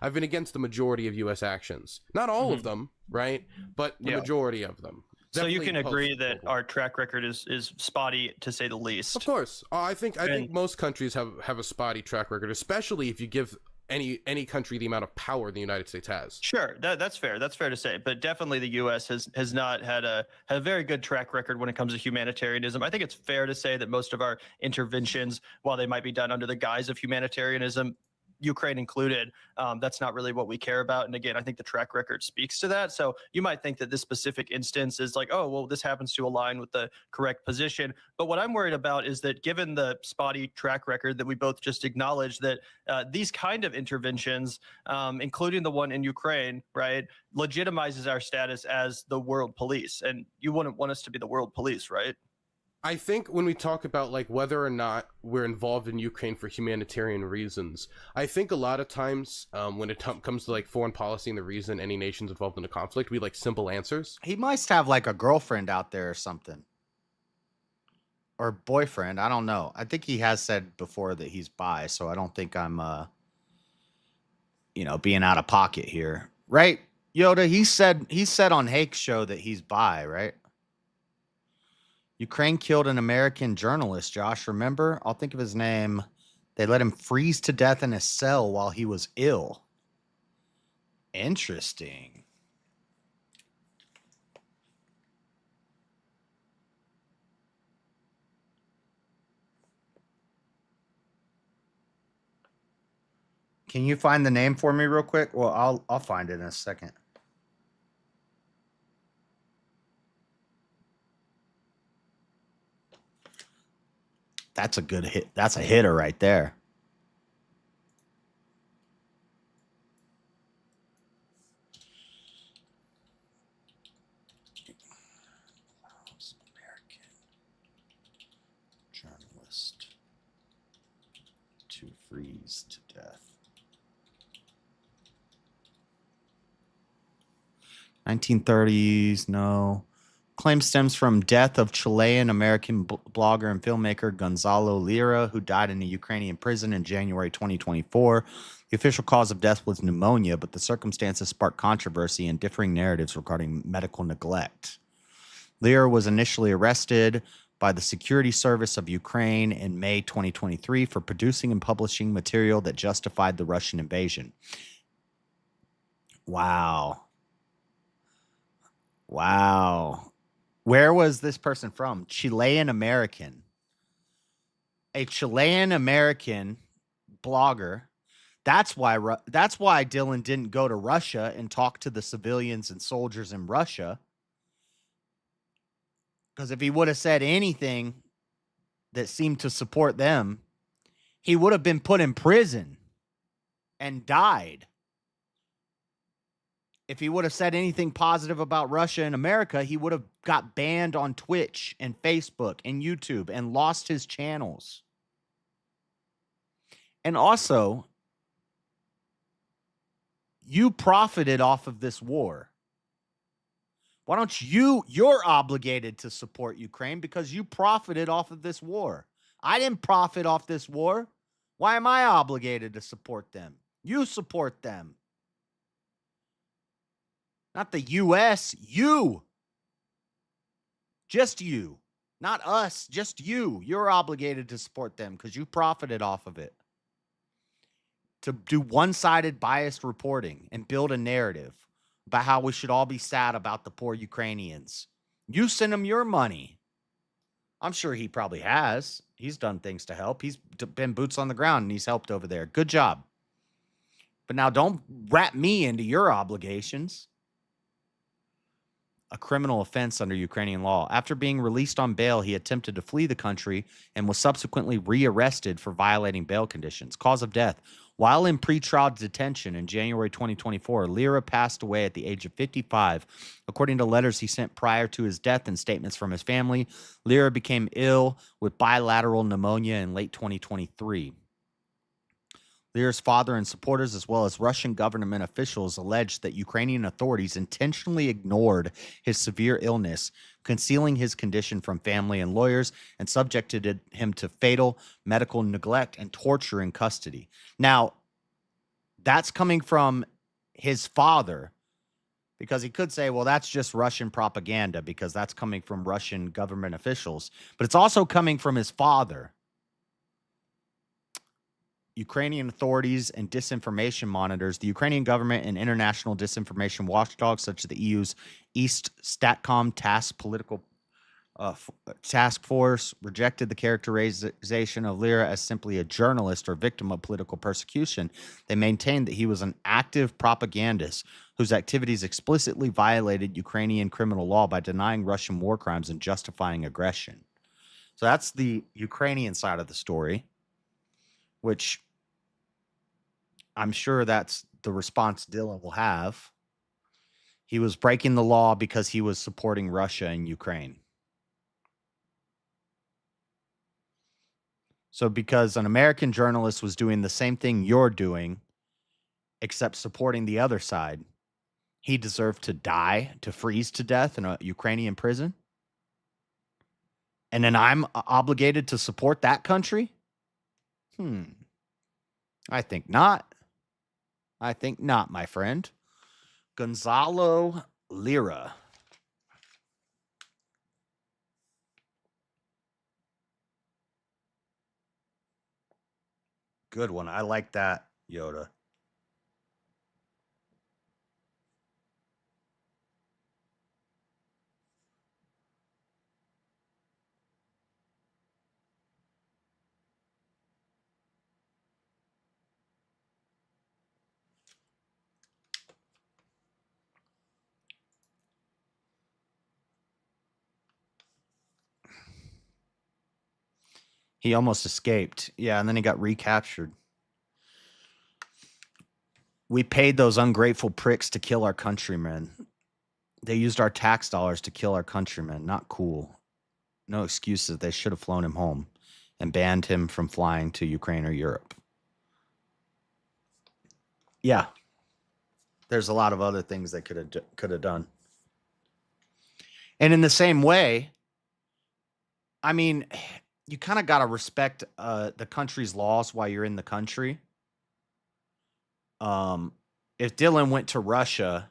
I've been against the majority of U.S. actions. Not all of them, right? But the majority of them. So you can agree that our track record is spotty, to say the least. Of course. I think most countries have a spotty track record, especially if you give any country the amount of power the United States has. Sure, that's fair. That's fair to say. But definitely the U.S. has not had a very good track record when it comes to humanitarianism. I think it's fair to say that most of our interventions, while they might be done under the guise of humanitarianism, Ukraine included, that's not really what we care about. And again, I think the track record speaks to that. So you might think that this specific instance is like, oh, well, this happens to align with the correct position. But what I'm worried about is that given the spotty track record that we both just acknowledged, that these kind of interventions, including the one in Ukraine, right, legitimizes our status as the world police. And you wouldn't want us to be the world police, right? I think when we talk about like whether or not we're involved in Ukraine for humanitarian reasons, I think a lot of times when it comes to like foreign policy and the reason any nation's involved in a conflict, we like simple answers. He must have like a girlfriend out there or something. Or boyfriend, I don't know. I think he has said before that he's bi, so I don't think I'm being out of pocket here. Right? Yoda, he said on Hake's show that he's bi, right? Ukraine killed an American journalist, Josh, remember? I'll think of his name. They let him freeze to death in a cell while he was ill. Interesting. Can you find the name for me real quick? Well, I'll find it in a second. That's a good hit. That's a hitter right there. American journalist to freeze to death. 1930s, no. Claim stems from death of Chilean-American blogger and filmmaker Gonzalo Lira, who died in a Ukrainian prison in January 2024. The official cause of death was pneumonia, but the circumstances sparked controversy and differing narratives regarding medical neglect. Lira was initially arrested by the Security Service of Ukraine in May 2023 for producing and publishing material that justified the Russian invasion. Wow. Where was this person from? Chilean American. A Chilean American blogger. That's why Dylan didn't go to Russia and talk to the civilians and soldiers in Russia. Because if he would have said anything that seemed to support them, he would have been put in prison and died. If he would have said anything positive about Russia and America, he would have got banned on Twitch and Facebook and YouTube and lost his channels. And also, you profited off of this war. Why don't you're obligated to support Ukraine because you profited off of this war. I didn't profit off this war. Why am I obligated to support them? You support them. Not the U.S., you. Just you. Not us, just you. You're obligated to support them because you profited off of it. To do one-sided biased reporting and build a narrative about how we should all be sad about the poor Ukrainians. You send him your money. I'm sure he probably has. He's done things to help. He's been boots on the ground and he's helped over there. Good job. But now don't wrap me into your obligations. A criminal offense under Ukrainian law. After being released on bail, he attempted to flee the country and was subsequently rearrested for violating bail conditions. Cause of death. While in pretrial detention in January 2024, Lira passed away at the age of 55. According to letters he sent prior to his death and statements from his family, Lira became ill with bilateral pneumonia in late 2023. Lira's father and supporters, as well as Russian government officials, alleged that Ukrainian authorities intentionally ignored his severe illness, concealing his condition from family and lawyers, and subjected him to fatal medical neglect and torture in custody. Now, that's coming from his father, because he could say, well, that's just Russian propaganda, because that's coming from Russian government officials. But it's also coming from his father. Ukrainian authorities and disinformation monitors, the Ukrainian government and international disinformation watchdogs such as the EU's East Statcom task political task force rejected the characterization of Lira as simply a journalist or victim of political persecution. They maintained that he was an active propagandist whose activities explicitly violated Ukrainian criminal law by denying Russian war crimes and justifying aggression. So that's the Ukrainian side of the story, which I'm sure that's the response Dylan will have. He was breaking the law because he was supporting Russia and Ukraine. So because an American journalist was doing the same thing you're doing, except supporting the other side, he deserved to die, to freeze to death in a Ukrainian prison? And then I'm obligated to support that country? I think not. I think not, my friend. Gonzalo Lira. Good one. I like that, Yoda. He almost escaped. Yeah, and then he got recaptured. We paid those ungrateful pricks to kill our countrymen. They used our tax dollars to kill our countrymen. Not cool. No excuses. They should have flown him home and banned him from flying to Ukraine or Europe. Yeah. There's a lot of other things they could have done. And in the same way, I mean, you kind of got to respect the country's laws while you're in the country. If Dylan went to Russia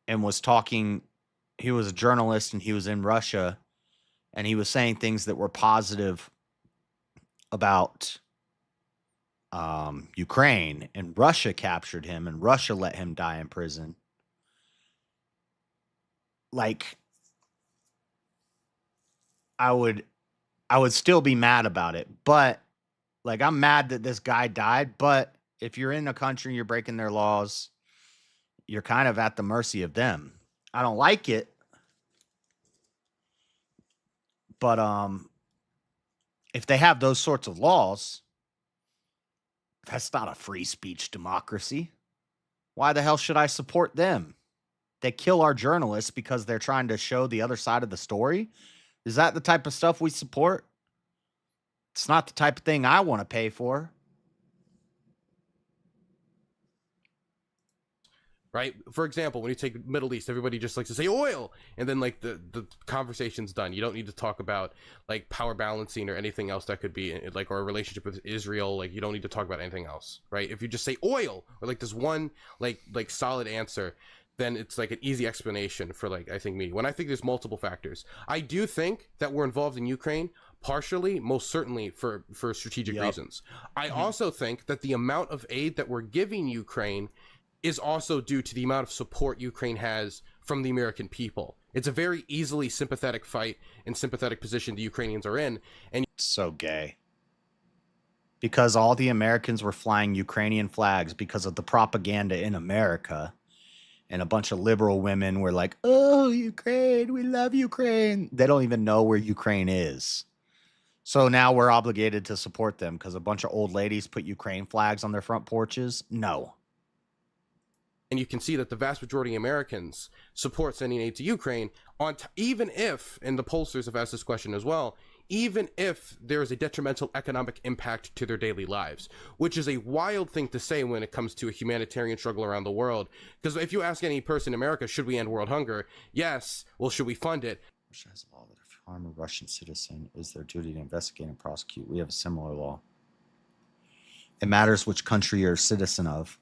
and was talking, he was a journalist and he was in Russia and he was saying things that were positive about Ukraine, and Russia captured him and Russia let him die in prison. Like, I would still be mad about it, but like, I'm mad that this guy died, but if you're in a country and you're breaking their laws, you're kind of at the mercy of them. I don't like it, but if they have those sorts of laws, that's not a free speech democracy. Why the hell should I support them? They kill our journalists because they're trying to show the other side of the story. Is that the type of stuff we support? It's not the type of thing I want to pay for. Right? For example, when you take Middle East, everybody just likes to say oil, and then like the conversation's done. You don't need to talk about like power balancing or anything else that could be like, or a relationship with Israel. Like, you don't need to talk about anything else, right? If you just say oil or like this one like solid answer, then it's like an easy explanation for, like, I think me. When I think there's multiple factors, I do think that we're involved in Ukraine partially, most certainly for strategic reasons. I also think that the amount of aid that we're giving Ukraine is also due to the amount of support Ukraine has from the American people. It's a very easily sympathetic fight and sympathetic position the Ukrainians are in. And so gay. Because all the Americans were flying Ukrainian flags because of the propaganda in America. And a bunch of liberal women were like, oh, Ukraine, we love Ukraine. They don't even know where Ukraine is. So now we're obligated to support them because a bunch of old ladies put Ukraine flags on their front porches? No. And you can see that the vast majority of Americans support sending aid to Ukraine, even if, and the pollsters have asked this question as well, even if there is a detrimental economic impact to their daily lives, which is a wild thing to say when it comes to a humanitarian struggle around the world. Because if you ask any person in America, should we end world hunger? Yes. Well, should we fund it? Russia has a law that if you harm a Russian citizen, it is their duty to investigate and prosecute. We have a similar law. It matters which country you're a citizen of.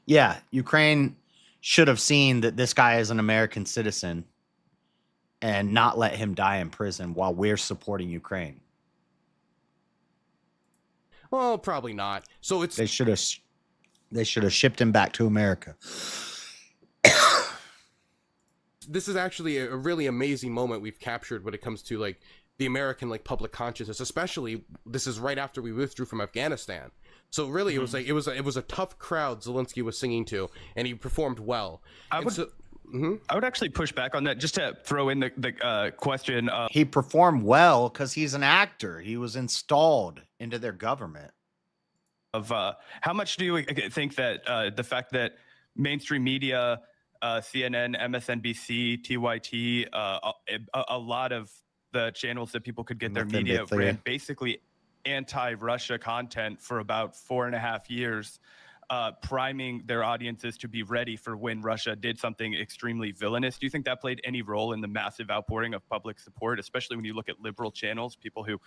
Yeah, Ukraine should have seen that this guy is an American citizen and not let him die in prison while we're supporting Ukraine. Well, probably not. So it's they should have shipped him back to America. this is actually a really amazing moment we've captured when it comes to like the American like public consciousness, especially this is right after we withdrew from Afghanistan. So really, it was like it was a tough crowd Zelensky was singing to, and he performed well. I would actually push back on that just to throw in the question. He performed well because he's an actor. He was installed into their government. Of how much do you think that the fact that mainstream media, CNN, MSNBC, TYT, a lot of the channels that people could get their media ran basically anti-Russia content for about 4.5 years, priming their audiences to be ready for when Russia did something extremely villainous. Do you think that played any role in the massive outpouring of public support, especially when you look at liberal channels, people who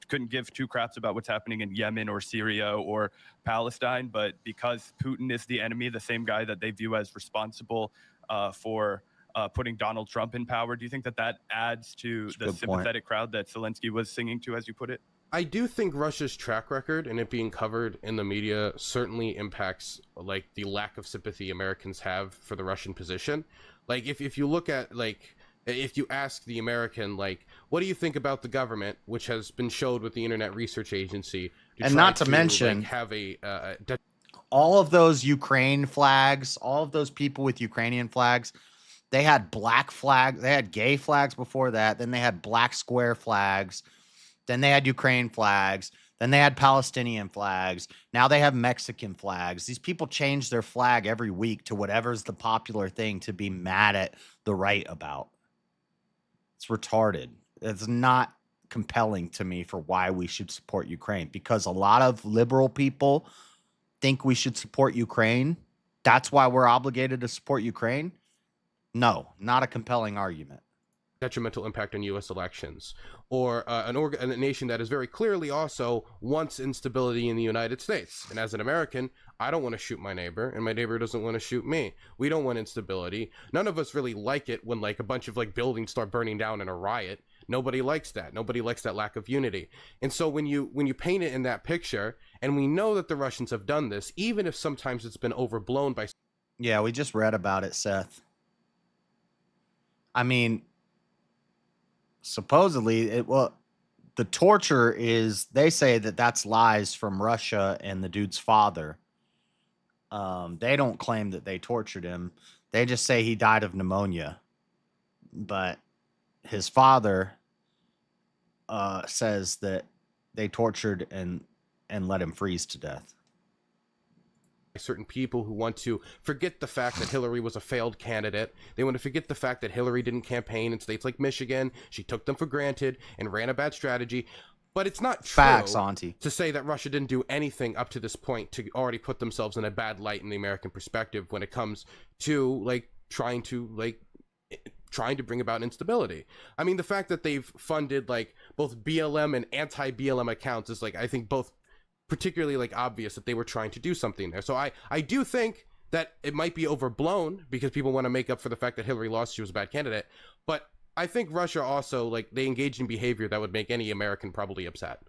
couldn't give two craps about what's happening in Yemen or Syria or Palestine, but because Putin is the enemy, the same guy that they view as responsible for putting Donald Trump in power, do you think that that adds to the sympathetic crowd that Zelensky was singing to, as you put it? I do think Russia's track record and it being covered in the media certainly impacts like the lack of sympathy Americans have for the Russian position. Like if you look at like if you ask the American like what do you think about the government, which has been showed with the Internet Research Agency, and not to mention like, have all of those Ukraine flags, all of those people with Ukrainian flags, they had black flags, they had gay flags before that, then they had black square flags. Then they had Ukraine flags. Then they had Palestinian flags. Now they have Mexican flags. These people change their flag every week to whatever's the popular thing to be mad at the right about. It's retarded. It's not compelling to me for why we should support Ukraine, because a lot of liberal people think we should support Ukraine. That's why we're obligated to support Ukraine. No, not a compelling argument. Detrimental impact on U.S. elections, or a nation that is very clearly also wants instability in the United States. And as an American, I don't want to shoot my neighbor, and my neighbor doesn't want to shoot me. We don't want instability. None of us really like it when like a bunch of like buildings start burning down in a riot. Nobody likes that. Nobody likes that lack of unity. And so when you paint it in that picture, and we know that the Russians have done this, even if sometimes it's been overblown by. Yeah, we just read about it, Seth. I mean, supposedly the torture is, they say that that's lies from Russia and the dude's father. They don't claim that they tortured him. They just say he died of pneumonia. But his father says that they tortured and let him freeze to death. Certain people who want to forget the fact that Hillary was a failed candidate. They want to forget the fact that Hillary didn't campaign in states like Michigan. She took them for granted and ran a bad strategy. But it's not true to say that Russia didn't do anything up to this point to already put themselves in a bad light in the American perspective when it comes to like trying to bring about instability. I mean, the fact that they've funded like both BLM and anti-BLM accounts is like, I think both particularly like obvious that they were trying to do something there. So I do think that it might be overblown because people want to make up for the fact that Hillary lost, she was a bad candidate. But I think Russia also, like, they engaged in behavior that would make any American probably upset.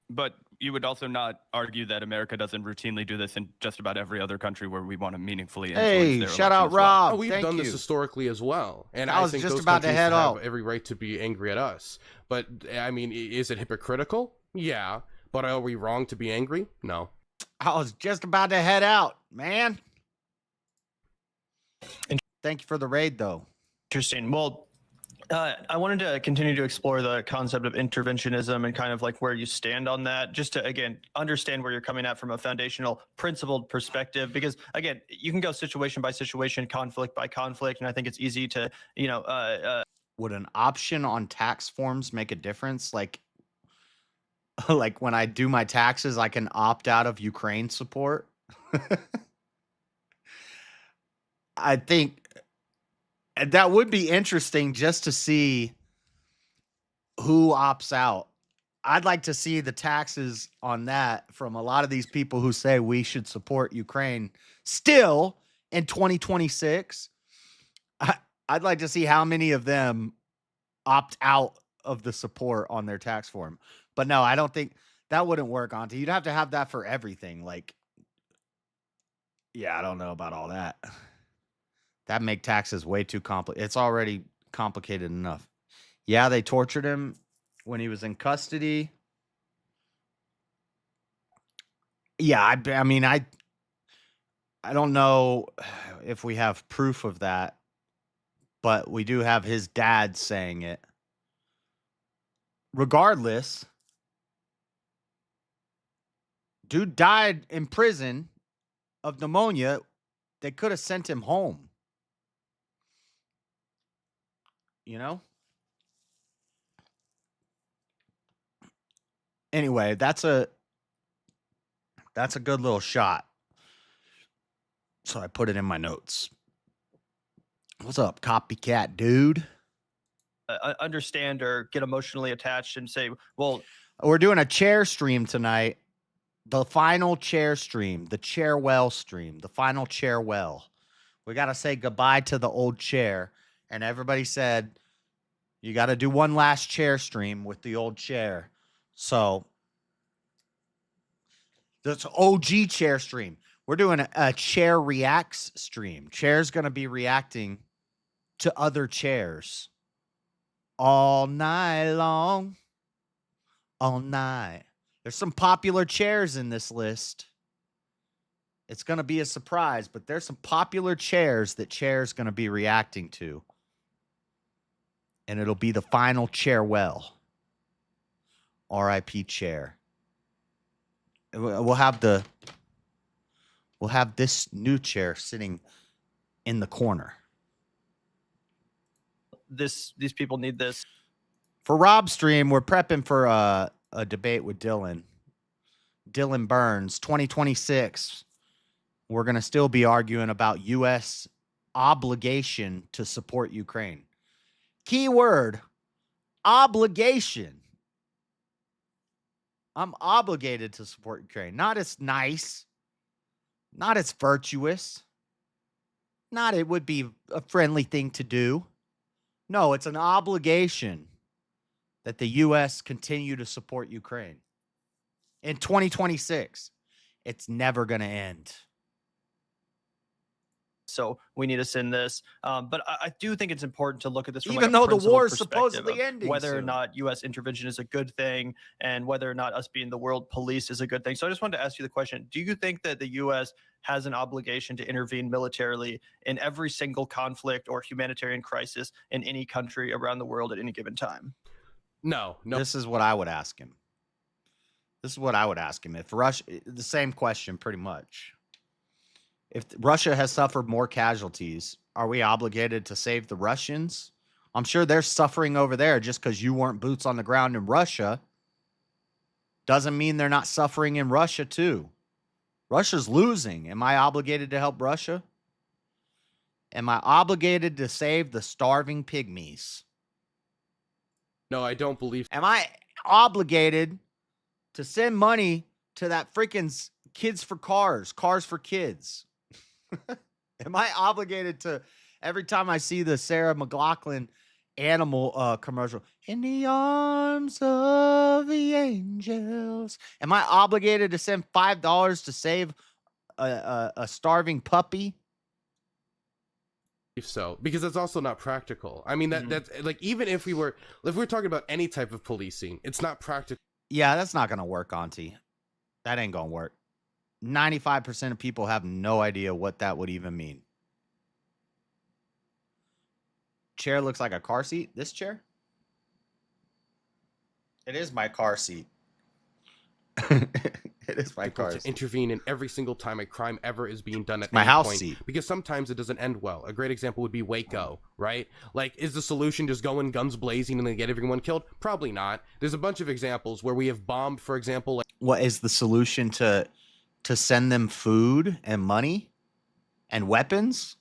But you would also not argue that America doesn't routinely do this in just about every other country where we want to meaningfully influence their shout out Rob. Oh, we've done this historically as well. And I was think just those about to head have out. every right to be angry at us. But I mean, is it hypocritical? Yeah. But are we wrong to be angry? No. I was just about to head out, man. Thank you for the raid, though. Interesting. Well, I wanted to continue to explore the concept of interventionism and kind of like where you stand on that, just to, again, understand where you're coming at from a foundational, principled perspective. Because, again, you can go situation by situation, conflict by conflict, and I think it's easy to, would an option on tax forms make a difference? Like when I do my taxes, I can opt out of Ukraine support. I think that would be interesting just to see who opts out. I'd like to see the taxes on that from a lot of these people who say we should support Ukraine still in 2026. I'd like to see how many of them opt out of the support on their tax form. But no, I don't think that wouldn't work, Auntie. You'd have to have that for everything. Like, yeah, I don't know about all that. That make taxes way too complicated. It's already complicated enough. Yeah, they tortured him when he was in custody. Yeah, I mean, I don't know if we have proof of that, but we do have his dad saying it. Regardless, dude died in prison of pneumonia. They could have sent him home. You know? Anyway, that's a good little shot. So I put it in my notes. What's up, copycat dude? Understand or get emotionally attached and say, well, we're doing a chair stream tonight. The final chair stream, the chair well stream, the final chair well. We got to say goodbye to the old chair. And everybody said, you got to do one last chair stream with the old chair. So that's OG chair stream. We're doing a chair reacts stream. Chair's going to be reacting to other chairs all night long. All night. There's some popular chairs in this list. It's going to be a surprise, but there's some popular chairs that Chair's going to be reacting to. And it'll be the final chair well. R.I.P. Chair. We'll have this new chair sitting in the corner. These people need this. For Rob's stream, we're prepping for a debate with Dylan. Dylan Burns, 2026. We're going to still be arguing about U.S. obligation to support Ukraine. Keyword, obligation. I'm obligated to support Ukraine. Not as nice. Not as virtuous. Not it would be a friendly thing to do. No, it's an obligation that the U.S. continue to support Ukraine. In 2026, it's never going to end. So we need to send this. But I do think it's important to look at this from even though the war is supposedly ending. Whether or not U.S. intervention is a good thing and whether or not us being the world police is a good thing. So I just wanted to ask you the question. Do you think that the U.S. has an obligation to intervene militarily in every single conflict or humanitarian crisis in any country around the world at any given time? No. This is what I would ask him. If Russia, the same question pretty much. If Russia has suffered more casualties, are we obligated to save the Russians? I'm sure they're suffering over there just because you weren't boots on the ground in Russia. Doesn't mean they're not suffering in Russia too. Russia's losing. Am I obligated to help Russia? Am I obligated to save the starving pygmies? No, I don't believe. Am I obligated to send money to that freaking Kids for Cars for Kids? Am I obligated to, every time I see the Sarah McLachlan animal commercial, in the arms of the angels, am I obligated to send $5 to save a starving puppy? So, because that's also not practical. I mean, that's like, even if we're talking about any type of policing, it's not practical. Yeah, that's not going to work, Auntie. That ain't going to work. 95% of people have no idea what that would even mean. Chair looks like a car seat. This chair? It is my car seat. It is my car seat. To intervene in every single time a crime ever is being done at my any house point, seat. because sometimes it doesn't end well. A great example would be Waco, right? Like, is the solution just going guns blazing and then get everyone killed? Probably not. There's a bunch of examples where we have bombed, for example. Like, what is the solution to send them food and money and weapons?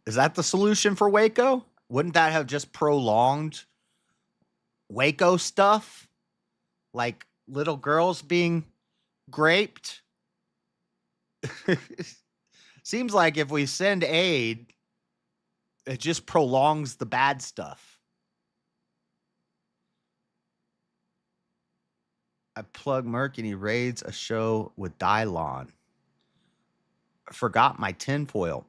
Is that the solution for Waco? Wouldn't that have just prolonged Waco stuff? Like little girls being raped? Seems like if we send aid, it just prolongs the bad stuff. I plug Merc and he raids a show with Dylon. I forgot my tinfoil.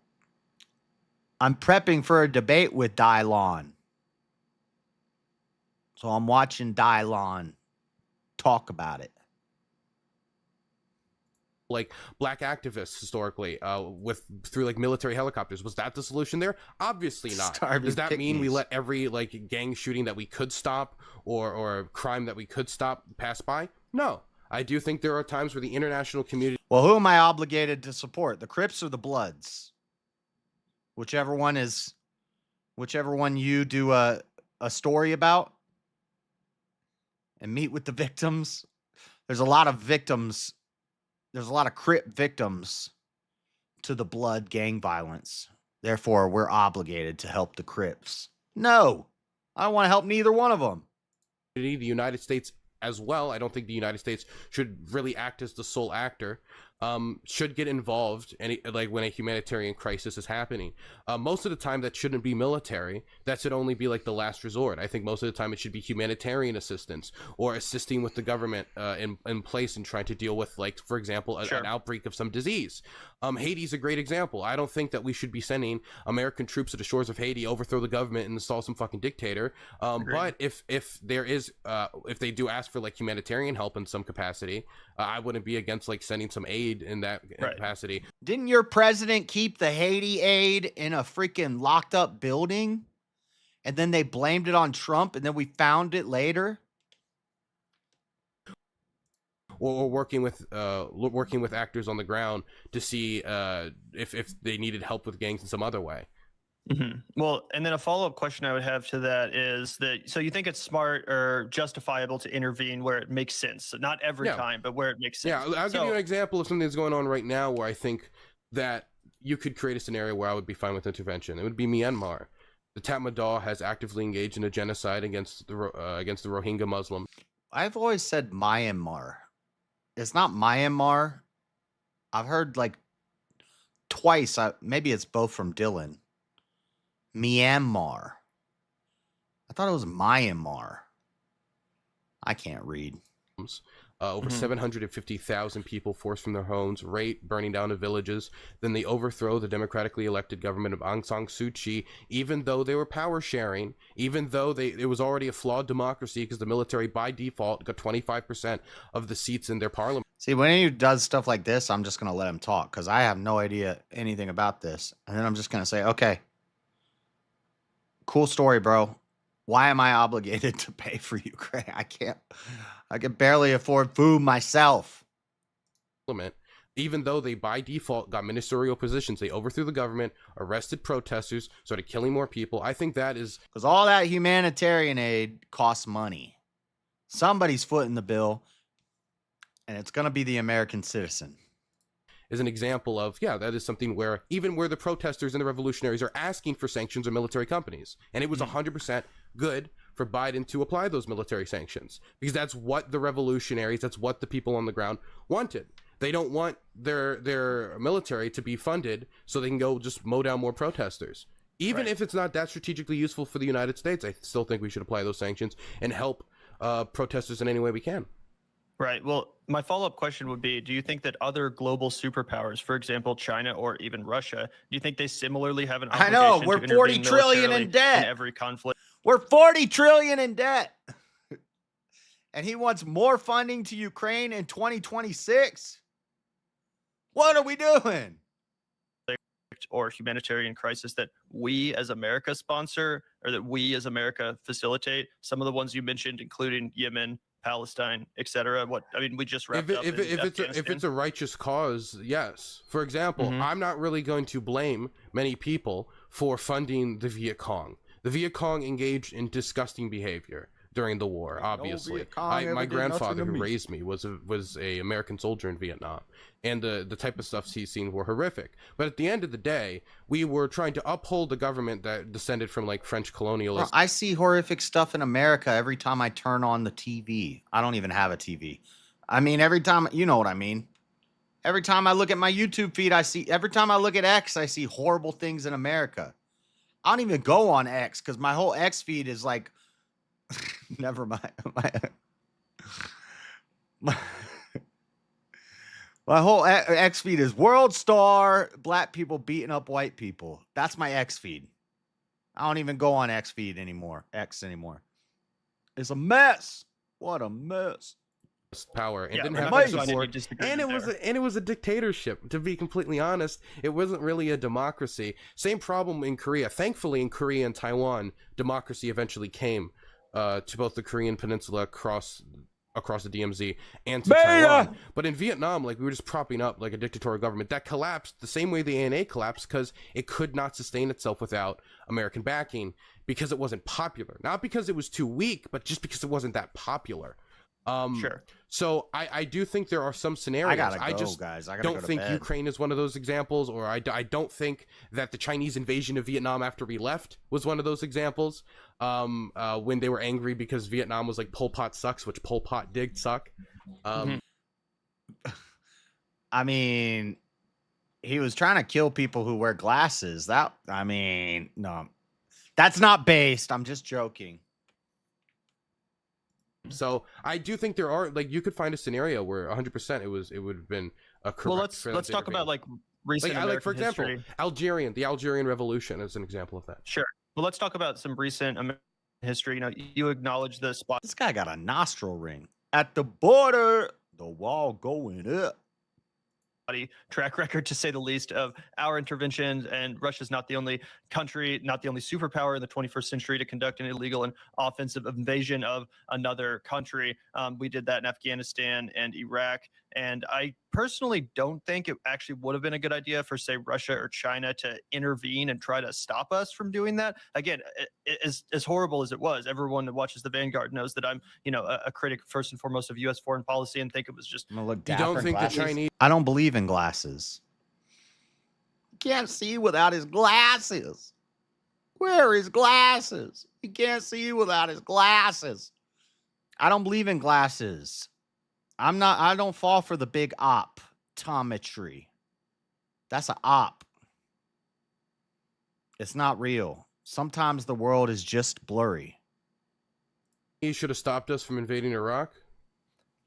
I'm prepping for a debate with Dylon. So I'm watching Dylon talk about it. Like black activists historically, through like military helicopters. Was that the solution there? Obviously not. Does that mean we let every like gang shooting that we could stop or crime that we could stop pass by? No. I do think there are times where the international community. Well, who am I obligated to support? The Crips or the Bloods? Whichever one you do a story about and meet with the victims. There's a lot of victims. There's a lot of Crip victims to the Blood gang violence. Therefore, we're obligated to help the Crips. No, I don't want to help neither one of them. The United States as well. I don't think the United States should really act as the sole actor. Should get involved like when a humanitarian crisis is happening. Most of the time that shouldn't be military. That should only be like the last resort. I think most of the time it should be humanitarian assistance or assisting with the government in place and trying to deal with, like, for example, an outbreak of some disease. Haiti's a great example. I don't think that we should be sending American troops to the shores of Haiti, overthrow the government and install some fucking dictator. But if they do ask for like humanitarian help in some capacity, I wouldn't be against like sending some aid in that capacity. Didn't your president keep the Haiti aid in a freaking locked up building? And then they blamed it on Trump and then we found it later? Or working with actors on the ground to see if they needed help with gangs in some other way. Mm-hmm. Well, and then a follow-up question I would have to that is that, so you think it's smart or justifiable to intervene where it makes sense? So not every time, but where it makes sense. Yeah, I'll give you an example of something that's going on right now where I think that you could create a scenario where I would be fine with intervention. It would be Myanmar. The Tatmadaw has actively engaged in a genocide against the Rohingya Muslims. I've always said Myanmar. It's not Myanmar. I've heard like twice. Maybe it's both from Dylan. Myanmar. I thought it was Myanmar. I can't read. Over 750,000 people forced from their homes, raped, burning down of villages. Then they overthrow the democratically elected government of Aung San Suu Kyi, even though they were power sharing, even though it was already a flawed democracy because the military by default got 25% of the seats in their parliament. See, when he does stuff like this, I'm just going to let him talk because I have no idea anything about this. And then I'm just going to say, okay, cool story, bro. Why am I obligated to pay for Ukraine? I can barely afford food myself. Even though they by default got ministerial positions, they overthrew the government, arrested protesters, started killing more people. I think that is because all that humanitarian aid costs money. Somebody's footing the bill, and it's going to be the American citizen. Is an example of, that is something where even where the protesters and the revolutionaries are asking for sanctions on military companies. And it was 100% good for Biden to apply those military sanctions because that's what the revolutionaries, that's what the people on the ground wanted. They don't want their military to be funded so they can go just mow down more protesters. Even if it's not that strategically useful for the United States, I still think we should apply those sanctions and help protesters in any way we can. Right. Well, my follow-up question would be, do you think that other global superpowers, for example, China or even Russia, do you think they similarly have an obligation? I know, we're 40 trillion in debt. In every conflict? We're 40 trillion in debt. And he wants more funding to Ukraine in 2026? What are we doing? Or humanitarian crisis that we as America sponsor or that we as America facilitate? Some of the ones you mentioned, including Yemen, Palestine, etc. We just wrapped up. If it's a righteous cause, yes. For example, I'm not really going to blame many people for funding the Viet Cong. The Viet Cong engaged in disgusting behavior during the war. Obviously, my grandfather who raised me was a American soldier in Vietnam, and the type of stuff he's seen were horrific. But at the end of the day, we were trying to uphold the government that descended from like French colonialism. Well, I see horrific stuff in America every time I turn on the TV. I don't even have a TV. I mean, every time, you know what I mean. Every time I look at my YouTube feed, every time I look at X, I see horrible things in America. I don't even go on X because my whole X feed is like, never mind. My whole X feed is world star, black people beating up white people. That's my X feed. I don't even go on X feed anymore. X anymore. It's a mess. What a mess. Power and Yeah, didn't we're have not the gonna find any support, disagreement and it was a dictatorship. To be completely honest, it wasn't really a democracy. Same problem in Korea. Thankfully, in Korea and Taiwan, democracy eventually came to both the Korean Peninsula across the DMZ and to Taiwan. But in Vietnam, like, we were just propping up like a dictatorial government that collapsed the same way the ANA collapsed, because it could not sustain itself without American backing, because it wasn't popular. Not because it was too weak, but just because it wasn't that popular. Sure. So I do think there are some scenarios. I just don't think Ukraine is one of those examples, or I don't think that the Chinese invasion of Vietnam after we left was one of those examples. When they were angry because Vietnam was like, Pol Pot sucks, which Pol Pot did suck. I mean, he was trying to kill people who wear glasses. No, that's not based. I'm just joking. So I do think there are, like, you could find a scenario where 100% it would have been a correct. Well, let's talk about like recent American for example, history. the Algerian Revolution is an example of that. Sure. Well, let's talk about some recent American history. You know, you acknowledge the spot. This guy got a nostril ring at the border. The wall going up. Track record, to say the least, of our interventions, and Russia's not the only country, not the only superpower in the 21st century to conduct an illegal and offensive invasion of another country. We did that in Afghanistan and Iraq, and I personally don't think it actually would have been a good idea for, say, Russia or China to intervene and try to stop us from doing that. Again, as horrible as it was, everyone that watches The Vanguard knows that I'm, a critic first and foremost of U.S. foreign policy, and think it was just. You don't think the Chinese? I don't believe in glasses. You can't see without his glasses. Where are his glasses? He can't see without his glasses. I don't believe in glasses. I don't fall for the big optometry. That's an op. It's not real. Sometimes the world is just blurry. He should have stopped us from invading Iraq.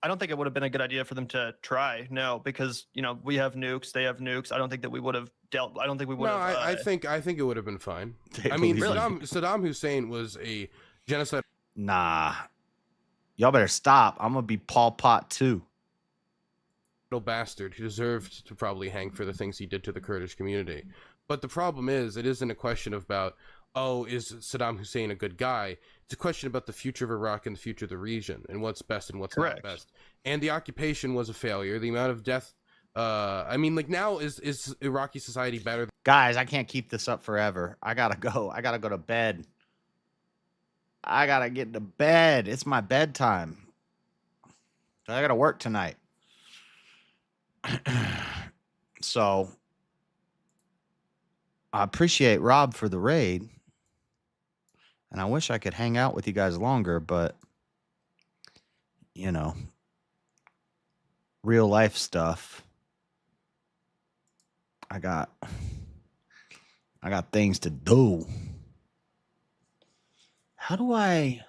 I don't think it would have been a good idea for them to try. No, because we have nukes, they have nukes. I don't think that we would have dealt. I don't think we would have. No, I think it would have been fine. I mean, Saddam Hussein was a genocide. Nah, y'all better stop. I'm gonna be Pol Pot too. Bastard who deserved to probably hang for the things he did to the Kurdish community. But the problem is, it isn't a question about, oh, is Saddam Hussein a good guy? It's a question about the future of Iraq and the future of the region, and what's best and what's not best. And the occupation was a failure. The amount of death, now is Iraqi society better? Guys, I can't keep this up forever. I gotta go. I gotta go to bed. I gotta get to bed. It's my bedtime. I gotta work tonight. So I appreciate Rob for the raid, and I wish I could hang out with you guys longer, but real life stuff. I got things to do. How do I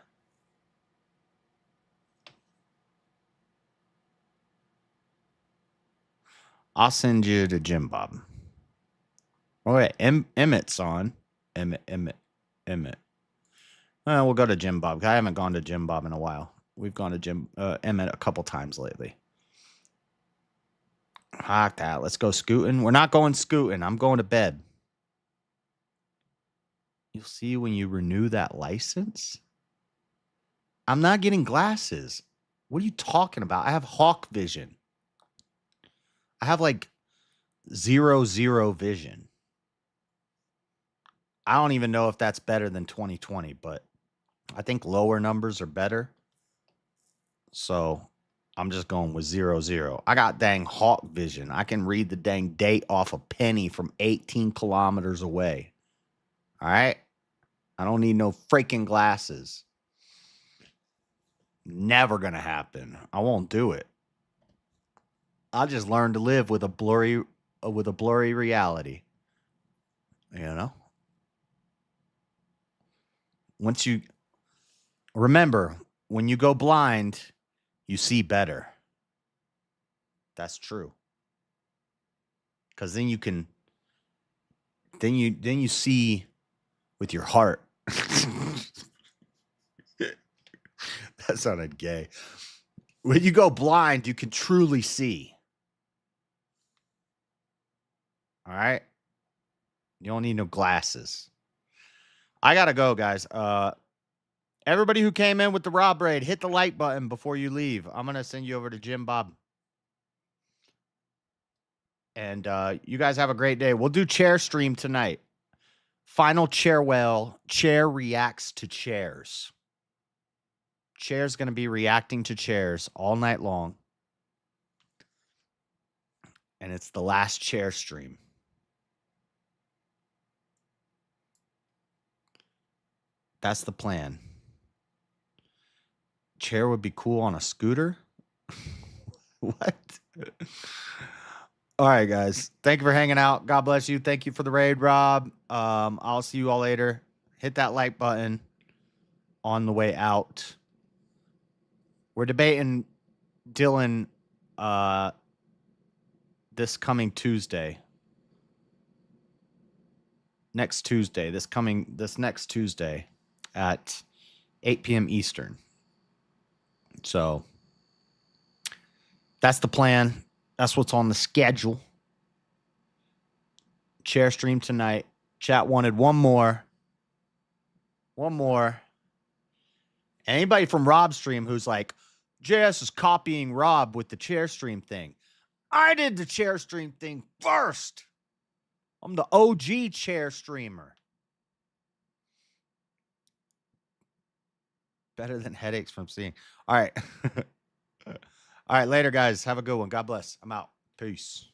I'll send you to Jim Bob. Oh, wait, Emmett's on. Emmett. We'll go to Jim Bob. I haven't gone to Jim Bob in a while. We've gone to Emmett a couple times lately. Fuck that. Let's go scooting. We're not going scooting. I'm going to bed. You'll see when you renew that license. I'm not getting glasses. What are you talking about? I have hawk vision. I have like 0 vision. I don't even know if that's better than 2020, but I think lower numbers are better. So I'm just going with 0. I got dang hawk vision. I can read the dang date off a penny from 18 kilometers away. All right? I don't need no freaking glasses. Never gonna happen. I won't do it. I'll just learn to live with a blurry reality. Once you remember, when you go blind, you see better. That's true. because then you can, then you see with your heart. That sounded gay. When you go blind, you can truly see. All right? You don't need no glasses. I gotta go, guys. Everybody who came in with the Rob raid, hit the like button before you leave. I'm gonna send you over to Jim Bob. And you guys have a great day. We'll do chair stream tonight. Final chair reacts to chairs. Chair's gonna be reacting to chairs all night long. And it's the last chair stream. That's the plan. Chair would be cool on a scooter. What? All right, guys. Thank you for hanging out. God bless you. Thank you for the raid, Rob. I'll see you all later. Hit that like button on the way out. We're debating Dylan this coming Tuesday. Next next Tuesday at 8 p.m. Eastern. So that's the plan. That's what's on the schedule. Chair stream tonight. Chat wanted one more. One more. Anybody from Rob's stream who's like, JS is copying Rob with the chair stream thing. I did the chair stream thing first. I'm the OG chair streamer. Better than headaches from seeing. All right. All right, later, guys. Have a good one. God bless. I'm out. Peace.